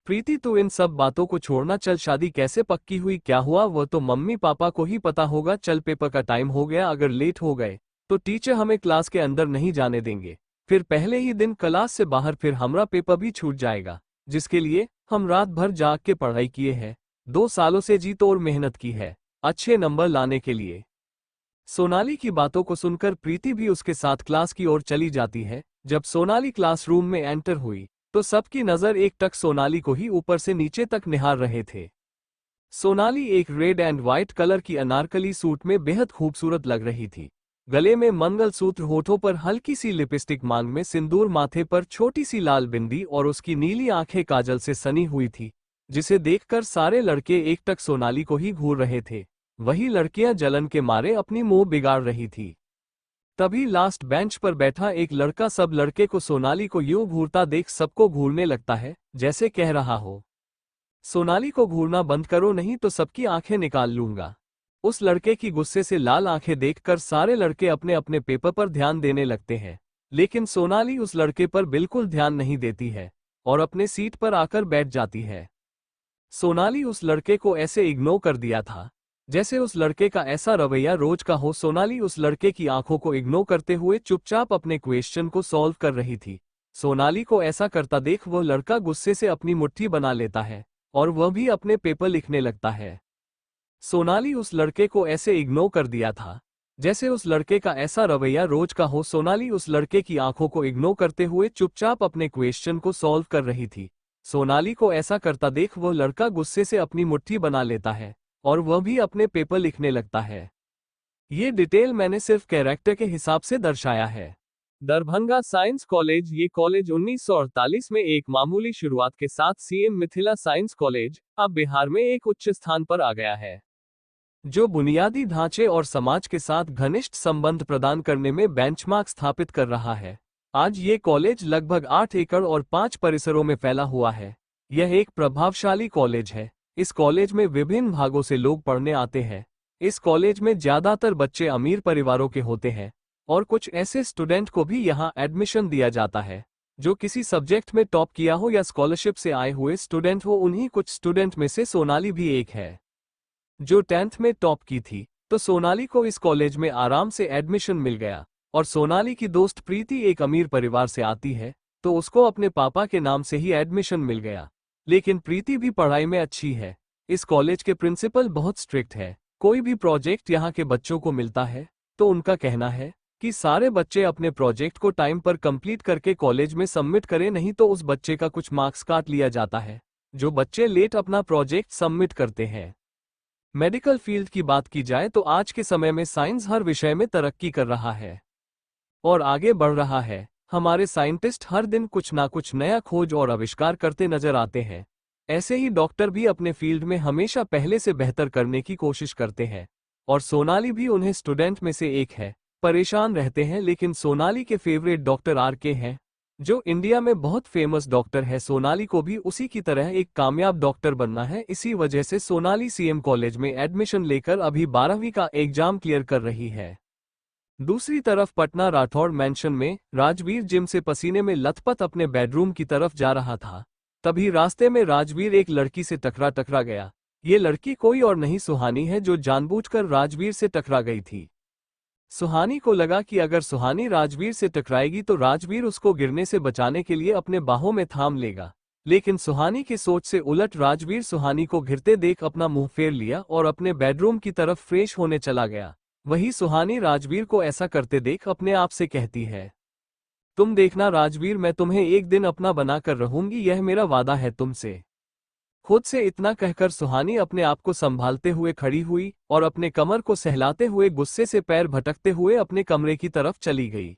प्रीति तू इन सब बातों को छोड़ना, चल शादी कैसे पक्की हुई, क्या हुआ, वो तो मम्मी पापा को ही पता होगा। चल पेपर का टाइम हो गया, अगर लेट हो गए तो टीचर हमें क्लास के अंदर नहीं जाने देंगे, फिर पहले ही दिन क्लास से बाहर, फिर हमारा पेपर भी छूट जाएगा, जिसके लिए हम रात भर जाग के पढ़ाई किए हैं, 2 सालों से जी तोड़ मेहनत की है अच्छे नंबर लाने के लिए। सोनाली की बातों को सुनकर प्रीति भी उसके साथ क्लास की ओर चली जाती है। जब सोनाली क्लासरूम में एंटर हुई तो सबकी नजर एकटक सोनाली को ही ऊपर से नीचे तक निहार रहे थे। सोनाली एक रेड एंड व्हाइट कलर की अनारकली सूट में बेहद खूबसूरत लग रही थी। गले में मंगलसूत्र, होठों पर हल्की सी लिपस्टिक, मांग में सिंदूर, माथे पर छोटी सी लाल बिंदी और उसकी नीली आंखें काजल से सनी हुई थी, जिसे देखकर सारे लड़के एकटक सोनाली को ही घूर रहे थे। वही लड़कियां जलन के मारे अपनी मुंह बिगाड़ रही थी। तभी लास्ट बेंच पर बैठा एक लड़का सब लड़के को सोनाली को यूं घूरता देख सबको घूरने लगता है, जैसे कह रहा हो, सोनाली को घूरना बंद करो नहीं तो सबकी आंखें निकाल लूंगा। उस लड़के की गुस्से से लाल आंखें देखकर सारे लड़के अपने अपने पेपर पर ध्यान देने लगते हैं, लेकिन सोनाली उस लड़के पर बिल्कुल ध्यान नहीं देती है और अपने सीट पर आकर बैठ जाती है। सोनाली उस लड़के को ऐसे इग्नोर कर दिया था जैसे उस लड़के का ऐसा रवैया रोज का हो। सोनाली उस लड़के की आंखों को इग्नोर करते हुए चुपचाप अपने क्वेश्चन को सॉल्व कर रही थी। सोनाली को ऐसा करता देख वो लड़का गुस्से से अपनी मुट्ठी बना लेता है और वह भी अपने पेपर लिखने लगता है। सोनाली उस लड़के को ऐसे इग्नोर कर दिया था जैसे उस लड़के का ऐसा रवैया रोज का हो। सोनाली उस लड़के की आंखों को इग्नोर करते हुए चुपचाप अपने क्वेश्चन को सॉल्व कर रही थी। सोनाली को ऐसा करता देख वो लड़का गुस्से से अपनी मुट्ठी बना लेता है और वह भी अपने पेपर लिखने लगता है। ये डिटेल मैंने सिर्फ कैरेक्टर के हिसाब से दर्शाया है। Darbhanga science college. ये कॉलेज 1948 में एक मामूली शुरुआत के साथ सीएम मिथिला साइंस कॉलेज अब बिहार में एक उच्च स्थान पर आ गया है, जो बुनियादी ढांचे और समाज के साथ घनिष्ठ संबंध प्रदान करने में बेंचमार्क स्थापित कर रहा है। आज ये कॉलेज लगभग 8 एकड़ और 5 परिसरों में फैला हुआ है। यह एक प्रभावशाली कॉलेज है। इस कॉलेज में विभिन्न भागों से लोग पढ़ने आते हैं। इस कॉलेज में ज्यादातर बच्चे अमीर परिवारों के होते हैं और कुछ ऐसे स्टूडेंट को भी यहाँ एडमिशन दिया जाता है जो किसी सब्जेक्ट में टॉप किया हो या स्कॉलरशिप से आए हुए स्टूडेंट हो। उन्हीं कुछ स्टूडेंट में से सोनाली भी एक है, जो 10th में टॉप की थी। तो सोनाली को इस कॉलेज में आराम से एडमिशन मिल गया। और सोनाली की दोस्त प्रीति एक अमीर परिवार से आती है, तो उसको अपने पापा के नाम से ही एडमिशन मिल गया। लेकिन प्रीति भी पढ़ाई में अच्छी है। इस कॉलेज के प्रिंसिपल बहुत स्ट्रिक्ट है। कोई भी प्रोजेक्ट यहाँ के बच्चों को मिलता है तो उनका कहना है कि सारे बच्चे अपने प्रोजेक्ट को टाइम पर कंप्लीट करके कॉलेज में सबमिट करें, नहीं तो उस बच्चे का कुछ मार्क्स काट लिया जाता है जो बच्चे लेट अपना प्रोजेक्ट सबमिट करते हैं। मेडिकल फील्ड की बात की जाए तो आज के समय में साइंस हर विषय में तरक्की कर रहा है और आगे बढ़ रहा है। हमारे साइंटिस्ट हर दिन कुछ ना कुछ नया खोज और आविष्कार करते नजर आते हैं। ऐसे ही डॉक्टर भी अपने फील्ड में हमेशा पहले से बेहतर करने की कोशिश करते हैं और सोनाली भी उन्हें स्टूडेंट में से एक है। परेशान रहते हैं, लेकिन सोनाली के फेवरेट डॉक्टर आरके हैं, जो इंडिया में बहुत फेमस डॉक्टर है। सोनाली को भी उसी की तरह एक कामयाब डॉक्टर बनना है। इसी वजह से सोनाली सीएम कॉलेज में एडमिशन लेकर अभी 12वीं का एग्जाम क्लियर कर रही है। दूसरी तरफ पटना राठौड़ मैंशन में राजवीर जिम से पसीने में लथपथ अपने बेडरूम की तरफ जा रहा था। तभी रास्ते में राजवीर एक लड़की से टकरा गया। ये लड़की कोई और नहीं सुहानी है, जो जानबूझकर राजवीर से टकरा गई थी। सुहानी को लगा कि अगर सुहानी राजवीर से टकराएगी तो राजवीर उसको गिरने से बचाने के लिए अपने बाहों में थाम लेगा। लेकिन सुहानी की सोच से उलट राजवीर सुहानी को घिरते देख अपना मुंह फेर लिया और अपने बेडरूम की तरफ फ्रेश होने चला गया। वही सुहानी राजवीर को ऐसा करते देख अपने आप से कहती है, तुम देखना राजवीर, मैं तुम्हें एक दिन अपना बनाकर रहूंगी, यह मेरा वादा है तुमसे। खुद से इतना कहकर सुहानी अपने आप को संभालते हुए खड़ी हुई और अपने कमर को सहलाते हुए गुस्से से पैर भटकते हुए अपने कमरे की तरफ चली गई।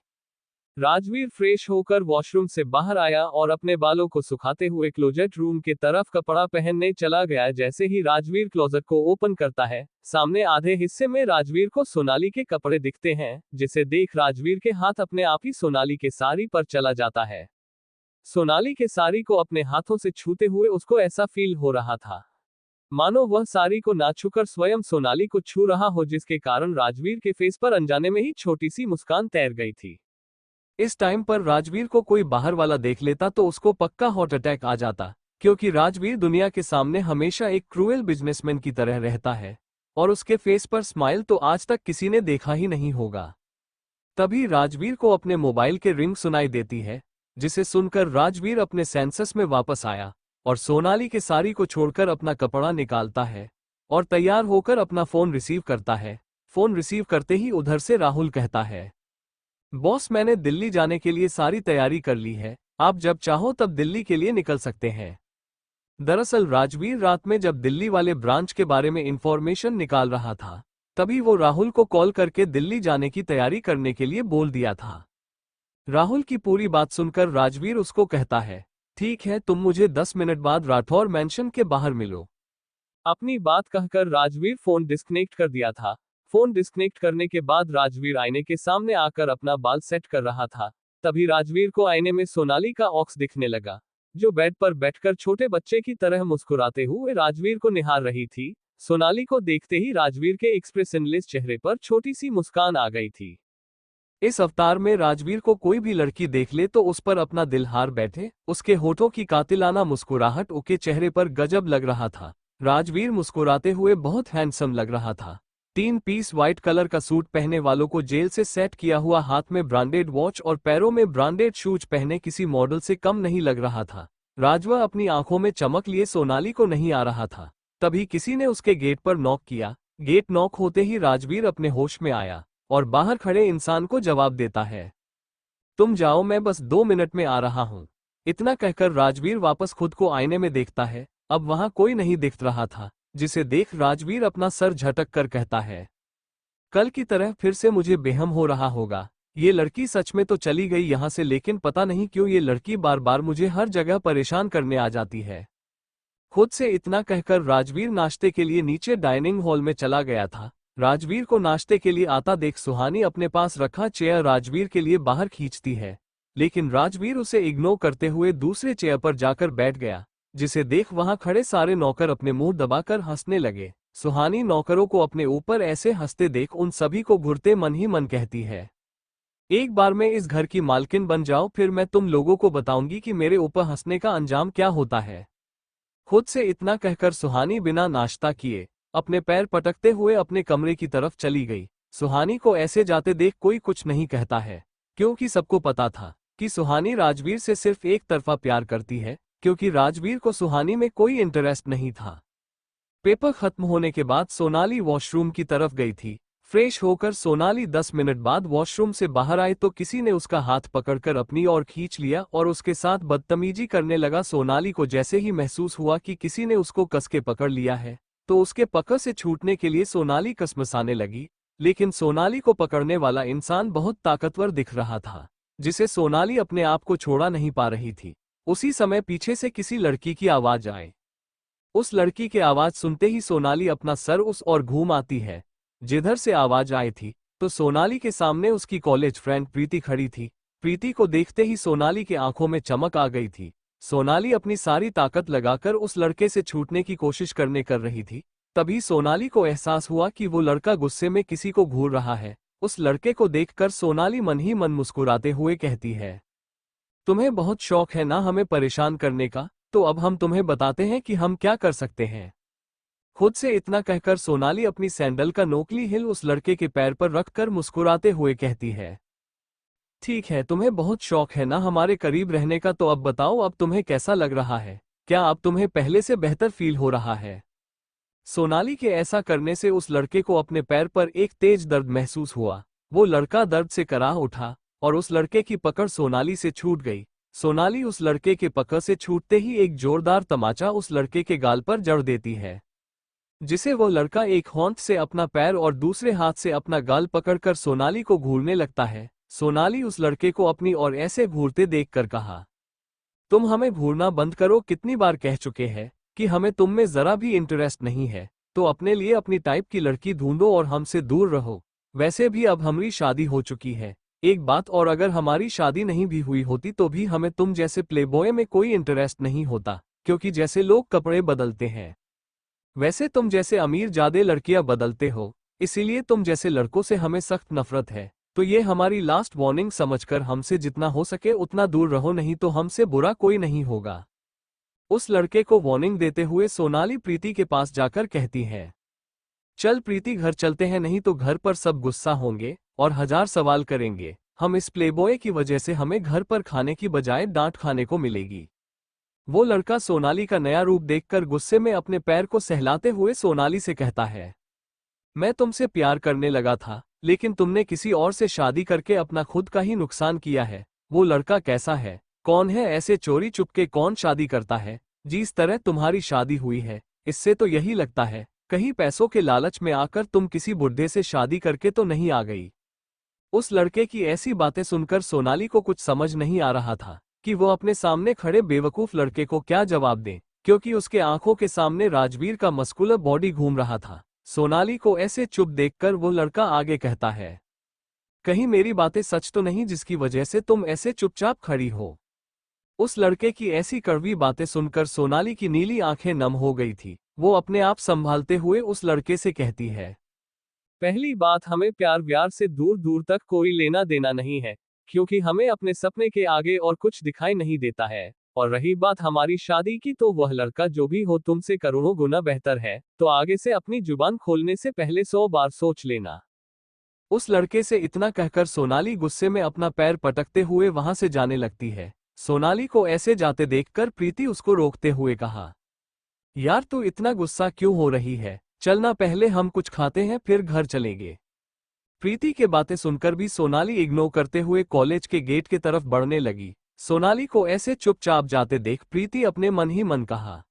राजवीर फ्रेश होकर वॉशरूम से बाहर आया और अपने बालों को सुखाते हुए क्लोजेट रूम के तरफ कपड़ा पहनने चला गया। जैसे ही राजवीर क्लोजेट को ओपन करता है, सामने आधे हिस्से में राजवीर को सोनाली के कपड़े दिखते हैं, जिसे देख राजवीर के हाथ अपने आप ही सोनाली के साड़ी पर चला जाता है। सोनाली के साड़ी को अपने हाथों से छूते हुए उसको ऐसा फील हो रहा था मानो वह साड़ी को ना छूकर स्वयं सोनाली को छू रहा हो, जिसके कारण राजवीर के फेस पर अनजाने में ही छोटी सी मुस्कान तैर गई थी। इस टाइम पर राजवीर को कोई बाहर वाला देख लेता तो उसको पक्का हार्ट अटैक आ जाता, क्योंकि राजवीर दुनिया के सामने हमेशा एक क्रूएल बिजनेसमैन की तरह रहता है और उसके फेस पर स्माइल तो आज तक किसी ने देखा ही नहीं होगा। तभी राजवीर को अपने मोबाइल के रिंग सुनाई देती है, जिसे सुनकर राजवीर अपने सेंसस में वापस आया और सोनाली के साड़ी को छोड़कर अपना कपड़ा निकालता है और तैयार होकर अपना फोन रिसीव करता है। फोन रिसीव करते ही उधर से राहुल कहता है, बॉस, मैंने दिल्ली जाने के लिए सारी तैयारी कर ली है, आप जब चाहो तब दिल्ली के लिए निकल सकते हैं। दरअसल राजवीर रात में जब दिल्ली वाले ब्रांच के बारे में इंफॉर्मेशन निकाल रहा था, तभी वो राहुल को कॉल करके दिल्ली जाने की तैयारी करने के लिए बोल दिया था। राहुल की पूरी बात सुनकर राजवीर उसको कहता है, ठीक है, तुम मुझे 10 मिनट बाद राठौर मैंशन के बाहर मिलो। अपनी बात कहकर राजवीर फोन डिस्कनेक्ट कर दिया था। फोन डिस्कनेक्ट करने के बाद राजवीर आईने के सामने आकर अपना बाल सेट कर रहा था। तभी राजवीर को आईने में सोनाली का ऑक्स दिखने लगा, जो बेड पर बैठकर छोटे बच्चे की तरह मुस्कुराते हुए राजवीर को निहार रही थी। सोनाली को देखते ही राजवीर के एक्सप्रेशनलेस चेहरे पर छोटी सी मुस्कान आ गई थी। इस अवतार में राजवीर को कोई भी लड़की देख ले तो उस पर अपना दिल हार बैठे। उसके होठों की कातिलाना मुस्कुराहट उसके चेहरे पर गजब लग रहा था। राजवीर मुस्कुराते हुए बहुत हैंडसम लग रहा था। 3 पीस व्हाइट कलर का सूट पहने वालों को जेल से सेट किया हुआ, हाथ में ब्रांडेड वॉच और पैरों में ब्रांडेड शूज पहने किसी मॉडल से कम नहीं लग रहा था। राजवा अपनी आंखों में चमक लिए सोनाली को नहीं आ रहा था। तभी किसी ने उसके गेट पर नॉक किया। गेट नॉक होते ही राजवीर अपने होश में आया और बाहर खड़े इंसान को जवाब देता है, तुम जाओ, मैं बस 2 मिनट में आ रहा हूं। इतना कहकर राजवीर वापस खुद को आईने में देखता है। अब वहां कोई नहीं दिख रहा था, जिसे देख राजवीर अपना सर झटक कर कहता है, कल की तरह फिर से मुझे बेहम हो रहा होगा। ये लड़की सच में तो चली गई यहां से, लेकिन पता नहीं क्यों ये लड़की बार बार मुझे हर जगह परेशान करने आ जाती है। खुद से इतना कहकर राजवीर नाश्ते के लिए नीचे डाइनिंग हॉल में चला गया था। राजवीर को नाश्ते के लिए आता देख सुहानी अपने पास रखा चेयर राजवीर के लिए बाहर खींचती है, लेकिन राजवीर उसे इग्नोर करते हुए दूसरे चेयर पर जाकर बैठ गया, जिसे देख वहां खड़े सारे नौकर अपने मुंह दबाकर हंसने लगे। सुहानी नौकरों को अपने ऊपर ऐसे हंसते देख उन सभी को घुरते मन ही मन कहती है, एक बार मैं इस घर की मालकिन बन जाऊं, फिर मैं तुम लोगों को बताऊंगी कि मेरे ऊपर हंसने का अंजाम क्या होता है। खुद से इतना कहकर सुहानी बिना नाश्ता किए अपने पैर पटकते हुए अपने कमरे की तरफ चली गई। सुहानी को ऐसे जाते देख कोई कुछ नहीं कहता है, क्योंकि सबको पता था कि सुहानी राजवीर से सिर्फ एक तरफा प्यार करती है, क्योंकि राजवीर को सुहानी में कोई इंटरेस्ट नहीं था। पेपर खत्म होने के बाद सोनाली वॉशरूम की तरफ गई थी। फ्रेश होकर सोनाली 10 मिनट बाद वॉशरूम से बाहर आई तो किसी ने उसका हाथ पकड़कर अपनी ओर खींच लिया और उसके साथ बदतमीजी करने लगा। सोनाली को जैसे ही महसूस हुआ कि किसी ने उसको कस के पकड़ लिया है, तो उसके पकड़ से छूटने के लिए सोनाली कसमसाने लगी, लेकिन सोनाली को पकड़ने वाला इंसान बहुत ताकतवर दिख रहा था, जिसे सोनाली अपने आप को छोड़ा नहीं पा रही थी। उसी समय पीछे से किसी लड़की की आवाज आए। उस लड़की के आवाज सुनते ही सोनाली अपना सर उस ओर घूम आती है जिधर से आवाज आई थी, तो सोनाली के सामने उसकी कॉलेज फ्रेंड प्रीति खड़ी थी। प्रीति को देखते ही सोनाली की आंखों में चमक आ गई थी। सोनाली अपनी सारी ताकत लगाकर उस लड़के से छूटने की कोशिश कर रही थी। तभी सोनाली को एहसास हुआ कि वो लड़का गुस्से में किसी को घूर रहा है। उस लड़के को देखकर सोनाली मन ही मन मुस्कुराते हुए कहती है, तुम्हें बहुत शौक है ना हमें परेशान करने का, तो अब हम तुम्हें बताते हैं कि हम क्या कर सकते हैं। खुद से इतना कहकर सोनाली अपनी सैंडल का नोकली हिल उस लड़के के पैर पर रखकर मुस्कुराते हुए कहती है, ठीक है, तुम्हें बहुत शौक है ना हमारे करीब रहने का, तो अब बताओ अब तुम्हें कैसा लग रहा है? क्या अब तुम्हें पहले से बेहतर फील हो रहा है? सोनाली के ऐसा करने से उस लड़के को अपने पैर पर एक तेज दर्द महसूस हुआ। वो लड़का दर्द से कराह उठा और उस लड़के की पकड़ सोनाली से छूट गई। सोनाली उस लड़के के पकड़ से छूटते ही एक जोरदार तमाचा उस लड़के के गाल पर जड़ देती है, जिसे वो लड़का एक होंठ से अपना पैर और दूसरे हाथ से अपना गाल पकड़कर सोनाली को घूरने लगता है। सोनाली उस लड़के को अपनी ओर ऐसे घूरते देखकर कहा, तुम हमें घूरना बंद करो, कितनी बार कह चुके हैं कि हमें तुम में जरा भी इंटरेस्ट नहीं है, तो अपने लिए अपनी टाइप की लड़की ढूंढो और हमसे दूर रहो। वैसे भी अब हमारी शादी हो चुकी है। एक बात और, अगर हमारी शादी नहीं भी हुई होती तो भी हमें तुम जैसे प्लेबॉय में कोई इंटरेस्ट नहीं होता, क्योंकि जैसे लोग कपड़े बदलते हैं वैसे तुम जैसे अमीर जादे लड़कियां बदलते हो, इसीलिए तुम जैसे लड़कों से हमें सख्त नफरत है। तो ये हमारी लास्ट वार्निंग समझकर हमसे जितना हो सके उतना दूर रहो, नहीं तो हमसे बुरा कोई नहीं होगा। उस लड़के को वार्निंग देते हुए सोनाली प्रीति के पास जाकर कहती है, चल प्रीति घर चलते हैं, नहीं तो घर पर सब गुस्सा होंगे और 1000 सवाल करेंगे। हम इस प्लेबॉय की वजह से हमें घर पर खाने की बजाय डांट खाने को मिलेगी। वो लड़का सोनाली का नया रूप देखकर गुस्से में अपने पैर को सहलाते हुए सोनाली से कहता है, मैं तुमसे प्यार करने लगा था, लेकिन तुमने किसी और से शादी करके अपना खुद का ही नुकसान किया है। वो लड़का कैसा है, कौन है, ऐसे चोरी चुपके कौन शादी करता है? जिस तरह तुम्हारी शादी हुई है, इससे तो यही लगता है कहीं पैसों के लालच में आकर तुम किसी बुढ़े से शादी करके तो नहीं आ गई। उस लड़के की ऐसी बातें सुनकर सोनाली को कुछ समझ नहीं आ रहा था कि वो अपने सामने खड़े बेवकूफ लड़के को क्या जवाब दे, क्योंकि उसके आंखों के सामने राजवीर का मस्कुलर बॉडी घूम रहा था। सोनाली को ऐसे चुप देखकर वो लड़का आगे कहता है, कहीं मेरी बातें सच तो नहीं जिसकी वजह से तुम ऐसे चुपचाप खड़ी हो? उस लड़के की ऐसी कड़वी बातें सुनकर सोनाली की नीली आंखें नम हो गई थी। वो अपने आप संभालते हुए उस लड़के से कहती है, पहली बात, हमें प्यार व्यार से दूर दूर तक कोई लेना देना नहीं है, क्योंकि हमें अपने सपने के आगे और कुछ दिखाई नहीं देता है। और रही बात हमारी शादी की, तो वह लड़का जो भी हो तुमसे करोड़ों गुना बेहतर है, तो आगे से अपनी जुबान खोलने से पहले 100 बार सोच लेना। उस लड़के से इतना कहकर सोनाली गुस्से में अपना पैर पटकते हुए वहां से जाने लगती है। सोनाली को ऐसे जाते देखकर प्रीति उसको रोकते हुए कहा, यार तू इतना गुस्सा क्यों हो रही है? चलना, पहले हम कुछ खाते हैं फिर घर चलेंगे। प्रीति के बातें सुनकर भी सोनाली इग्नोर करते हुए कॉलेज के गेट की तरफ बढ़ने लगी। सोनाली को ऐसे चुपचाप जाते देख प्रीति अपने मन ही मन कहा,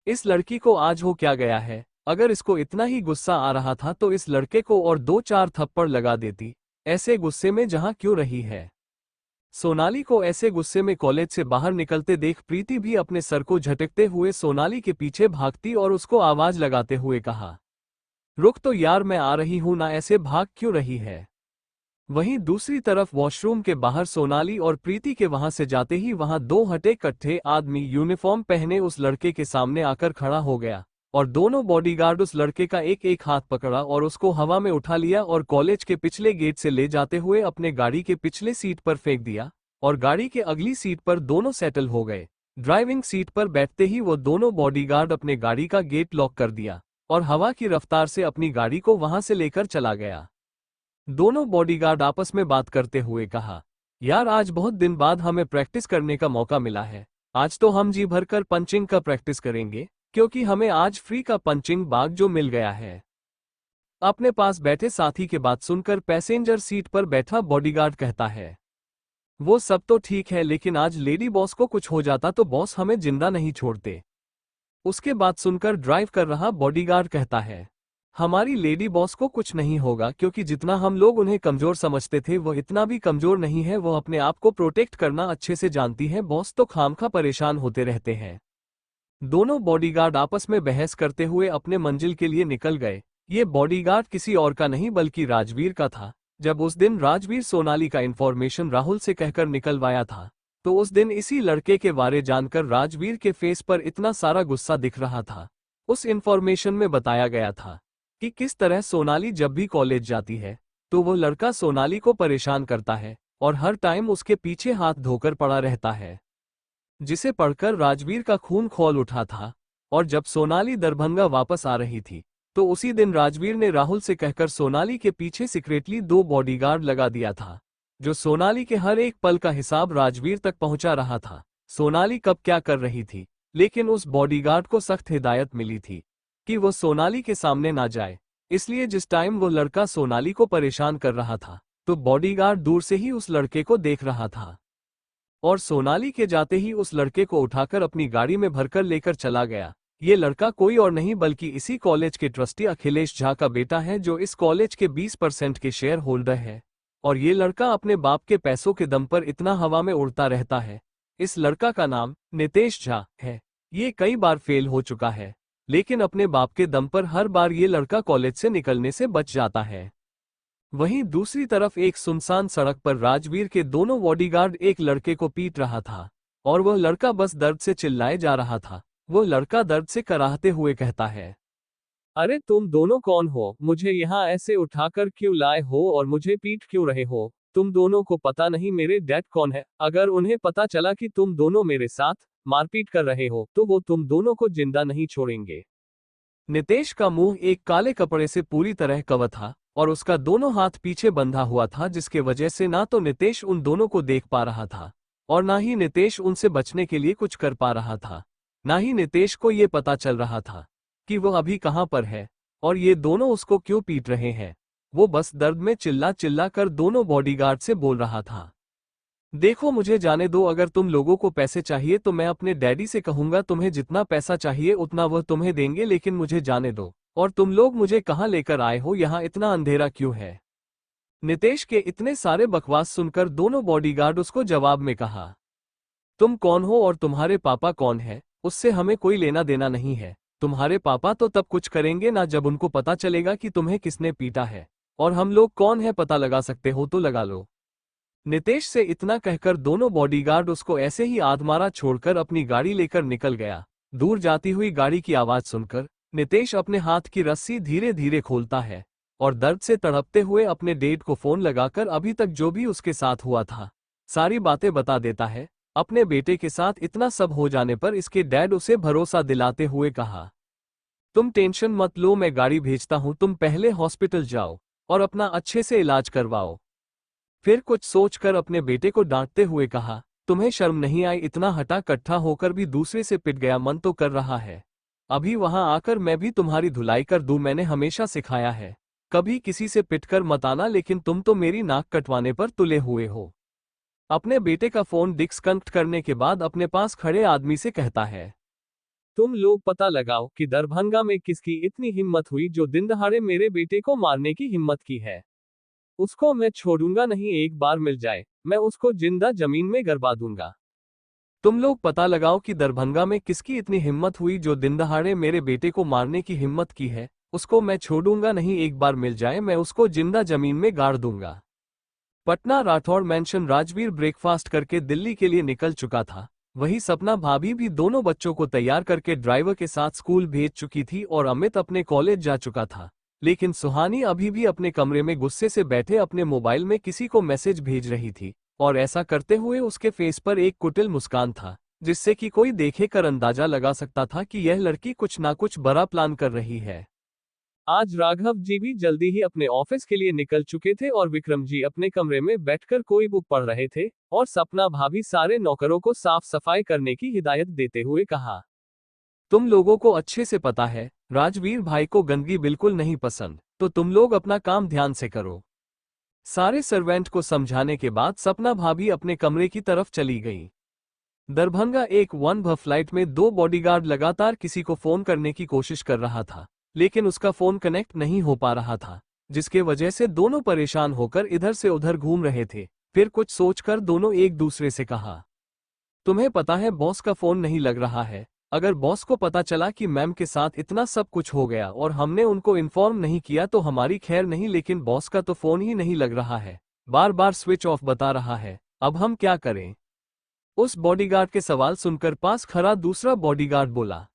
इस लड़की को आज हो क्या गया है? अगर इसको इतना ही गुस्सा आ रहा था तो इस लड़के को और 2-4 थप्पड़ लगा देती। ऐसे गुस्से में जहां क्यों रही है? सोनाली को ऐसे गुस्से में कॉलेज से बाहर निकलते देख प्रीति भी अपने सर को झटकते हुए सोनाली के पीछे भागती और उसको आवाज लगाते हुए कहा, रुक तो यार, मैं आ रही हूं ना, ऐसे भाग क्यों रही है? वहीं दूसरी तरफ वॉशरूम के बाहर सोनाली और प्रीति के वहां से जाते ही वहां 2 हटे कट्ठे आदमी यूनिफॉर्म पहने उस लड़के के सामने आकर खड़ा हो गया और दोनों बॉडीगार्ड उस लड़के का एक एक हाथ पकड़ा और उसको हवा में उठा लिया और कॉलेज के पिछले गेट से ले जाते हुए अपने गाड़ी के पिछले सीट पर फेंक दिया और गाड़ी के अगली सीट पर दोनों सेटल हो गए। ड्राइविंग सीट पर बैठते ही वो दोनों बॉडीगार्ड अपने गाड़ी का गेट लॉक कर दिया और हवा की रफ्तार से अपनी गाड़ी को वहां से लेकर चला गया। दोनों बॉडीगार्ड आपस में बात करते हुए कहा, यार आज बहुत दिन बाद हमें प्रैक्टिस करने का मौका मिला है। आज तो हम जी भरकर पंचिंग का प्रैक्टिस करेंगे, क्योंकि हमें आज फ्री का पंचिंग बैग जो मिल गया है। अपने पास बैठे साथी की बात सुनकर पैसेंजर सीट पर बैठा बॉडीगार्ड कहता है, वो सब तो ठीक है, लेकिन आज लेडी बॉस को कुछ हो जाता तो बॉस हमें जिंदा नहीं छोड़ते। उसके बात सुनकर ड्राइव कर रहा बॉडीगार्ड कहता है, हमारी लेडी बॉस को कुछ नहीं होगा, क्योंकि जितना हम लोग उन्हें कमजोर समझते थे वो इतना भी कमजोर नहीं है। वो अपने आप को प्रोटेक्ट करना अच्छे से जानती है, बॉस तो खामखा परेशान होते रहते हैं। दोनों बॉडीगार्ड आपस में बहस करते हुए अपने मंजिल के लिए निकल गए। ये बॉडीगार्ड किसी और का नहीं बल्कि राजवीर का था। जब उस दिन राजवीर सोनाली का इन्फॉर्मेशन राहुल से कहकर निकलवाया था, तो उस दिन इसी लड़के के बारे जानकर राजवीर के फेस पर इतना सारा गुस्सा दिख रहा था। उस इन्फॉर्मेशन में बताया गया था कि किस तरह सोनाली जब भी कॉलेज जाती है तो वो लड़का सोनाली को परेशान करता है और हर टाइम उसके पीछे हाथ धोकर पड़ा रहता है, जिसे पढ़कर राजवीर का खून खौल उठा था। और जब सोनाली दरभंगा वापस आ रही थी तो उसी दिन राजवीर ने राहुल से कहकर सोनाली के पीछे सीक्रेटली 2 बॉडीगार्ड लगा दिया था, जो सोनाली के हर एक पल का हिसाब राजवीर तक पहुंचा रहा था। सोनाली कब क्या कर रही थी, लेकिन उस बॉडीगार्ड को सख्त हिदायत मिली थी कि वो सोनाली के सामने ना जाए। इसलिए जिस टाइम वो लड़का सोनाली को परेशान कर रहा था तो बॉडीगार्ड दूर से ही उस लड़के को देख रहा था और सोनाली के जाते ही उस लड़के को उठाकर अपनी गाड़ी में भरकर लेकर चला गया। ये लड़का कोई और नहीं बल्कि इसी कॉलेज के ट्रस्टी अखिलेश झा का बेटा है, जो इस कॉलेज के 20% के शेयर होल्डर है। और ये लड़का अपने बाप के पैसों के दम पर इतना हवा में उड़ता रहता है। इस लड़का का नाम नितेश झा है। ये कई बार फेल हो चुका है, लेकिन अपने बाप के दम पर हर बार ये लड़का कॉलेज से निकलने से बच जाता है। वहीं दूसरी तरफ एक सुनसान सड़क पर राजवीर के दोनों बॉडीगार्ड एक लड़के को पीट रहा था और वह लड़का बस दर्द से चिल्लाए जा रहा था। वो लड़का दर्द से कराहते हुए कहता है, अरे तुम दोनों कौन हो? मुझे यहाँ ऐसे उठाकर क्यों लाए हो और मुझे पीट क्यों रहे हो? तुम दोनों को पता नहीं मेरे डैड कौन है? अगर उन्हें पता चला कि तुम दोनों मेरे साथ मारपीट कर रहे हो तो वो तुम दोनों को जिंदा नहीं छोड़ेंगे। नितेश का मुंह एक काले कपड़े से पूरी तरह कवर था और उसका दोनों हाथ पीछे बंधा हुआ था, जिसके वजह से ना तो नितेश उन दोनों को देख पा रहा था और ना ही नितेश उनसे बचने के लिए कुछ कर पा रहा था। ना ही नितेश को ये पता चल रहा था कि वो अभी कहां पर है और ये दोनों उसको क्यों पीट रहे हैं। वो बस दर्द में चिल्ला चिल्ला कर दोनों बॉडीगार्ड से बोल रहा था, देखो मुझे जाने दो, अगर तुम लोगों को पैसे चाहिए तो मैं अपने डैडी से कहूंगा, तुम्हें जितना पैसा चाहिए उतना वह तुम्हें देंगे, लेकिन मुझे जाने दो। और तुम लोग मुझे कहां लेकर आए हो? यहाँ इतना अंधेरा क्यों है? नितेश के इतने सारे बकवास सुनकर दोनों बॉडीगार्ड उसको जवाब में कहा, तुम कौन हो और तुम्हारे पापा कौन है? उससे हमें कोई लेना देना नहीं है। तुम्हारे पापा तो तब कुछ करेंगे ना जब उनको पता चलेगा कि तुम्हें किसने पीटा है, और हम लोग कौन है पता लगा सकते हो तो लगा लो। नितेश से इतना कहकर दोनों बॉडीगार्ड उसको ऐसे ही आधमारा छोड़कर अपनी गाड़ी लेकर निकल गया। दूर जाती हुई गाड़ी की आवाज सुनकर नितेश अपने हाथ की रस्सी धीरे धीरे खोलता है और दर्द से तड़पते हुए अपने डैड को फोन लगाकर अभी तक जो भी उसके साथ हुआ था सारी बातें बता देता है। अपने बेटे के साथ इतना सब हो जाने पर इसके डैड उसे भरोसा दिलाते हुए कहा, तुम टेंशन मत लो, मैं गाड़ी भेजता हूं, तुम पहले हॉस्पिटल जाओ और अपना अच्छे से इलाज करवाओ। फिर कुछ सोचकर अपने बेटे को डांटते हुए कहा, तुम्हें शर्म नहीं आई? इतना हटा कट्ठा होकर भी दूसरे से पिट गया मन तो कर रहा है। अभी वहां आकर मैं भी तुम्हारी धुलाई कर दूं। मैंने हमेशा सिखाया है कभी किसी से पिटकर मत आना, लेकिन तुम तो मेरी नाक कटवाने पर तुले हुए हो। अपने बेटे का फोन डिस्कनेक्ट करने के बाद अपने पास खड़े आदमी से कहता है, तुम लोग पता लगाओ कि दरभंगा में किसकी इतनी हिम्मत हुई जो दिन दहाड़े मेरे बेटे को मारने की हिम्मत की है। उसको मैं छोड़ूंगा नहीं, एक बार मिल जाए मैं उसको जिंदा जमीन में गिरवा दूंगा। तुम लोग पता लगाओ कि दरभंगा में किसकी इतनी हिम्मत हुई जो दिन दहाड़े मेरे बेटे को मारने की हिम्मत की है। उसको मैं छोड़ूंगा नहीं, एक बार मिल जाए मैं उसको जिंदा जमीन में गाड़ दूंगा। पटना राठौड़ मेंशन राजवीर ब्रेकफास्ट करके दिल्ली के लिए निकल चुका था। वही सपना भाभी भी दोनों बच्चों को तैयार करके ड्राइवर के साथ स्कूल भेज चुकी थी और अमित अपने कॉलेज जा चुका था। लेकिन सुहानी अभी भी अपने कमरे में गुस्से से बैठे अपने मोबाइल में किसी को मैसेज भेज रही थी और ऐसा करते हुए उसके फेस पर एक कुटिल मुस्कान था, जिससे कि कोई देखे कर अंदाजा लगा सकता था कि यह लड़की कुछ ना कुछ बड़ा प्लान कर रही है। आज राघव जी भी जल्दी ही अपने ऑफिस के लिए निकल चुके थे और विक्रम जी अपने कमरे में बैठकर कोई बुक पढ़ रहे थे और सपना भाभी सारे नौकरों को साफ सफाई करने की हिदायत देते हुए कहा, तुम लोगों को अच्छे से पता है राजवीर भाई को गंदगी बिल्कुल नहीं पसंद, तो तुम लोग अपना काम ध्यान से करो। सारे सर्वेंट को समझाने के बाद सपना भाभी अपने कमरे की तरफ चली गई। दरभंगा एक 1 फ्लाइट में 2 बॉडीगार्ड लगातार किसी को फोन करने की कोशिश कर रहा था, लेकिन उसका फोन कनेक्ट नहीं हो पा रहा था, जिसके वजह से दोनों परेशान होकर इधर से उधर घूम रहे थे। फिर कुछ सोचकर दोनों एक दूसरे से कहा, तुम्हें पता है बॉस का फोन नहीं लग रहा है। अगर बॉस को पता चला कि मैम के साथ इतना सब कुछ हो गया और हमने उनको इन्फॉर्म नहीं किया तो हमारी खैर नहीं, लेकिन बॉस का तो फोन ही नहीं लग रहा है, बार बार स्विच ऑफ बता रहा है। अब हम क्या करें? उस बॉडीगार्ड के सवाल सुनकर पास खड़ा दूसरा बॉडीगार्ड बोला,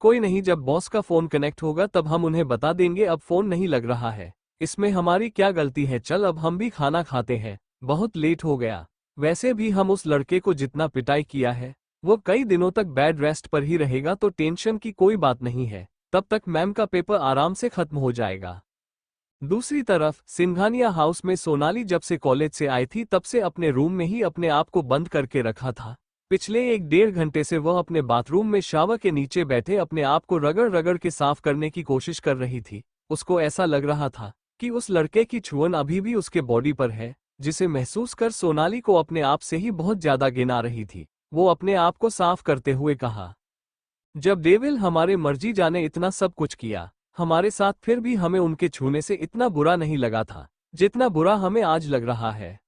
कोई नहीं, जब बॉस का फोन कनेक्ट होगा तब हम उन्हें बता देंगे अब फोन नहीं लग रहा है, इसमें हमारी क्या गलती है। चल अब हम भी खाना खाते हैं, बहुत लेट हो गया। वैसे भी हम उस लड़के को जितना पिटाई किया है वो कई दिनों तक बेड रेस्ट पर ही रहेगा तो टेंशन की कोई बात नहीं है, तब तक मैम का पेपर आराम से खत्म हो जाएगा। दूसरी तरफ सिंघानिया हाउस में सोनाली जब से कॉलेज से आई थी तब से अपने रूम में ही अपने आप को बंद करके रखा था। पिछले 1-1.5 घंटे से वह अपने बाथरूम में शावर के नीचे बैठे अपने आप को रगड़ रगड़ के साफ करने की कोशिश कर रही थी। उसको ऐसा लग रहा था कि उस लड़के की छुअन अभी भी उसके बॉडी पर है, जिसे महसूस कर सोनाली को अपने आप से ही बहुत ज्यादा घिना रही थी। वो अपने आप को साफ करते हुए कहा, जब डेविल हमारे मर्जी जाने इतना सब कुछ किया हमारे साथ, फिर भी हमें उनके छूने से इतना बुरा नहीं लगा था जितना बुरा हमें आज लग रहा है।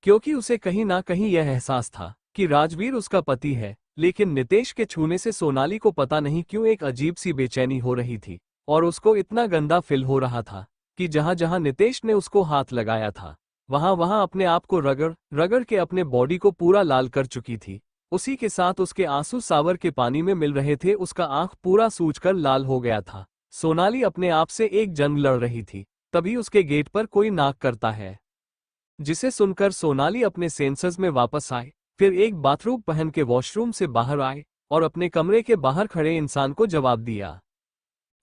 क्योंकि उसे कहीं ना कहीं यह एहसास था कि राजवीर उसका पति है, लेकिन नितेश के छूने से सोनाली को पता नहीं क्यों एक अजीब सी बेचैनी हो रही थी और उसको इतना गंदा फील हो रहा था कि जहां जहां नितेश ने उसको हाथ लगाया था वहां वहां अपने आप को रगड़ रगड़ के अपने बॉडी को पूरा लाल कर चुकी थी। उसी के साथ उसके आंसू सावर के पानी में मिल रहे थे, उसका आंख पूरा सूजकर लाल हो गया था। सोनाली अपने आप से एक जंग लड़ रही थी, तभी उसके गेट पर कोई नॉक करता है, जिसे सुनकर सोनाली अपने सेंसर्स में वापस आए, फिर एक बाथरूम पहन के वॉशरूम से बाहर आए और अपने कमरे के बाहर खड़े इंसान को जवाब दिया,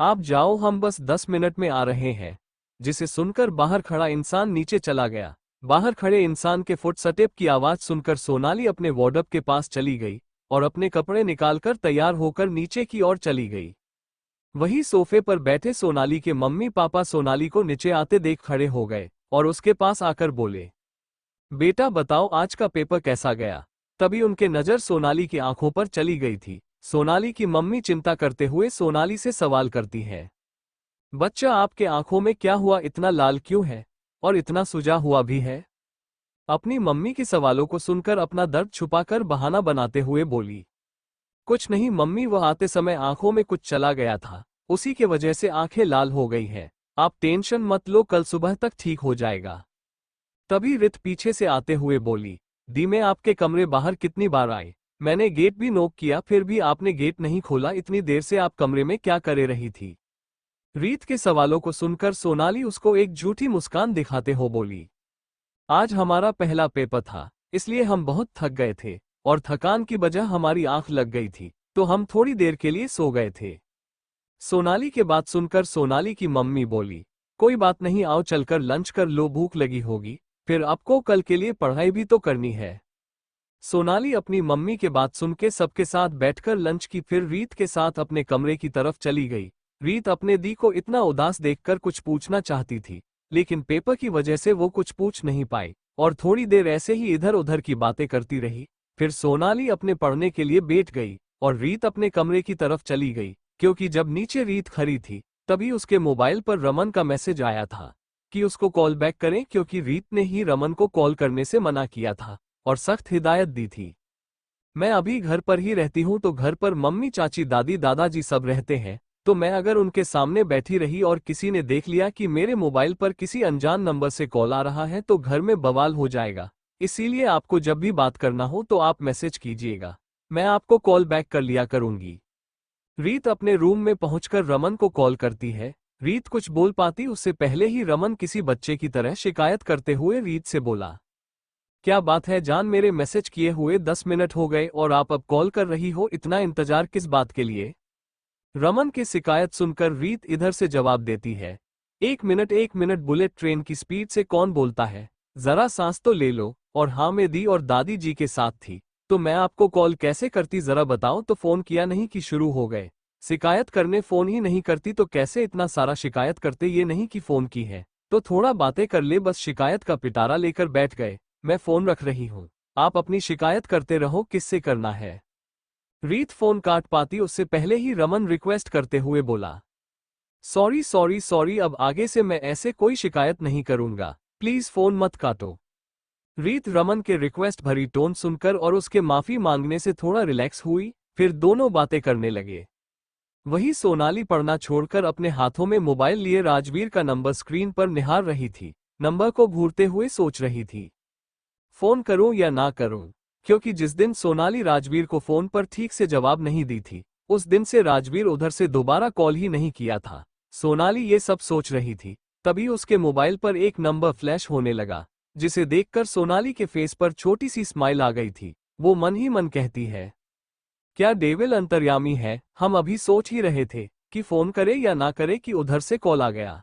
आप जाओ हम बस 10 मिनट में आ रहे हैं। जिसे सुनकर बाहर खड़ा इंसान नीचे चला गया। बाहर खड़े इंसान के फुटस्टेप की आवाज सुनकर सोनाली अपने वार्डरोब के पास चली गई और अपने कपड़े निकालकर तैयार होकर नीचे की ओर चली गई। वही सोफे पर बैठे सोनाली के मम्मी पापा सोनाली को नीचे आते देख खड़े हो गए और उसके पास आकर बोले, बेटा बताओ आज का पेपर कैसा गया। तभी उनके नजर सोनाली की आंखों पर चली गई थी। सोनाली की मम्मी चिंता करते हुए सोनाली से सवाल करती है, बच्चा आपके आंखों में क्या हुआ, इतना लाल क्यों है और इतना सुजा हुआ भी है। अपनी मम्मी के सवालों को सुनकर अपना दर्द छुपाकर बहाना बनाते हुए बोली, कुछ नहीं मम्मी, वह आते समय आंखों में कुछ चला गया था, उसी के वजह से आंखें लाल हो गई हैं। आप टेंशन मत लो, कल सुबह तक ठीक हो जाएगा। तभी रित पीछे से आते हुए बोली, दी मैं आपके कमरे बाहर कितनी बार आई, मैंने गेट भी नॉक किया फिर भी आपने गेट नहीं खोला, इतनी देर से आप कमरे में क्या करे रही थी। रीत के सवालों को सुनकर सोनाली उसको एक झूठी मुस्कान दिखाते हो बोली, आज हमारा पहला पेपर था इसलिए हम बहुत थक गए थे और थकान की वजह हमारी आंख लग गई थी तो हम थोड़ी देर के लिए सो गए थे। सोनाली के बात सुनकर सोनाली की मम्मी बोली, कोई बात नहीं, आओ चलकर लंच कर लो, भूख लगी होगी, फिर आपको कल के लिए पढ़ाई भी तो करनी है। सोनाली अपनी मम्मी के बात सुन के सबके साथ बैठकर लंच की, फिर रीत के साथ अपने कमरे की तरफ चली गई। रीत अपने दी को इतना उदास देखकर कुछ पूछना चाहती थी, लेकिन पेपर की वजह से वो कुछ पूछ नहीं पाई और थोड़ी देर ऐसे ही इधर उधर की बातें करती रही। फिर सोनाली अपने पढ़ने के लिए बैठ गई और रीत अपने कमरे की तरफ चली गई, क्योंकि जब नीचे रीत खड़ी थी तभी उसके मोबाइल पर रमन का मैसेज आया था कि उसको कॉल बैक करें, क्योंकि रीत ने ही रमन को कॉल करने से मना किया था और सख्त हिदायत दी थी। मैं अभी घर पर ही रहती हूँ तो घर पर मम्मी चाची दादी दादाजी सब रहते हैं, तो मैं अगर उनके सामने बैठी रही और किसी ने देख लिया कि मेरे मोबाइल पर किसी अनजान नंबर से कॉल आ रहा है तो घर में बवाल हो जाएगा। इसीलिए आपको जब भी बात करना हो तो आप मैसेज कीजिएगा, मैं आपको कॉल बैक कर लिया करूंगी। रीत अपने रूम में पहुंचकर रमन को कॉल करती है। रीत कुछ बोल पाती उससे पहले ही रमन किसी बच्चे की तरह शिकायत करते हुए रीत से बोला, क्या बात है जान, मेरे मैसेज किए हुए 10 मिनट हो गए और आप अब कॉल कर रही हो, इतना इंतजार किस बात के लिए। रमन की शिकायत सुनकर रीत इधर से जवाब देती है, 1 मिनट बुलेट ट्रेन की स्पीड से कौन बोलता है, जरा सांस तो ले लो। और हाँ, मैं दी और दादी जी के साथ थी तो मैं आपको कॉल कैसे करती जरा बताओ, तो फोन किया नहीं कि शुरू हो गए। शिकायत करने फोन ही नहीं करती तो कैसे इतना सारा शिकायत करते, ये नहीं कि फोन की है तो थोड़ा बातें कर ले, बस शिकायत का पिटारा लेकर बैठ गए। मैं फोन रख रही हूँ, आप अपनी शिकायत करते रहो, किससे करना है। रीत फोन काट पाती उससे पहले ही रमन रिक्वेस्ट करते हुए बोला, सॉरी सॉरी सॉरी, अब आगे से मैं ऐसे कोई शिकायत नहीं करूंगा, प्लीज फोन मत काटो। रीत रमन के रिक्वेस्ट भरी टोन सुनकर और उसके माफी मांगने से थोड़ा रिलैक्स हुई, फिर दोनों बातें करने लगे। वही सोनाली पढ़ना छोड़कर अपने हाथों में मोबाइल लिए राजवीर का नंबर स्क्रीन पर निहार रही थी। नंबर को घूरते हुए सोच रही थी, फोन करूं या ना करूं, क्योंकि जिस दिन सोनाली राजवीर को फोन पर ठीक से जवाब नहीं दी थी उस दिन से राजवीर उधर से दोबारा कॉल ही नहीं किया था। सोनाली ये सब सोच रही थी, तभी उसके मोबाइल पर एक नंबर फ्लैश होने लगा, जिसे देखकर सोनाली के फेस पर छोटी सी स्माइल आ गई थी। वो मन ही मन कहती है, क्या डेविल अंतर्यामी है? हम अभी सोच ही रहे थे कि फोन करे या ना करे कि उधर से कॉल आ गया।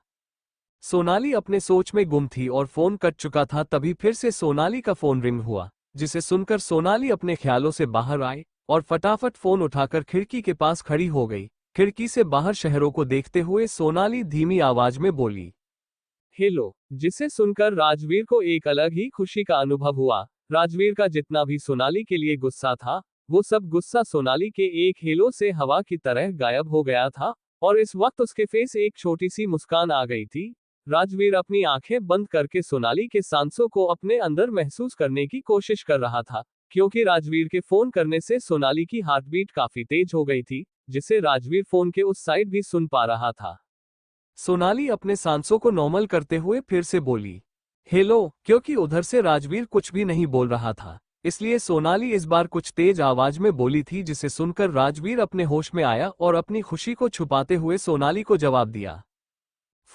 सोनाली अपने सोच में गुम थी और फोन कट चुका था, तभी फिर से सोनाली का फोन रिंग हुआ, जिसे सुनकर सोनाली अपने ख्यालों से बाहर आई और फटाफट फोन उठाकर खिड़की के पास खड़ी हो गई। खिड़की से बाहर शहरों को देखते हुए सोनाली धीमी आवाज में बोली, हेलो। जिसे सुनकर राजवीर को एक अलग ही खुशी का अनुभव हुआ। राजवीर का जितना भी सोनाली के लिए गुस्सा था, वो सब गुस्सा सोनाली के एक हेलो से हवा की तरह गायब हो गया था और इस वक्त उसके फेस एक छोटी सी मुस्कान आ गई थी। राजवीर अपनी आंखें बंद करके सोनाली के सांसों को अपने अंदर महसूस करने की कोशिश कर रहा था, क्योंकि राजवीर के फोन करने से सोनाली की हार्टबीट काफी तेज हो गई थी, जिसे राजवीर फोन के उस साइड भी सुन पा रहा था। सोनाली अपने सांसों को नॉर्मल करते हुए फिर से बोली, हेलो। क्योंकि उधर से राजवीर कुछ भी नहीं बोल रहा था, इसलिए सोनाली इस बार कुछ तेज आवाज में बोली थी, जिसे सुनकर राजवीर अपने होश में आया और अपनी खुशी को छुपाते हुए सोनाली को जवाब दिया,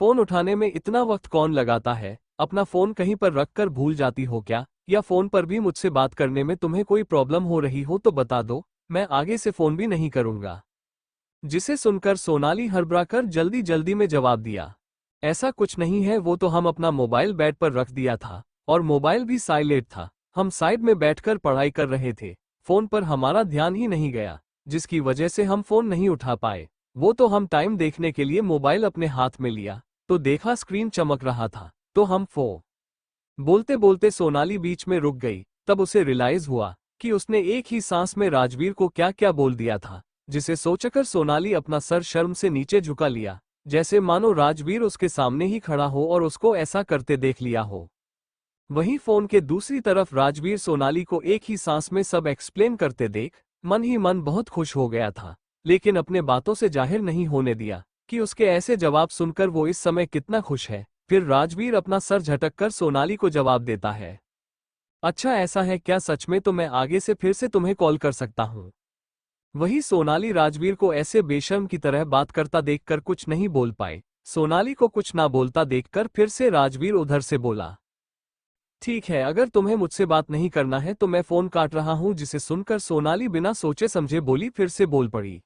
फोन उठाने में इतना वक्त कौन लगाता है? अपना फोन कहीं पर रखकर भूल जाती हो क्या? या फोन पर भी मुझसे बात करने में तुम्हें कोई प्रॉब्लम हो रही हो तो बता दो, मैं आगे से फोन भी नहीं करूंगा। जिसे सुनकर सोनाली हड़बड़ाकर जल्दी जल्दी में जवाब दिया, ऐसा कुछ नहीं है, वो तो हम अपना मोबाइल बेड पर रख दिया था और मोबाइल भी साइलेंट था। हम साइड में बैठकर पढ़ाई कर रहे थे, फोन पर हमारा ध्यान ही नहीं गया, जिसकी वजह से हम फोन नहीं उठा पाए। वो तो हम टाइम देखने के लिए मोबाइल अपने हाथ में लिया तो देखा स्क्रीन चमक रहा था, तो हम बोलते बोलते सोनाली बीच में रुक गई। तब उसे रियलाइज हुआ कि उसने एक ही सांस में राजवीर को क्या क्या बोल दिया था, जिसे सोचकर सोनाली अपना सर शर्म से नीचे झुका लिया, जैसे मानो राजवीर उसके सामने ही खड़ा हो और उसको ऐसा करते देख लिया हो। वहीं फोन के दूसरी तरफ राजवीर सोनाली को एक ही सांस में सब एक्सप्लेन करते देख मन ही मन बहुत खुश हो गया था, लेकिन अपने बातों से जाहिर नहीं होने दिया कि उसके ऐसे जवाब सुनकर वो इस समय कितना खुश है। फिर राजवीर अपना सर झटककर सोनाली को जवाब देता है, अच्छा ऐसा है क्या? सच में? तो मैं आगे से फिर से तुम्हें कॉल कर सकता हूँ। वही सोनाली राजवीर को ऐसे बेशर्म की तरह बात करता देखकर कुछ नहीं बोल पाई। सोनाली को कुछ ना बोलता देखकर फिर से राजवीर उधर से बोला, ठीक है, अगर तुम्हें मुझसे बात नहीं करना है तो मैं फोन काट रहा हूँ। जिसे सुनकर सोनाली बिना सोचे समझे बोली, फिर से बोल पड़ी।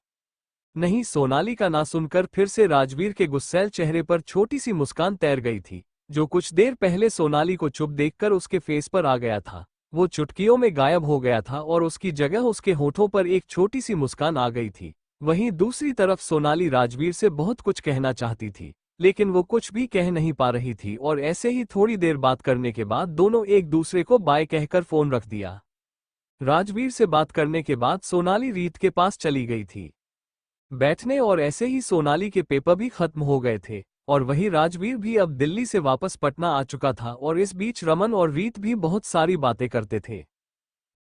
नहीं, सोनाली का ना सुनकर फिर से राजवीर के गुस्सैल चेहरे पर छोटी सी मुस्कान तैर गई थी, जो कुछ देर पहले सोनाली को चुप देखकर उसके फेस पर आ गया था। वो चुटकियों में गायब हो गया था और उसकी जगह उसके होठों पर एक छोटी सी मुस्कान आ गई थी। वहीं दूसरी तरफ सोनाली राजवीर से बहुत कुछ कहना चाहती थी, लेकिन वो कुछ भी कह नहीं पा रही थी और ऐसे ही थोड़ी देर बात करने के बाद दोनों एक दूसरे को बाय कहकर फोन रख दिया। राजवीर से बात करने के बाद सोनाली रीत के पास चली गई थी बैठने और ऐसे ही सोनाली के पेपर भी खत्म हो गए थे और वही राजवीर भी अब दिल्ली से वापस पटना आ चुका था और इस बीच रमन और रीत भी बहुत सारी बातें करते थे।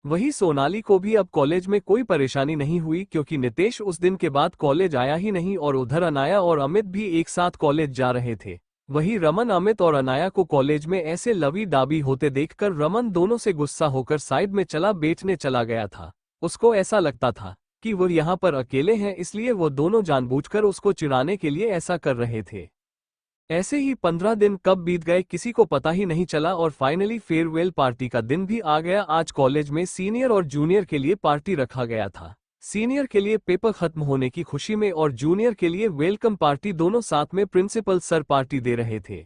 वही सोनाली को भी अब कॉलेज में कोई परेशानी नहीं हुई, क्योंकि नितेश उस दिन के बाद कॉलेज आया ही नहीं और उधर अनाया और अमित भी एक साथ कॉलेज जा रहे थे। वही रमन अमित और अनाया को कॉलेज में ऐसे लवी डाबी होते देखकर रमन दोनों से गुस्सा होकर साइड में चला बैठने चला गया था। उसको ऐसा लगता था कि वो यहाँ पर अकेले हैं, इसलिए वो दोनों जानबूझकर उसको चिढ़ाने के लिए ऐसा कर रहे थे। ऐसे ही 15 दिन कब बीत गए किसी को पता ही नहीं चला और फाइनली फेयरवेल पार्टी का दिन भी आ गया। आज कॉलेज में सीनियर और जूनियर के लिए पार्टी रखा गया था। सीनियर के लिए पेपर खत्म होने की खुशी में और जूनियर के लिए वेलकम पार्टी, दोनों साथ में प्रिंसिपल सर पार्टी दे रहे थे,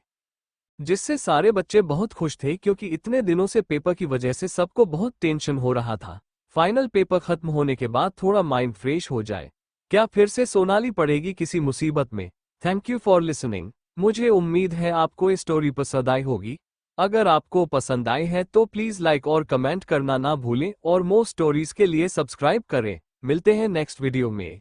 जिससे सारे बच्चे बहुत खुश थे, क्योंकि इतने दिनों से पेपर की वजह से सबको बहुत टेंशन हो रहा था। फाइनल पेपर खत्म होने के बाद थोड़ा माइंड फ्रेश हो जाए। क्या फिर से सोनाली पड़ेगी किसी मुसीबत में? Thank you for listening. मुझे उम्मीद है आपको ये स्टोरी पसंद आई होगी। अगर आपको पसंद आई है तो प्लीज़ लाइक और कमेंट करना ना भूलें और मोर स्टोरीज के लिए सब्सक्राइब करें। मिलते हैं नेक्स्ट वीडियो में।